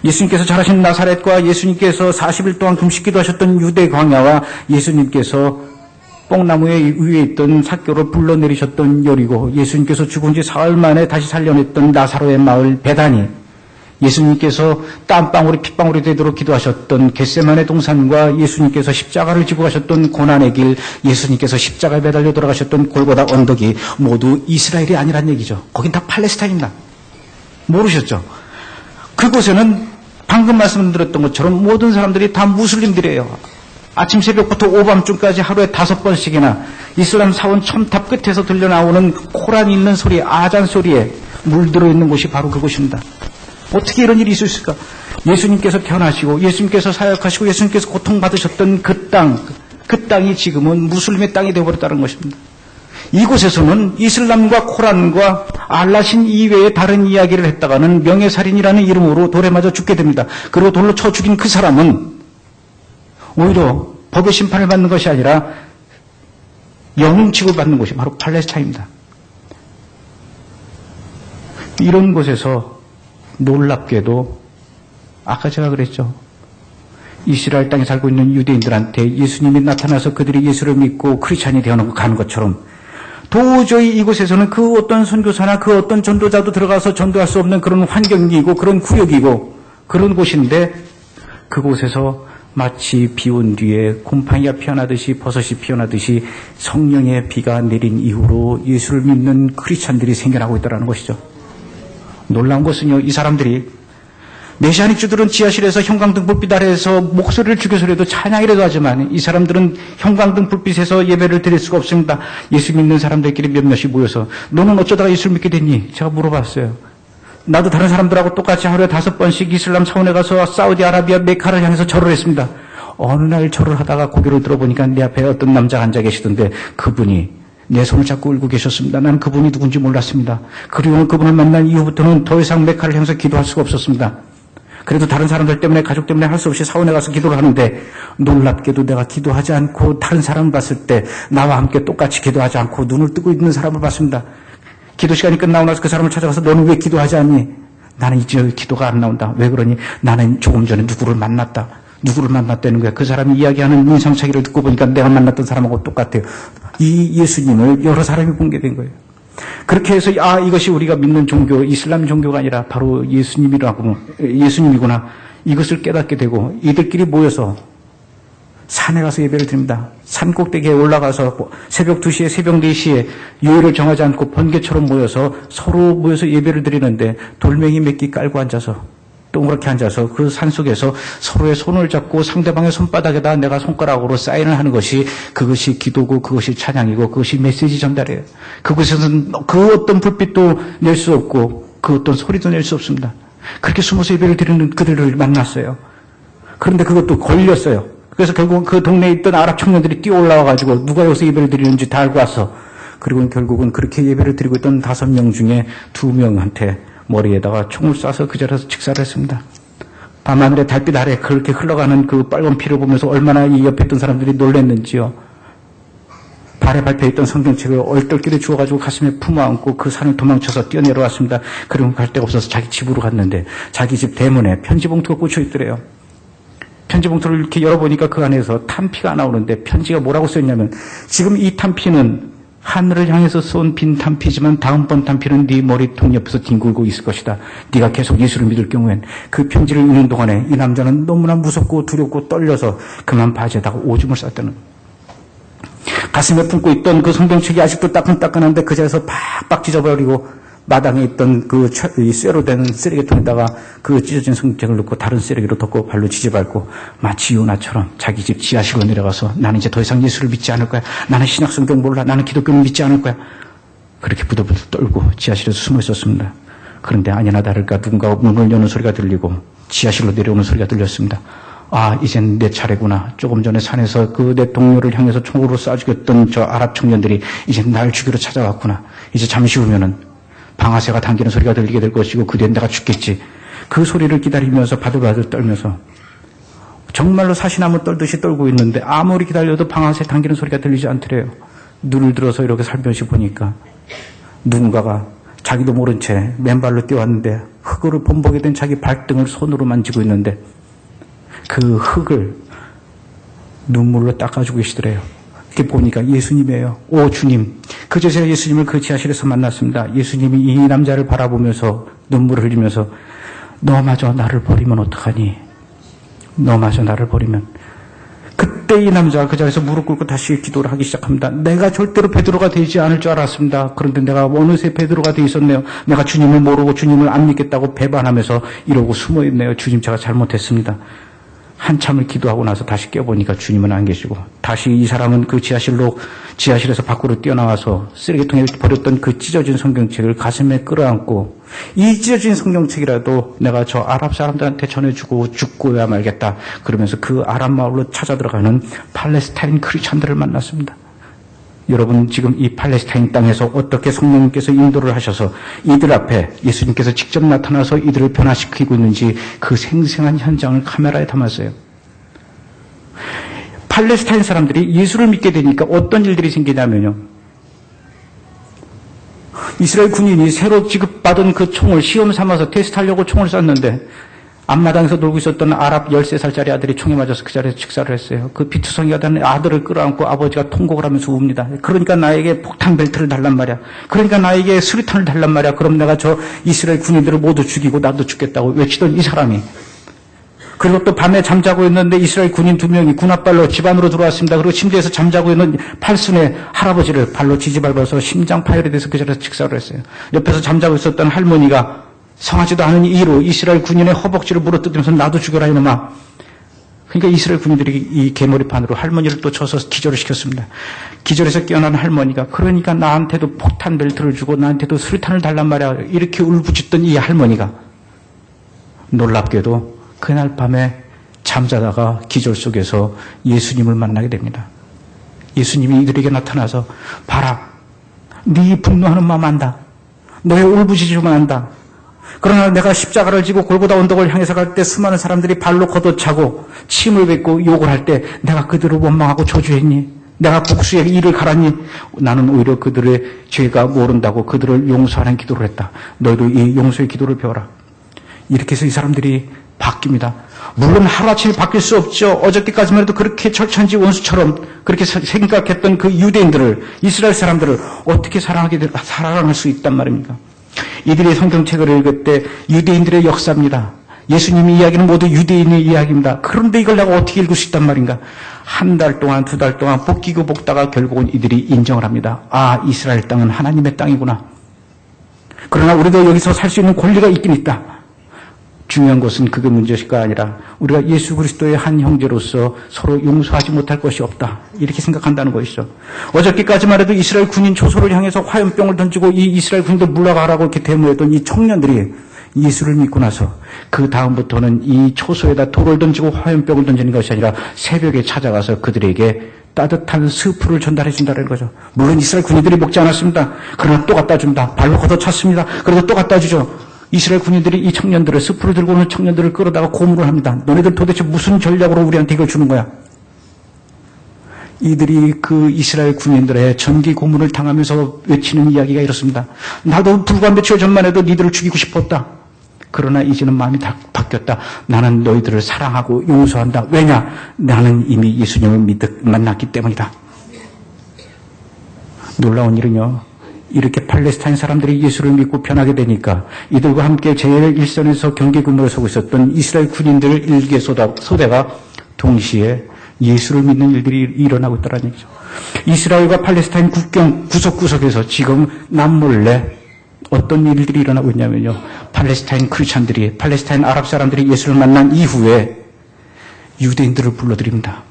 예수님께서 자라신 나사렛과 예수님께서 40일 동안 금식기도 하셨던 유대 광야와 예수님께서 뽕나무 위에 있던 삭교로 불러내리셨던 여리고, 예수님께서 죽은 지 사흘 만에 다시 살려냈던 나사로의 마을 베다니, 예수님께서 땀방울이 핏방울이 되도록 기도하셨던 겟세마네 동산과 예수님께서 십자가를 지고 가셨던 고난의 길, 예수님께서 십자가에 매달려 돌아가셨던 골고다 언덕이 모두 이스라엘이 아니란 얘기죠. 거긴 다 팔레스타인이다. 모르셨죠? 그곳에는 방금 말씀드렸던 것처럼 모든 사람들이 다 무슬림들이에요. 아침 새벽부터 오밤중까지 하루에 5번씩이나 이슬람 사원 첨탑 끝에서 들려나오는 코란이 있는 소리, 아잔 소리에 물들어 있는 곳이 바로 그곳입니다. 어떻게 이런 일이 있을 수 있을까? 예수님께서 태어나시고 예수님께서 사역하시고 예수님께서 고통받으셨던 그 땅이 지금은 무슬림의 땅이 되어버렸다는 것입니다. 이곳에서는 이슬람과 코란과 알라신 이외의 다른 이야기를 했다가는 명예살인이라는 이름으로 돌에 맞아 죽게 됩니다. 그리고 돌로 쳐 죽인 그 사람은 오히려 법의 심판을 받는 것이 아니라 영웅 취급받는 곳이 바로 팔레스타인입니다. 이런 곳에서 놀랍게도 아까 제가 그랬죠. 이스라엘 땅에 살고 있는 유대인들한테 예수님이 나타나서 그들이 예수를 믿고 크리스찬이 되어가는 것처럼 도저히 이곳에서는 그 어떤 선교사나 그 어떤 전도자도 들어가서 전도할 수 없는 그런 환경이고 그런 구역이고 그런 곳인데 그곳에서 마치 비 온 뒤에 곰팡이가 피어나듯이 버섯이 피어나듯이 성령의 비가 내린 이후로 예수를 믿는 크리스찬들이 생겨나고 있다는 것이죠. 놀라운 것은요, 이 사람들이 메시아닉주들은 지하실에서 형광등 불빛 아래에서 목소리를 죽여서라도 찬양이라도 하지만 이 사람들은 형광등 불빛에서 예배를 드릴 수가 없습니다. 예수 믿는 사람들끼리 몇몇이 모여서 너는 어쩌다가 예수를 믿게 됐니? 제가 물어봤어요. 나도 다른 사람들하고 똑같이 하루에 5번씩 이슬람 사원에 가서 사우디아라비아 메카를 향해서 절을 했습니다. 어느 날 절을 하다가 고개를 들어보니까 내 앞에 어떤 남자가 앉아 계시던데 그분이 내 손을 잡고 울고 계셨습니다. 나는 그분이 누군지 몰랐습니다. 그리고 그분을 만난 이후부터는 더 이상 메카를 향해서 기도할 수가 없었습니다. 그래도 다른 사람들 때문에 가족 때문에 할 수 없이 사원에 가서 기도를 하는데 놀랍게도 내가 기도하지 않고 다른 사람을 봤을 때 나와 함께 똑같이 기도하지 않고 눈을 뜨고 있는 사람을 봤습니다. 기도 시간이 끝나고 나서 그 사람을 찾아가서 너는 왜 기도하지 않니? 나는 이제 기도가 안 나온다. 왜 그러니? 나는 조금 전에 누구를 만났다. 누구를 만났다는 거야. 그 사람이 이야기하는 인상착의를 듣고 보니까 내가 만났던 사람하고 똑같아요. 이 예수님을 여러 사람이 본 게 된 거예요. 그렇게 해서 이것이 우리가 믿는 종교, 이슬람 종교가 아니라 바로 예수님이구나. 이것을 깨닫게 되고 이들끼리 모여서 산에 가서 예배를 드립니다. 산 꼭대기에 올라가서 새벽 2시에 새벽 4시에 요일을 정하지 않고 번개처럼 모여서 서로 모여서 예배를 드리는데 돌멩이 몇 개 깔고 앉아서 동그랗게 앉아서 그 산속에서 서로의 손을 잡고 상대방의 손바닥에다 내가 손가락으로 사인을 하는 것이 그것이 기도고 그것이 찬양이고 그것이 메시지 전달이에요. 그곳에서는 그 어떤 불빛도 낼 수 없고 그 어떤 소리도 낼 수 없습니다. 그렇게 숨어서 예배를 드리는 그들을 만났어요. 그런데 그것도 걸렸어요. 그래서 결국 그 동네에 있던 아랍 청년들이 뛰어 올라와가지고 누가 여기서 예배를 드리는지 다 알고 왔어. 그리고 결국은 그렇게 예배를 드리고 있던 5명 중에 2명한테 머리에다가 총을 쏴서 그 자리에서 직사를 했습니다. 밤하늘의 달빛 아래 그렇게 흘러가는 그 빨간 피를 보면서 얼마나 이 옆에 있던 사람들이 놀랐는지요. 발에 밟혀있던 성경책을 얼떨결에 주워가지고 가슴에 품어안고 그 산을 도망쳐서 뛰어내려왔습니다. 그리고 갈 데가 없어서 자기 집으로 갔는데 자기 집 대문에 편지봉투가 꽂혀있더래요. 편지봉투를 이렇게 열어보니까 그 안에서 탄피가 나오는데 편지가 뭐라고 써있냐면 지금 이 탄피는 하늘을 향해서 쏜 빈 탄피지만 다음번 탄피는 네 머리통 옆에서 뒹굴고 있을 것이다. 네가 계속 예수를 믿을 경우엔 그 편지를 읽는 동안에 이 남자는 너무나 무섭고 두렵고 떨려서 그만 바지에다가 오줌을 쌌다는 가슴에 품고 있던 그 성경책이 아직도 따끈따끈한데 그 자리에서 팍팍 찢어버리고 마당에 있던 그 쇠로 된 쓰레기통에다가 그 찢어진 성경책을 넣고 다른 쓰레기로 덮고 발로 지지밟고 마치 요나처럼 자기 집 지하실로 내려가서 나는 이제 더 이상 예수를 믿지 않을 거야. 나는 신약 성경 몰라. 나는 기독교를 믿지 않을 거야. 그렇게 부들부들 떨고 지하실에서 숨어 있었습니다. 그런데 아니나 다를까 누군가 문을 여는 소리가 들리고 지하실로 내려오는 소리가 들렸습니다. 이젠 내 차례구나. 조금 전에 산에서 그 내 동료를 향해서 총으로 쏴 죽였던 저 아랍 청년들이 이제 날 죽이러 찾아왔구나. 이제 잠시 후면은 방아쇠가 당기는 소리가 들리게 될 것이고 그 뒤엔 내가 죽겠지. 그 소리를 기다리면서 바들바들 떨면서 정말로 사시나무 떨듯이 떨고 있는데 아무리 기다려도 방아쇠 당기는 소리가 들리지 않더래요. 눈을 들어서 이렇게 살며시 보니까 누군가가 자기도 모른 채 맨발로 뛰어왔는데 흙으로 범벅이 된 자기 발등을 손으로 만지고 있는데 그 흙을 눈물로 닦아주고 계시더래요. 이렇게 보니까 예수님이에요. 오 주님. 그저 제가 예수님을 그 지하실에서 만났습니다. 예수님이 이 남자를 바라보면서 눈물을 흘리면서 너마저 나를 버리면 어떡하니? 너마저 나를 버리면. 그때 이 남자가 그 자리에서 무릎 꿇고 다시 기도를 하기 시작합니다. 내가 절대로 베드로가 되지 않을 줄 알았습니다. 그런데 내가 어느새 베드로가 돼 있었네요. 내가 주님을 모르고 주님을 안 믿겠다고 배반하면서 이러고 숨어 있네요. 주님, 제가 잘못했습니다. 한참을 기도하고 나서 다시 깨보니까 주님은 안 계시고, 다시 이 사람은 그 지하실에서 밖으로 뛰어나와서 쓰레기통에 버렸던 그 찢어진 성경책을 가슴에 끌어안고, 이 찢어진 성경책이라도 내가 저 아랍 사람들한테 전해주고 죽고야 말겠다. 그러면서 그 아랍 마을로 찾아 들어가는 팔레스타인 크리스찬들을 만났습니다. 여러분, 지금 이 팔레스타인 땅에서 어떻게 성령님께서 인도를 하셔서 이들 앞에 예수님께서 직접 나타나서 이들을 변화시키고 있는지 그 생생한 현장을 카메라에 담았어요. 팔레스타인 사람들이 예수를 믿게 되니까 어떤 일들이 생기냐면요. 이스라엘 군인이 새로 지급받은 그 총을 시험 삼아서 테스트하려고 총을 쐈는데 앞마당에서 놀고 있었던 아랍 13살짜리 아들이 총에 맞아서 그 자리에서 직사를 했어요. 그 피투성이가 된 아들을 끌어안고 아버지가 통곡을 하면서 웁니다. 그러니까 나에게 폭탄 벨트를 달란 말이야. 그러니까 나에게 수류탄을 달란 말이야. 그럼 내가 저 이스라엘 군인들을 모두 죽이고 나도 죽겠다고 외치던 이 사람이, 그리고 또 밤에 잠자고 있는데 이스라엘 군인 2명이 군합발로 집 안으로 들어왔습니다. 그리고 침대에서 잠자고 있는 팔순의 할아버지를 발로 지지밟아서 심장 파열에 대해서 그 자리에서 직사를 했어요. 옆에서 잠자고 있었던 할머니가 성하지도 않은 이로 이스라엘 군인의 허벅지를 물어뜯으면서 나도 죽여라 이놈아. 그러니까 이스라엘 군인들이 이 개머리판으로 할머니를 또 쳐서 기절을 시켰습니다. 기절해서 깨어난 할머니가, 그러니까 나한테도 폭탄 벨트를 주고 나한테도 수류탄을 달란 말이야. 이렇게 울부짖던 이 할머니가 놀랍게도 그날 밤에 잠자다가 기절 속에서 예수님을 만나게 됩니다. 예수님이 이들에게 나타나서, 봐라, 네 분노하는 마음 안다. 너의 울부짖음을 안다. 그러나 내가 십자가를 지고 골고다 언덕을 향해서 갈 때 수많은 사람들이 발로 걷어차고 침을 뱉고 욕을 할 때 내가 그들을 원망하고 저주했니? 내가 복수의 일을 갈았니? 나는 오히려 그들의 죄가 모른다고 그들을 용서하는 기도를 했다. 너희도 이 용서의 기도를 배워라. 이렇게 해서 이 사람들이 바뀝니다. 물론 하루아침에 바뀔 수 없죠. 어저께까지만 해도 그렇게 철천지 원수처럼 그렇게 생각했던 그 유대인들을, 이스라엘 사람들을 어떻게 사랑할 수 있단 말입니까? 이들이 성경책을 읽을 때 유대인들의 역사입니다. 예수님의 이야기는 모두 유대인의 이야기입니다. 그런데 이걸 내가 어떻게 읽을 수 있단 말인가? 한 달 동안, 2달 동안 볶이고 볶다가 결국은 이들이 인정을 합니다. 아, 이스라엘 땅은 하나님의 땅이구나. 그러나 우리도 여기서 살 수 있는 권리가 있긴 있다. 중요한 것은 그게 문제가 아니라 우리가 예수 그리스도의 한 형제로서 서로 용서하지 못할 것이 없다. 이렇게 생각한다는 것이죠. 어저께까지만 해도 이스라엘 군인 초소를 향해서 화염병을 던지고 이 이스라엘 군인들 물러가라고 이렇게 대모했던 이 청년들이 예수를 믿고 나서 그 다음부터는 이 초소에다 돌을 던지고 화염병을 던지는 것이 아니라 새벽에 찾아가서 그들에게 따뜻한 스프를 전달해 준다는 거죠. 물론 이스라엘 군인들이 먹지 않았습니다. 그러나 또 갖다 줍니다. 발로 걷어찼습니다. 그래도 또 갖다 주죠. 이스라엘 군인들이 이 청년들을, 스프를 들고 오는 청년들을 끌어다가 고문을 합니다. 너네들 도대체 무슨 전략으로 우리한테 이걸 주는 거야? 이들이 그 이스라엘 군인들의 전기 고문을 당하면서 외치는 이야기가 이렇습니다. 나도 불과 며칠 전만 해도 니들을 죽이고 싶었다. 그러나 이제는 마음이 다 바뀌었다. 나는 너희들을 사랑하고 용서한다. 왜냐? 나는 이미 예수님을 만났기 때문이다. 놀라운 일은요, 이렇게 팔레스타인 사람들이 예수를 믿고 변하게 되니까 이들과 함께 제1선에서 경계 근무를 서고 있었던 이스라엘 군인들 1개 소대가 동시에 예수를 믿는 일들이 일어나고 있다는 얘기죠. 이스라엘과 팔레스타인 국경 구석구석에서 지금 남몰래 어떤 일들이 일어나고 있냐면요, 팔레스타인 크리스찬들이, 팔레스타인 아랍 사람들이 예수를 만난 이후에 유대인들을 불러들입니다.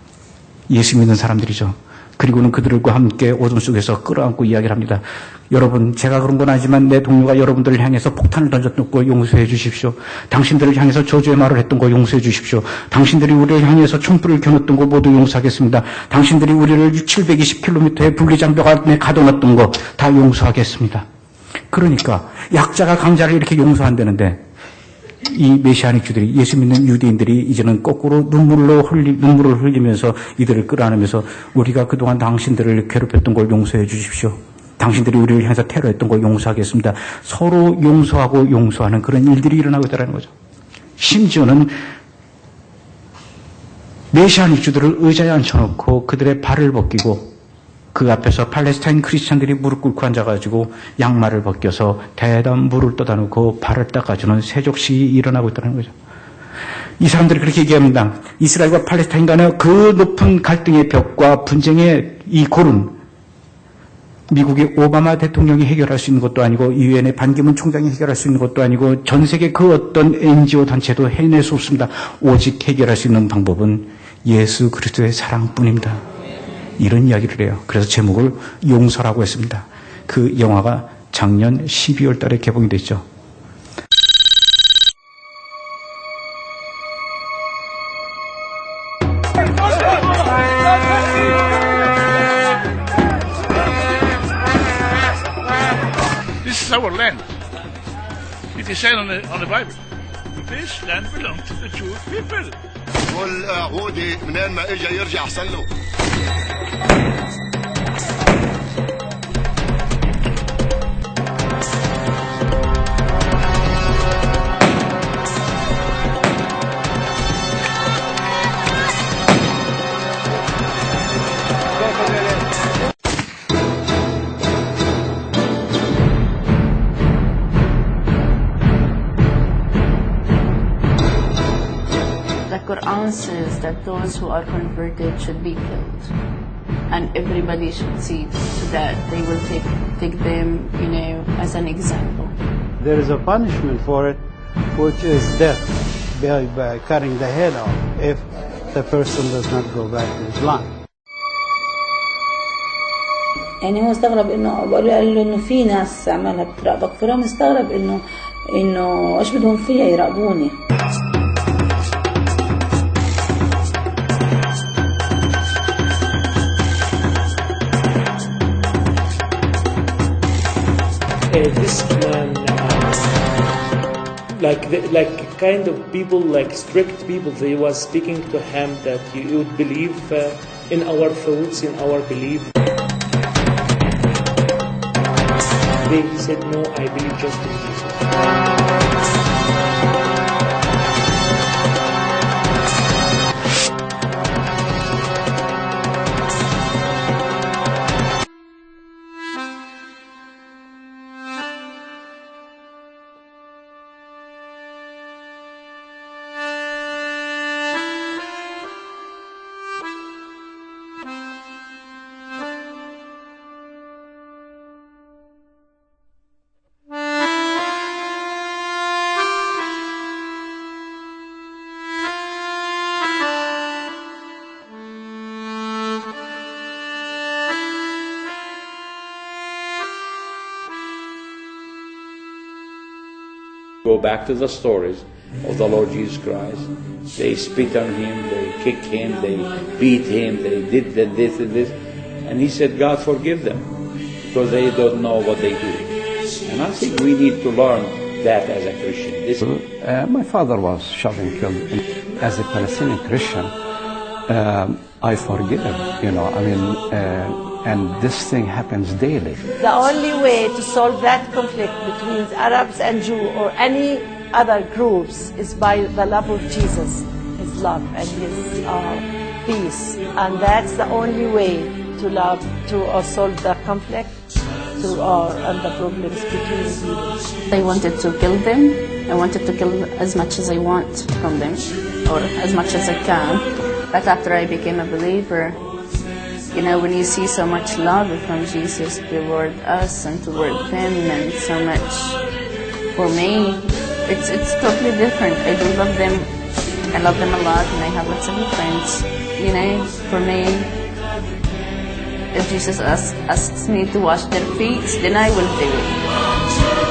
예수 믿는 사람들이죠. 그리고는 그들과 함께 어둠 속에서 끌어안고 이야기를 합니다. 여러분, 제가 그런 건 아니지만 내 동료가 여러분들을 향해서 폭탄을 던졌던 거 용서해 주십시오. 당신들을 향해서 저주의 말을 했던 거 용서해 주십시오. 당신들이 우리를 향해서 촛불을 겨눴던 거 모두 용서하겠습니다. 당신들이 우리를 720km의 분리장벽 안에 가둬놨던 거 다 용서하겠습니다. 그러니까 약자가 강자를 이렇게 용서한다는데 이 메시아닉 주들이, 예수 믿는 유대인들이 이제는 거꾸로 눈물을 흘리면서 이들을 끌어안으면서 우리가 그동안 당신들을 괴롭혔던 걸 용서해 주십시오. 당신들이 우리를 향해서 테러했던 걸 용서하겠습니다. 서로 용서하고 용서하는 그런 일들이 일어나고 있다는 거죠. 심지어는 메시아닉 주들을 의자에 앉혀놓고 그들의 발을 벗기고 그 앞에서 팔레스타인 크리스찬들이 무릎 꿇고 앉아가지고 양말을 벗겨서 대담 물을 떠다 놓고 발을 닦아주는 세족식이 일어나고 있다는 거죠. 이 사람들이 그렇게 얘기합니다. 이스라엘과 팔레스타인 간의 그 높은 갈등의 벽과 분쟁의 이 골은 미국의 오바마 대통령이 해결할 수 있는 것도 아니고 유엔의 반기문 총장이 해결할 수 있는 것도 아니고 전 세계 그 어떤 NGO 단체도 해낼 수 없습니다. 오직 해결할 수 있는 방법은 예수 그리스도의 사랑뿐입니다. 이런 이야기를 해요. 그래서 제목을 용서라고 했습니다. 그 영화가 작년 12월 달에 개봉이 됐죠. This is our land. It is said on the Bible. This land belongs to the Jewish people. والعودي منين ما اجى يرجع احسن له. The Quran says that those who are converted should be killed, and everybody should see to that. They will take them, as an example. There is a punishment for it, which is death by cutting the head off if the person does not go back to Islam. يعني هو استغرب قال له انه في ناس عمالها بتراقبك، فرام استغرب انه ايش بدهم فيها يراقبوني. This man, like kind of people, like strict people, they was speaking to him that you would believe in our thoughts, in our belief. They said, no, I believe just in Jesus. Go back to the stories of the Lord Jesus Christ. They spit on him, they kicked him, they beat him, they did this and this. And he said, God forgive them, because they don't know what they do. And I think we need to learn that as a Christian. My father was shot and killed. As a Palestinian Christian, I forgive, and this thing happens daily. The only way to solve that conflict between Arabs and Jews or any other groups is by the love of Jesus, His love and His peace. And that's the only way to solve the conflict and the problems between people. I wanted to kill them. I wanted to kill as much as I want from them, or as much as I can. But after I became a believer, when you see so much love from Jesus toward us and toward them, and so much, for me, it's totally different. I do love them. I love them a lot, and I have lots of friends. For me, if Jesus asks me to wash their feet, then I will do it.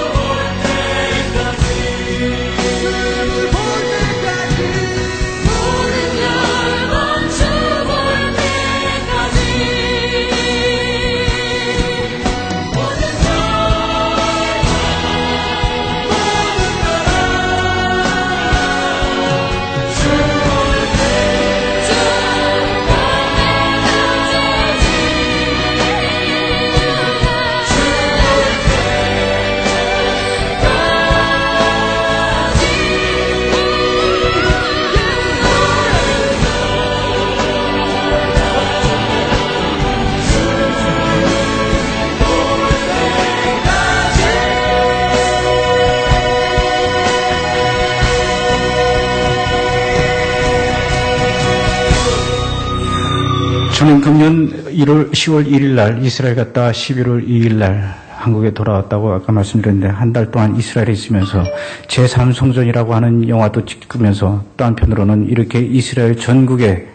저는 금년 10월 1일 날 이스라엘 갔다 11월 2일 날 한국에 돌아왔다고 아까 말씀드렸는데 한 달 동안 이스라엘에 있으면서 제3성전이라고 하는 영화도 찍으면서 또 한편으로는 이렇게 이스라엘 전국에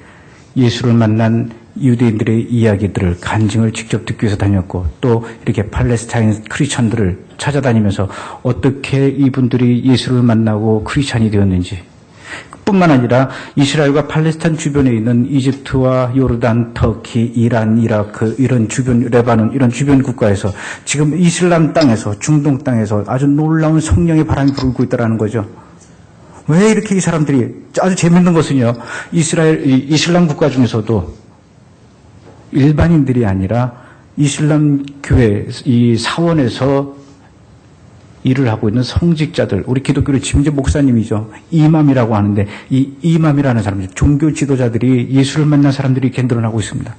예수를 만난 유대인들의 이야기들을 간증을 직접 듣기 위해서 다녔고 또 이렇게 팔레스타인 크리스천들을 찾아다니면서 어떻게 이분들이 예수를 만나고 크리스천이 되었는지 뿐만 아니라 이스라엘과 팔레스타인 주변에 있는 이집트와 요르단, 터키, 이란, 이라크 이런 주변 레바논 이런 주변 국가에서 지금 이슬람 땅에서 중동 땅에서 아주 놀라운 성령의 바람이 불고 있다는 거죠. 왜 이렇게 이 사람들이 아주 재밌는 것은요. 이슬람 국가 중에서도 일반인들이 아니라 이슬람 교회 이 사원에서 일을 하고 있는 성직자들, 우리 기독교를 치면 이제 목사님이죠. 이맘이라고 하는데 이 이맘이라는 사람들, 종교 지도자들이 예수를 만난 사람들이 이렇게 늘어나고 있습니다.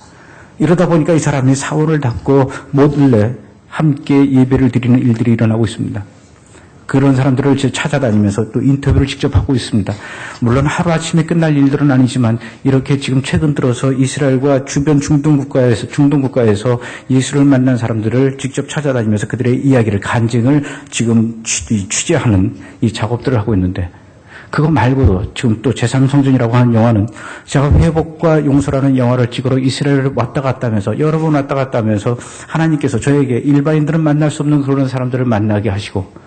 이러다 보니까 이 사람이 사원을 닫고 못을내 함께 예배를 드리는 일들이 일어나고 있습니다. 그런 사람들을 찾아다니면서 또 인터뷰를 직접 하고 있습니다. 물론 하루아침에 끝날 일들은 아니지만 이렇게 지금 최근 들어서 이스라엘과 주변 중동 국가에서 예수를 만난 사람들을 직접 찾아다니면서 그들의 이야기를 간증을 지금 취재하는 이 작업들을 하고 있는데 그거 말고도 지금 또 제3성전이라고 하는 영화는 제가 회복과 용서라는 영화를 찍으러 이스라엘을 왔다 갔다 하면서 여러 번 왔다 갔다 하면서 하나님께서 저에게 일반인들은 만날 수 없는 그런 사람들을 만나게 하시고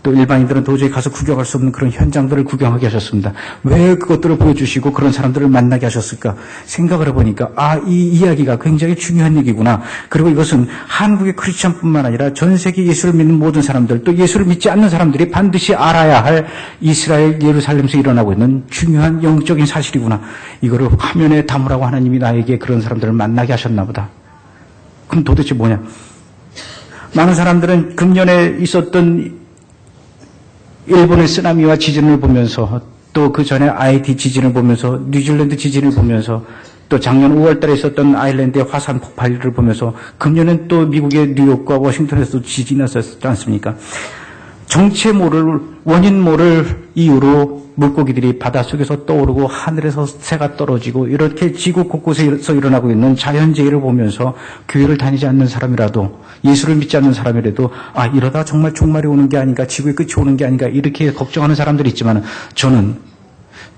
또 일반인들은 도저히 가서 구경할 수 없는 그런 현장들을 구경하게 하셨습니다. 왜 그것들을 보여주시고 그런 사람들을 만나게 하셨을까 생각을 해보니까 이 이야기가 굉장히 중요한 얘기구나. 그리고 이것은 한국의 크리스천뿐만 아니라 전 세계 예수를 믿는 모든 사람들 또 예수를 믿지 않는 사람들이 반드시 알아야 할 이스라엘 예루살렘에서 일어나고 있는 중요한 영적인 사실이구나. 이거를 화면에 담으라고 하나님이 나에게 그런 사람들을 만나게 하셨나 보다. 그럼 도대체 뭐냐. 많은 사람들은 금년에 있었던 일본의 쓰나미와 지진을 보면서 또 그 전에 아이티 지진을 보면서 뉴질랜드 지진을 보면서 또 작년 5월 달에 있었던 아일랜드의 화산 폭발을 보면서 금년엔 또 미국의 뉴욕과 워싱턴에서도 지진이 났었지 않습니까? 정체 모를 원인 모를 이유로 물고기들이 바닷속에서 떠오르고 하늘에서 새가 떨어지고 이렇게 지구 곳곳에서 일어나고 있는 자연재해를 보면서 교회를 다니지 않는 사람이라도 예수를 믿지 않는 사람이라도 이러다 정말 종말이 오는 게 아닌가 지구의 끝이 오는 게 아닌가 이렇게 걱정하는 사람들이 있지만 저는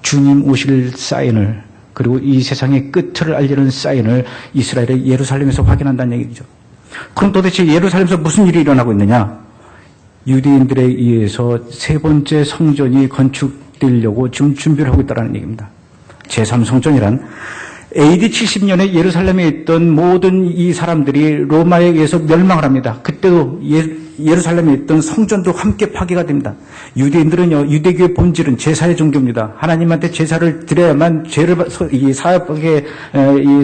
주님 오실 사인을 그리고 이 세상의 끝을 알리는 사인을 이스라엘의 예루살렘에서 확인한다는 얘기죠. 그럼 도대체 예루살렘에서 무슨 일이 일어나고 있느냐? 유대인들에 의해서 세 번째 성전이 건축되려고 지금 준비를 하고 있다는 얘기입니다. 제3성전이란 AD 70년에 예루살렘에 있던 모든 이 사람들이 로마에 의해서 멸망을 합니다. 그때도 예루살렘에 있던 성전도 함께 파괴가 됩니다. 유대인들은요, 유대교의 본질은 제사의 종교입니다. 하나님한테 제사를 드려야만 죄를 사역에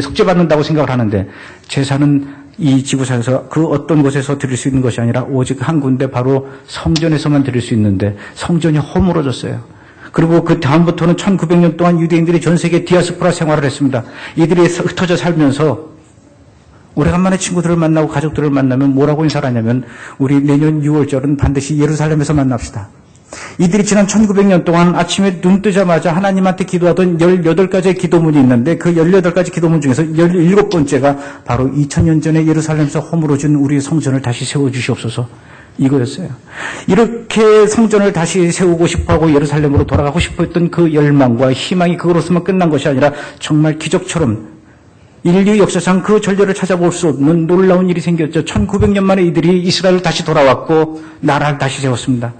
속죄받는다고 생각을 하는데 제사는 이 지구상에서 그 어떤 곳에서 드릴 수 있는 것이 아니라 오직 한 군데 바로 성전에서만 드릴 수 있는데 성전이 허물어졌어요. 그리고 그 다음부터는 1900년 동안 유대인들이 전 세계 디아스포라 생활을 했습니다. 이들이 흩어져 살면서 오래간만에 친구들을 만나고 가족들을 만나면 뭐라고 인사를 하냐면 우리 내년 6월절은 반드시 예루살렘에서 만납시다. 이들이 지난 1900년 동안 아침에 눈 뜨자마자 하나님한테 기도하던 18가지의 기도문이 있는데 그 18가지 기도문 중에서 17번째가 바로 2000년 전에 예루살렘에서 허물어진 우리의 성전을 다시 세워주시옵소서 이거였어요. 이렇게 성전을 다시 세우고 싶어하고 예루살렘으로 돌아가고 싶어했던 그 열망과 희망이 그거로서만 끝난 것이 아니라 정말 기적처럼 인류 역사상 그 전례를 찾아볼 수 없는 놀라운 일이 생겼죠. 1900년 만에 이들이 이스라엘로 다시 돌아왔고 나라를 다시 세웠습니다.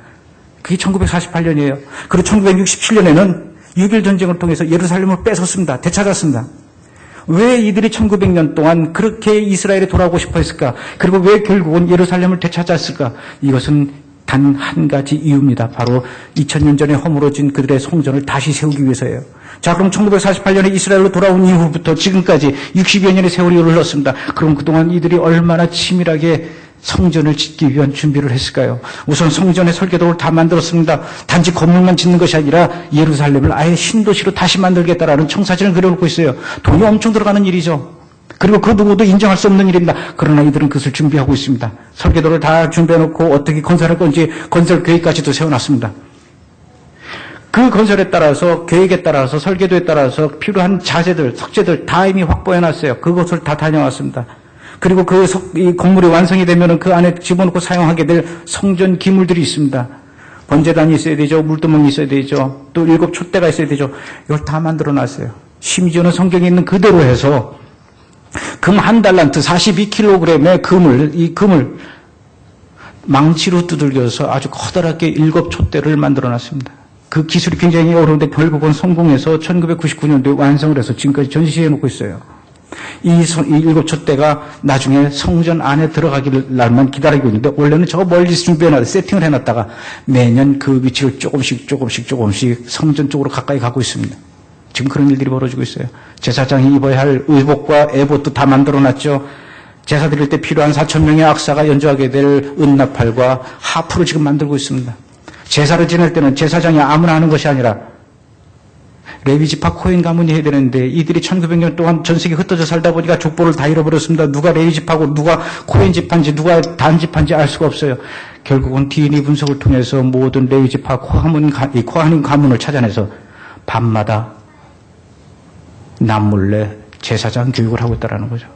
그게 1948년이에요. 그리고 1967년에는 6.1 전쟁을 통해서 예루살렘을 뺏었습니다. 되찾았습니다. 왜 이들이 1900년 동안 그렇게 이스라엘에 돌아오고 싶어 했을까? 그리고 왜 결국은 예루살렘을 되찾았을까? 이것은 단 한 가지 이유입니다. 바로 2000년 전에 허물어진 그들의 성전을 다시 세우기 위해서예요. 자, 그럼 1948년에 이스라엘로 돌아온 이후부터 지금까지 60여 년의 세월이 흘렀습니다. 그럼 그동안 이들이 얼마나 치밀하게 성전을 짓기 위한 준비를 했을까요? 우선 성전의 설계도를 다 만들었습니다. 단지 건물만 짓는 것이 아니라 예루살렘을 아예 신도시로 다시 만들겠다라는 청사진을 그려놓고 있어요. 돈이 엄청 들어가는 일이죠. 그리고 그 누구도 인정할 수 없는 일입니다. 그러나 이들은 그것을 준비하고 있습니다. 설계도를 다 준비해놓고 어떻게 건설할 건지 건설 계획까지도 세워놨습니다. 그 건설에 따라서, 계획에 따라서, 설계도에 따라서 필요한 자재들, 석재들 다 이미 확보해놨어요. 그것을 다 다녀왔습니다. 그리고 이 건물이 완성이 되면은 그 안에 집어넣고 사용하게 될 성전 기물들이 있습니다. 번제단이 있어야 되죠. 물두멍이 있어야 되죠. 또 7 촛대가 있어야 되죠. 이걸 다 만들어놨어요. 심지어는 성경에 있는 그대로 해서 금 1달란트 42kg의 이 금을 망치로 두들겨서 아주 커다랗게 7 촛대를 만들어놨습니다. 그 기술이 굉장히 어려운데 결국은 성공해서 1999년도에 완성을 해서 지금까지 전시해놓고 있어요. 이 7 촛대가 나중에 성전 안에 들어가기를 날만 기다리고 있는데 원래는 저 멀리 준비해놨다 세팅을 해놨다가 매년 그 위치를 조금씩 성전 쪽으로 가까이 가고 있습니다. 지금 그런 일들이 벌어지고 있어요. 제사장이 입어야 할 의복과 에봇도 다 만들어놨죠. 제사 드릴 때 필요한 4,000명의 악사가 연주하게 될 은나팔과 하프를 지금 만들고 있습니다. 제사를 지낼 때는 제사장이 아무나 하는 것이 아니라 레위 지파 코hen 가문이 해야 되는데 이들이 1900년 동안 전 세계 흩어져 살다 보니까 족보를 다 잃어버렸습니다. 누가 레위 지파고 누가 코hen 지파인지 누가 단 지파인지 알 수가 없어요. 결국은 DNA 분석을 통해서 모든 레위 지파 코하님 가문을 찾아내서 밤마다 남몰래 제사장 교육을 하고 있다는 거죠.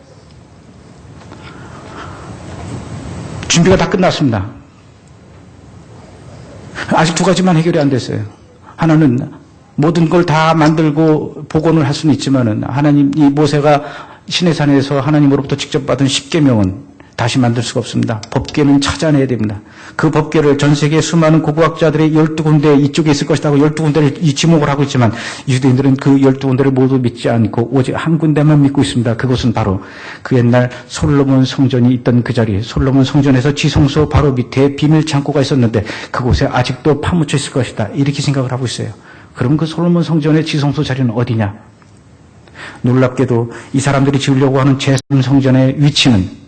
준비가 다 끝났습니다. 아직 2가지만 해결이 안 됐어요. 하나는 모든 걸 다 만들고 복원을 할 수는 있지만은 하나님, 이 모세가 시내산에서 하나님으로부터 직접 받은 10계명은 다시 만들 수가 없습니다. 법궤는 찾아내야 됩니다. 그 법궤를 전 세계 수많은 고고학자들의 12군데 이쪽에 있을 것이라고 12군데를 지목을 하고 있지만 유대인들은 그 12군데를 모두 믿지 않고 오직 한 군데만 믿고 있습니다. 그것은 바로 그 옛날 솔로몬 성전이 있던 그 자리, 솔로몬 성전에서 지성소 바로 밑에 비밀 창고가 있었는데 그곳에 아직도 파묻혀 있을 것이다. 이렇게 생각을 하고 있어요. 그럼 그 솔로몬 성전의 지성소 자리는 어디냐? 놀랍게도 이 사람들이 지으려고 하는 제3성전의 위치는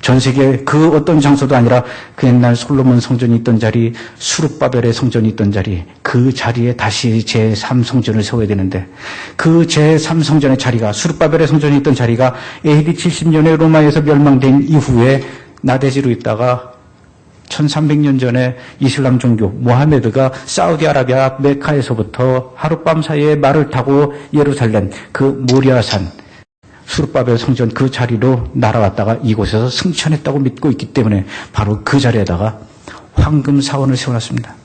전 세계 그 어떤 장소도 아니라 그 옛날 솔로몬 성전이 있던 자리, 수룹바벨의 성전이 있던 자리, 그 자리에 다시 제3성전을 세워야 되는데 그 제3성전의 자리가, 수룹바벨의 성전이 있던 자리가 AD 70년에 로마에서 멸망된 이후에 나대지로 있다가 1300년 전에 이슬람 종교 모하메드가 사우디아라비아 메카에서부터 하룻밤 사이에 말을 타고 예루살렘 그 모리아산 수룹바벨 성전 그 자리로 날아왔다가 이곳에서 승천했다고 믿고 있기 때문에 바로 그 자리에다가 황금 사원을 세워놨습니다.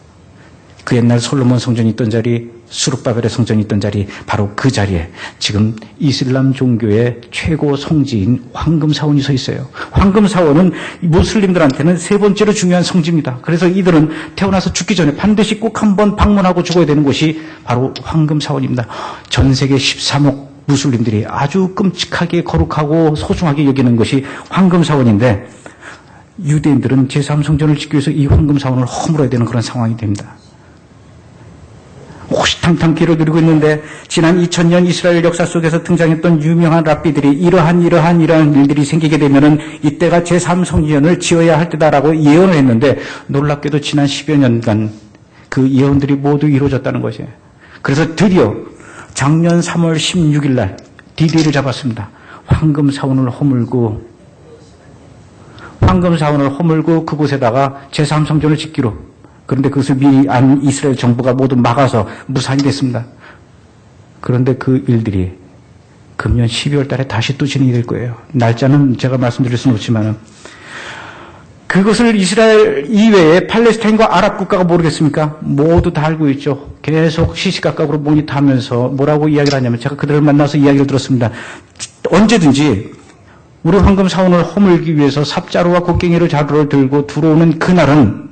그 옛날 솔로몬 성전이 있던 자리, 수룹바벨의 성전이 있던 자리, 바로 그 자리에 지금 이슬람 종교의 최고 성지인 황금 사원이 서 있어요. 황금 사원은 무슬림들한테는 3번째로 중요한 성지입니다. 그래서 이들은 태어나서 죽기 전에 반드시 꼭 한번 방문하고 죽어야 되는 곳이 바로 황금 사원입니다. 전 세계 13억 무슬림들이 아주 끔찍하게 거룩하고 소중하게 여기는 것이 황금사원인데 유대인들은 제3성전을 짓기 위해서 이 황금사원을 허물어야 되는 그런 상황이 됩니다. 호시탐탐 길을 누리고 있는데 지난 2000년 이스라엘 역사 속에서 등장했던 유명한 랍비들이 이러한 일들이 생기게 되면은 이때가 제3성전을 지어야 할 때다라고 예언을 했는데 놀랍게도 지난 10여 년간 그 예언들이 모두 이루어졌다는 것이에요. 그래서 드디어 작년 3월 16일 날 D-Day를 잡았습니다. 황금사원을 허물고 그곳에다가 제3성전을 짓기로. 그런데 그것을 이스라엘 정부가 모두 막아서 무산이 됐습니다. 그런데 그 일들이 금년 12월 달에 다시 또 진행이 될 거예요. 날짜는 제가 말씀드릴 수는 없지만 그것을 이스라엘 이외에 팔레스타인과 아랍 국가가 모르겠습니까? 모두 다 알고 있죠. 계속 시시각각으로 모니터하면서 뭐라고 이야기를 하냐면 제가 그들을 만나서 이야기를 들었습니다. 언제든지 우리 황금사원을 허물기 위해서 삽자루와 곡괭이로 자루를 들고 들어오는 그날은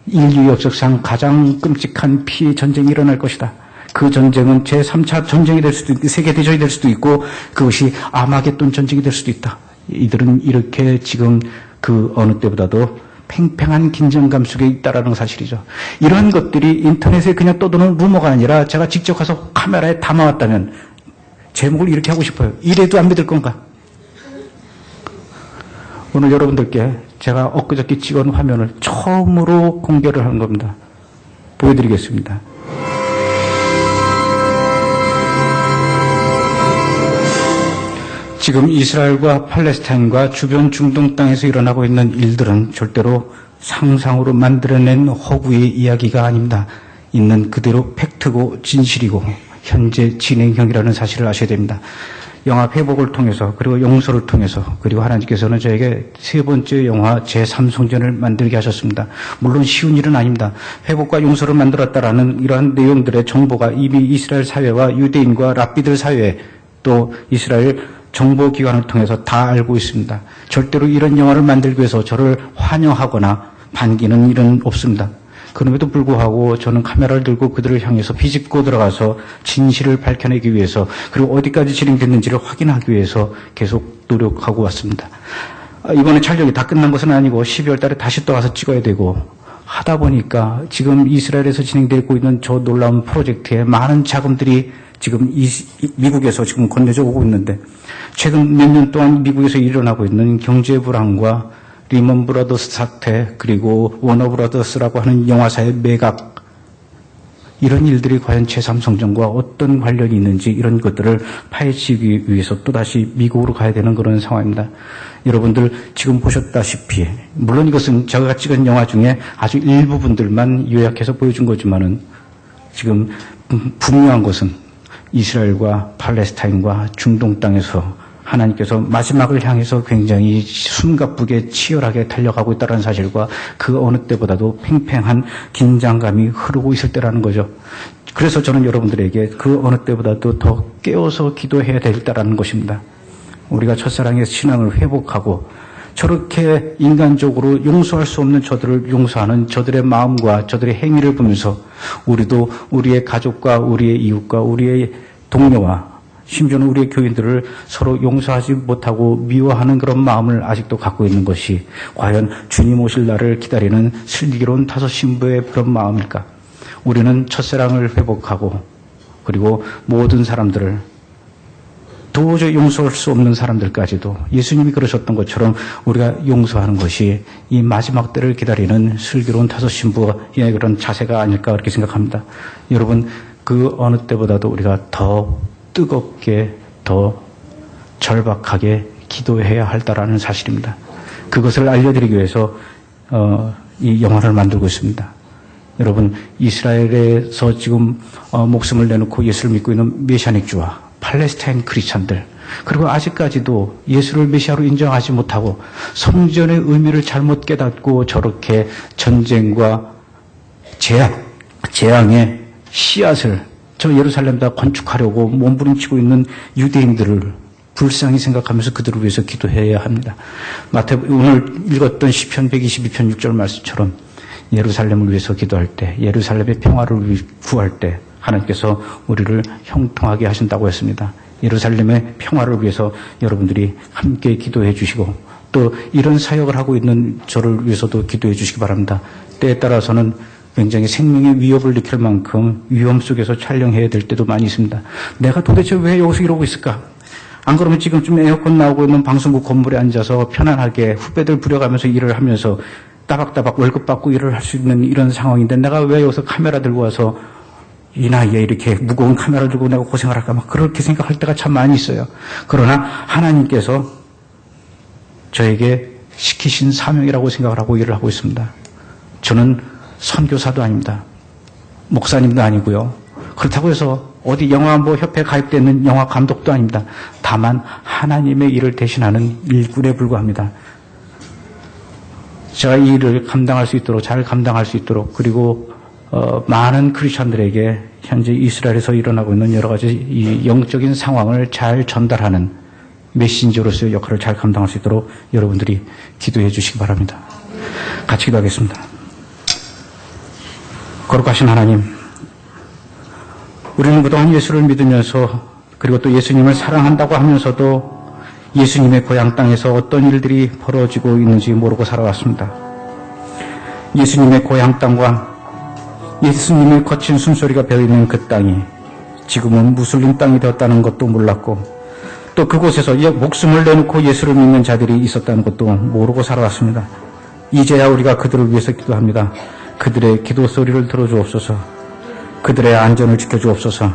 인류 역사상 가장 끔찍한 피해 전쟁이 일어날 것이다. 그 전쟁은 제3차 전쟁이 될 수도 있고 세계대전이 될 수도 있고 그것이 아마겟돈 전쟁이 될 수도 있다. 이들은 이렇게 지금 그 어느 때보다도 팽팽한 긴장감 속에 있다라는 사실이죠. 이러한 것들이 인터넷에 그냥 떠도는 루머가 아니라 제가 직접 가서 카메라에 담아왔다면 제목을 이렇게 하고 싶어요. 이래도 안 믿을 건가? 오늘 여러분들께 제가 엊그저께 찍은 화면을 처음으로 공개를 하는 겁니다. 보여드리겠습니다. 지금 이스라엘과 팔레스타인과 주변 중동 땅에서 일어나고 있는 일들은 절대로 상상으로 만들어낸 허구의 이야기가 아닙니다. 있는 그대로 팩트고 진실이고 현재 진행형이라는 사실을 아셔야 됩니다. 영화 회복을 통해서 그리고 용서를 통해서 그리고 하나님께서는 저에게 세 번째 영화 제3성전을 만들게 하셨습니다. 물론 쉬운 일은 아닙니다. 회복과 용서를 만들었다라는 이러한 내용들의 정보가 이미 이스라엘 사회와 유대인과 랍비들 사회 또 이스라엘 정보기관을 통해서 다 알고 있습니다. 절대로 이런 영화를 만들기 위해서 저를 환영하거나 반기는 일은 없습니다. 그럼에도 불구하고 저는 카메라를 들고 그들을 향해서 비집고 들어가서 진실을 밝혀내기 위해서 그리고 어디까지 진행됐는지를 확인하기 위해서 계속 노력하고 왔습니다. 이번에 촬영이 다 끝난 것은 아니고 12월 달에 다시 또 와서 찍어야 되고 하다 보니까 지금 이스라엘에서 진행되고 있는 저 놀라운 프로젝트에 많은 자금들이 지금 미국에서 지금 건네져 오고 있는데 최근 몇 년 동안 미국에서 일어나고 있는 경제 불황과 리먼 브라더스 사태 그리고 워너 브라더스라고 하는 영화사의 매각 이런 일들이 과연 제3성전과 어떤 관련이 있는지 이런 것들을 파헤치기 위해서 또다시 미국으로 가야 되는 그런 상황입니다. 여러분들 지금 보셨다시피 물론 이것은 제가 찍은 영화 중에 아주 일부분들만 요약해서 보여준 거지만은 지금 분명한 것은 이스라엘과 팔레스타인과 중동 땅에서 하나님께서 마지막을 향해서 굉장히 숨가쁘게 치열하게 달려가고 있다는 사실과 그 어느 때보다도 팽팽한 긴장감이 흐르고 있을 때라는 거죠. 그래서 저는 여러분들에게 그 어느 때보다도 더 깨워서 기도해야 되겠다라는 것입니다. 우리가 첫사랑의 신앙을 회복하고 저렇게 인간적으로 용서할 수 없는 저들을 용서하는 저들의 마음과 저들의 행위를 보면서 우리도 우리의 가족과 우리의 이웃과 우리의 동료와 심지어는 우리의 교인들을 서로 용서하지 못하고 미워하는 그런 마음을 아직도 갖고 있는 것이 과연 주님 오실 날을 기다리는 슬기로운 다섯 신부의 그런 마음일까? 우리는 첫사랑을 회복하고 그리고 모든 사람들을 도저히 용서할 수 없는 사람들까지도 예수님이 그러셨던 것처럼 우리가 용서하는 것이 이 마지막 때를 기다리는 슬기로운 다섯 신부의 그런 자세가 아닐까 그렇게 생각합니다. 여러분 그 어느 때보다도 우리가 더 뜨겁게 더 절박하게 기도해야 할다라는 사실입니다. 그것을 알려드리기 위해서 이 영화를 만들고 있습니다. 여러분 이스라엘에서 지금 목숨을 내놓고 예수를 믿고 있는 메시아닉주와 팔레스타인 크리스찬들 그리고 아직까지도 예수를 메시아로 인정하지 못하고 성전의 의미를 잘못 깨닫고 저렇게 전쟁과 재앙의 씨앗을 저 예루살렘에다 건축하려고 몸부림치고 있는 유대인들을 불쌍히 생각하면서 그들을 위해서 기도해야 합니다. 오늘 읽었던 시편 122편 6절 말씀처럼 예루살렘을 위해서 기도할 때 예루살렘의 평화를 구할 때 하나님께서 우리를 형통하게 하신다고 했습니다. 예루살렘의 평화를 위해서 여러분들이 함께 기도해 주시고 또 이런 사역을 하고 있는 저를 위해서도 기도해 주시기 바랍니다. 때에 따라서는 굉장히 생명의 위협을 느낄 만큼 위험 속에서 촬영해야 될 때도 많이 있습니다. 내가 도대체 왜 여기서 이러고 있을까? 안 그러면 지금쯤 에어컨 나오고 있는 방송국 건물에 앉아서 편안하게 후배들 부려가면서 일을 하면서 따박따박 월급 받고 일을 할 수 있는 이런 상황인데 내가 왜 여기서 카메라 들고 와서 이 나이에 이렇게 무거운 카메라를 들고 내가 고생을 할까 막 그렇게 생각할 때가 참 많이 있어요. 그러나 하나님께서 저에게 시키신 사명이라고 생각을 하고 일을 하고 있습니다. 저는 선교사도 아닙니다. 목사님도 아니고요. 그렇다고 해서 어디 영화 협회에 가입되어 있는 영화 감독도 아닙니다. 다만 하나님의 일을 대신하는 일꾼에 불과합니다. 제가 이 일을 감당할 수 있도록 잘 감당할 수 있도록 그리고 많은 크리스천들에게 현재 이스라엘에서 일어나고 있는 여러 가지 이 영적인 상황을 잘 전달하는 메신저로서의 역할을 잘 감당할 수 있도록 여러분들이 기도해 주시기 바랍니다. 같이 기도하겠습니다. 거룩하신 하나님, 우리는 그동안 예수를 믿으면서 그리고 또 예수님을 사랑한다고 하면서도 예수님의 고향 땅에서 어떤 일들이 벌어지고 있는지 모르고 살아왔습니다. 예수님의 고향 땅과 예수님의 거친 숨소리가 배어있는 그 땅이 지금은 무슬림 땅이 되었다는 것도 몰랐고 또 그곳에서 목숨을 내놓고 예수를 믿는 자들이 있었다는 것도 모르고 살아왔습니다. 이제야 우리가 그들을 위해서 기도합니다. 그들의 기도 소리를 들어주옵소서. 그들의 안전을 지켜주옵소서.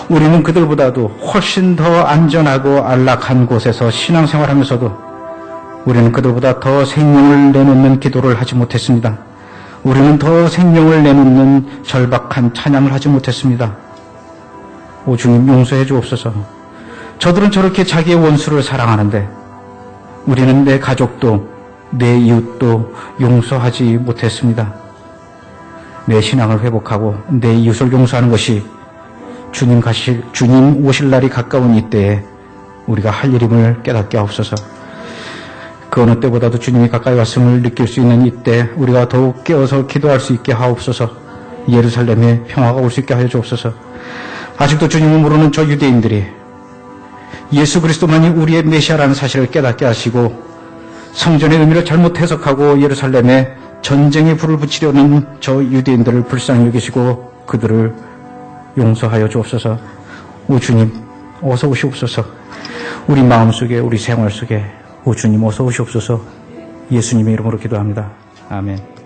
우리는 그들보다도 훨씬 더 안전하고 안락한 곳에서 신앙생활하면서도 우리는 그들보다 더 생명을 내놓는 기도를 하지 못했습니다. 우리는 더 생명을 내놓는 절박한 찬양을 하지 못했습니다. 오 주님 용서해 주옵소서. 저들은 저렇게 자기의 원수를 사랑하는데 우리는 내 가족도 내 이웃도 용서하지 못했습니다. 내 신앙을 회복하고 내 이웃을 용서하는 것이 주님 오실 날이 가까운 이때에 우리가 할 일임을 깨닫게 하옵소서. 그 어느 때보다도 주님이 가까이 왔음을 느낄 수 있는 이때 우리가 더욱 깨어서 기도할 수 있게 하옵소서. 예루살렘에 평화가 올 수 있게 하여 주옵소서. 아직도 주님을 모르는 저 유대인들이 예수 그리스도만이 우리의 메시아라는 사실을 깨닫게 하시고 성전의 의미를 잘못 해석하고 예루살렘에 전쟁의 불을 붙이려는 저 유대인들을 불쌍히 여기시고 그들을 용서하여 주옵소서. 오 주님 어서 오시옵소서. 우리 마음속에 우리 생활 속에 오 주님 어서 오시옵소서. 예수님의 이름으로 기도합니다. 아멘.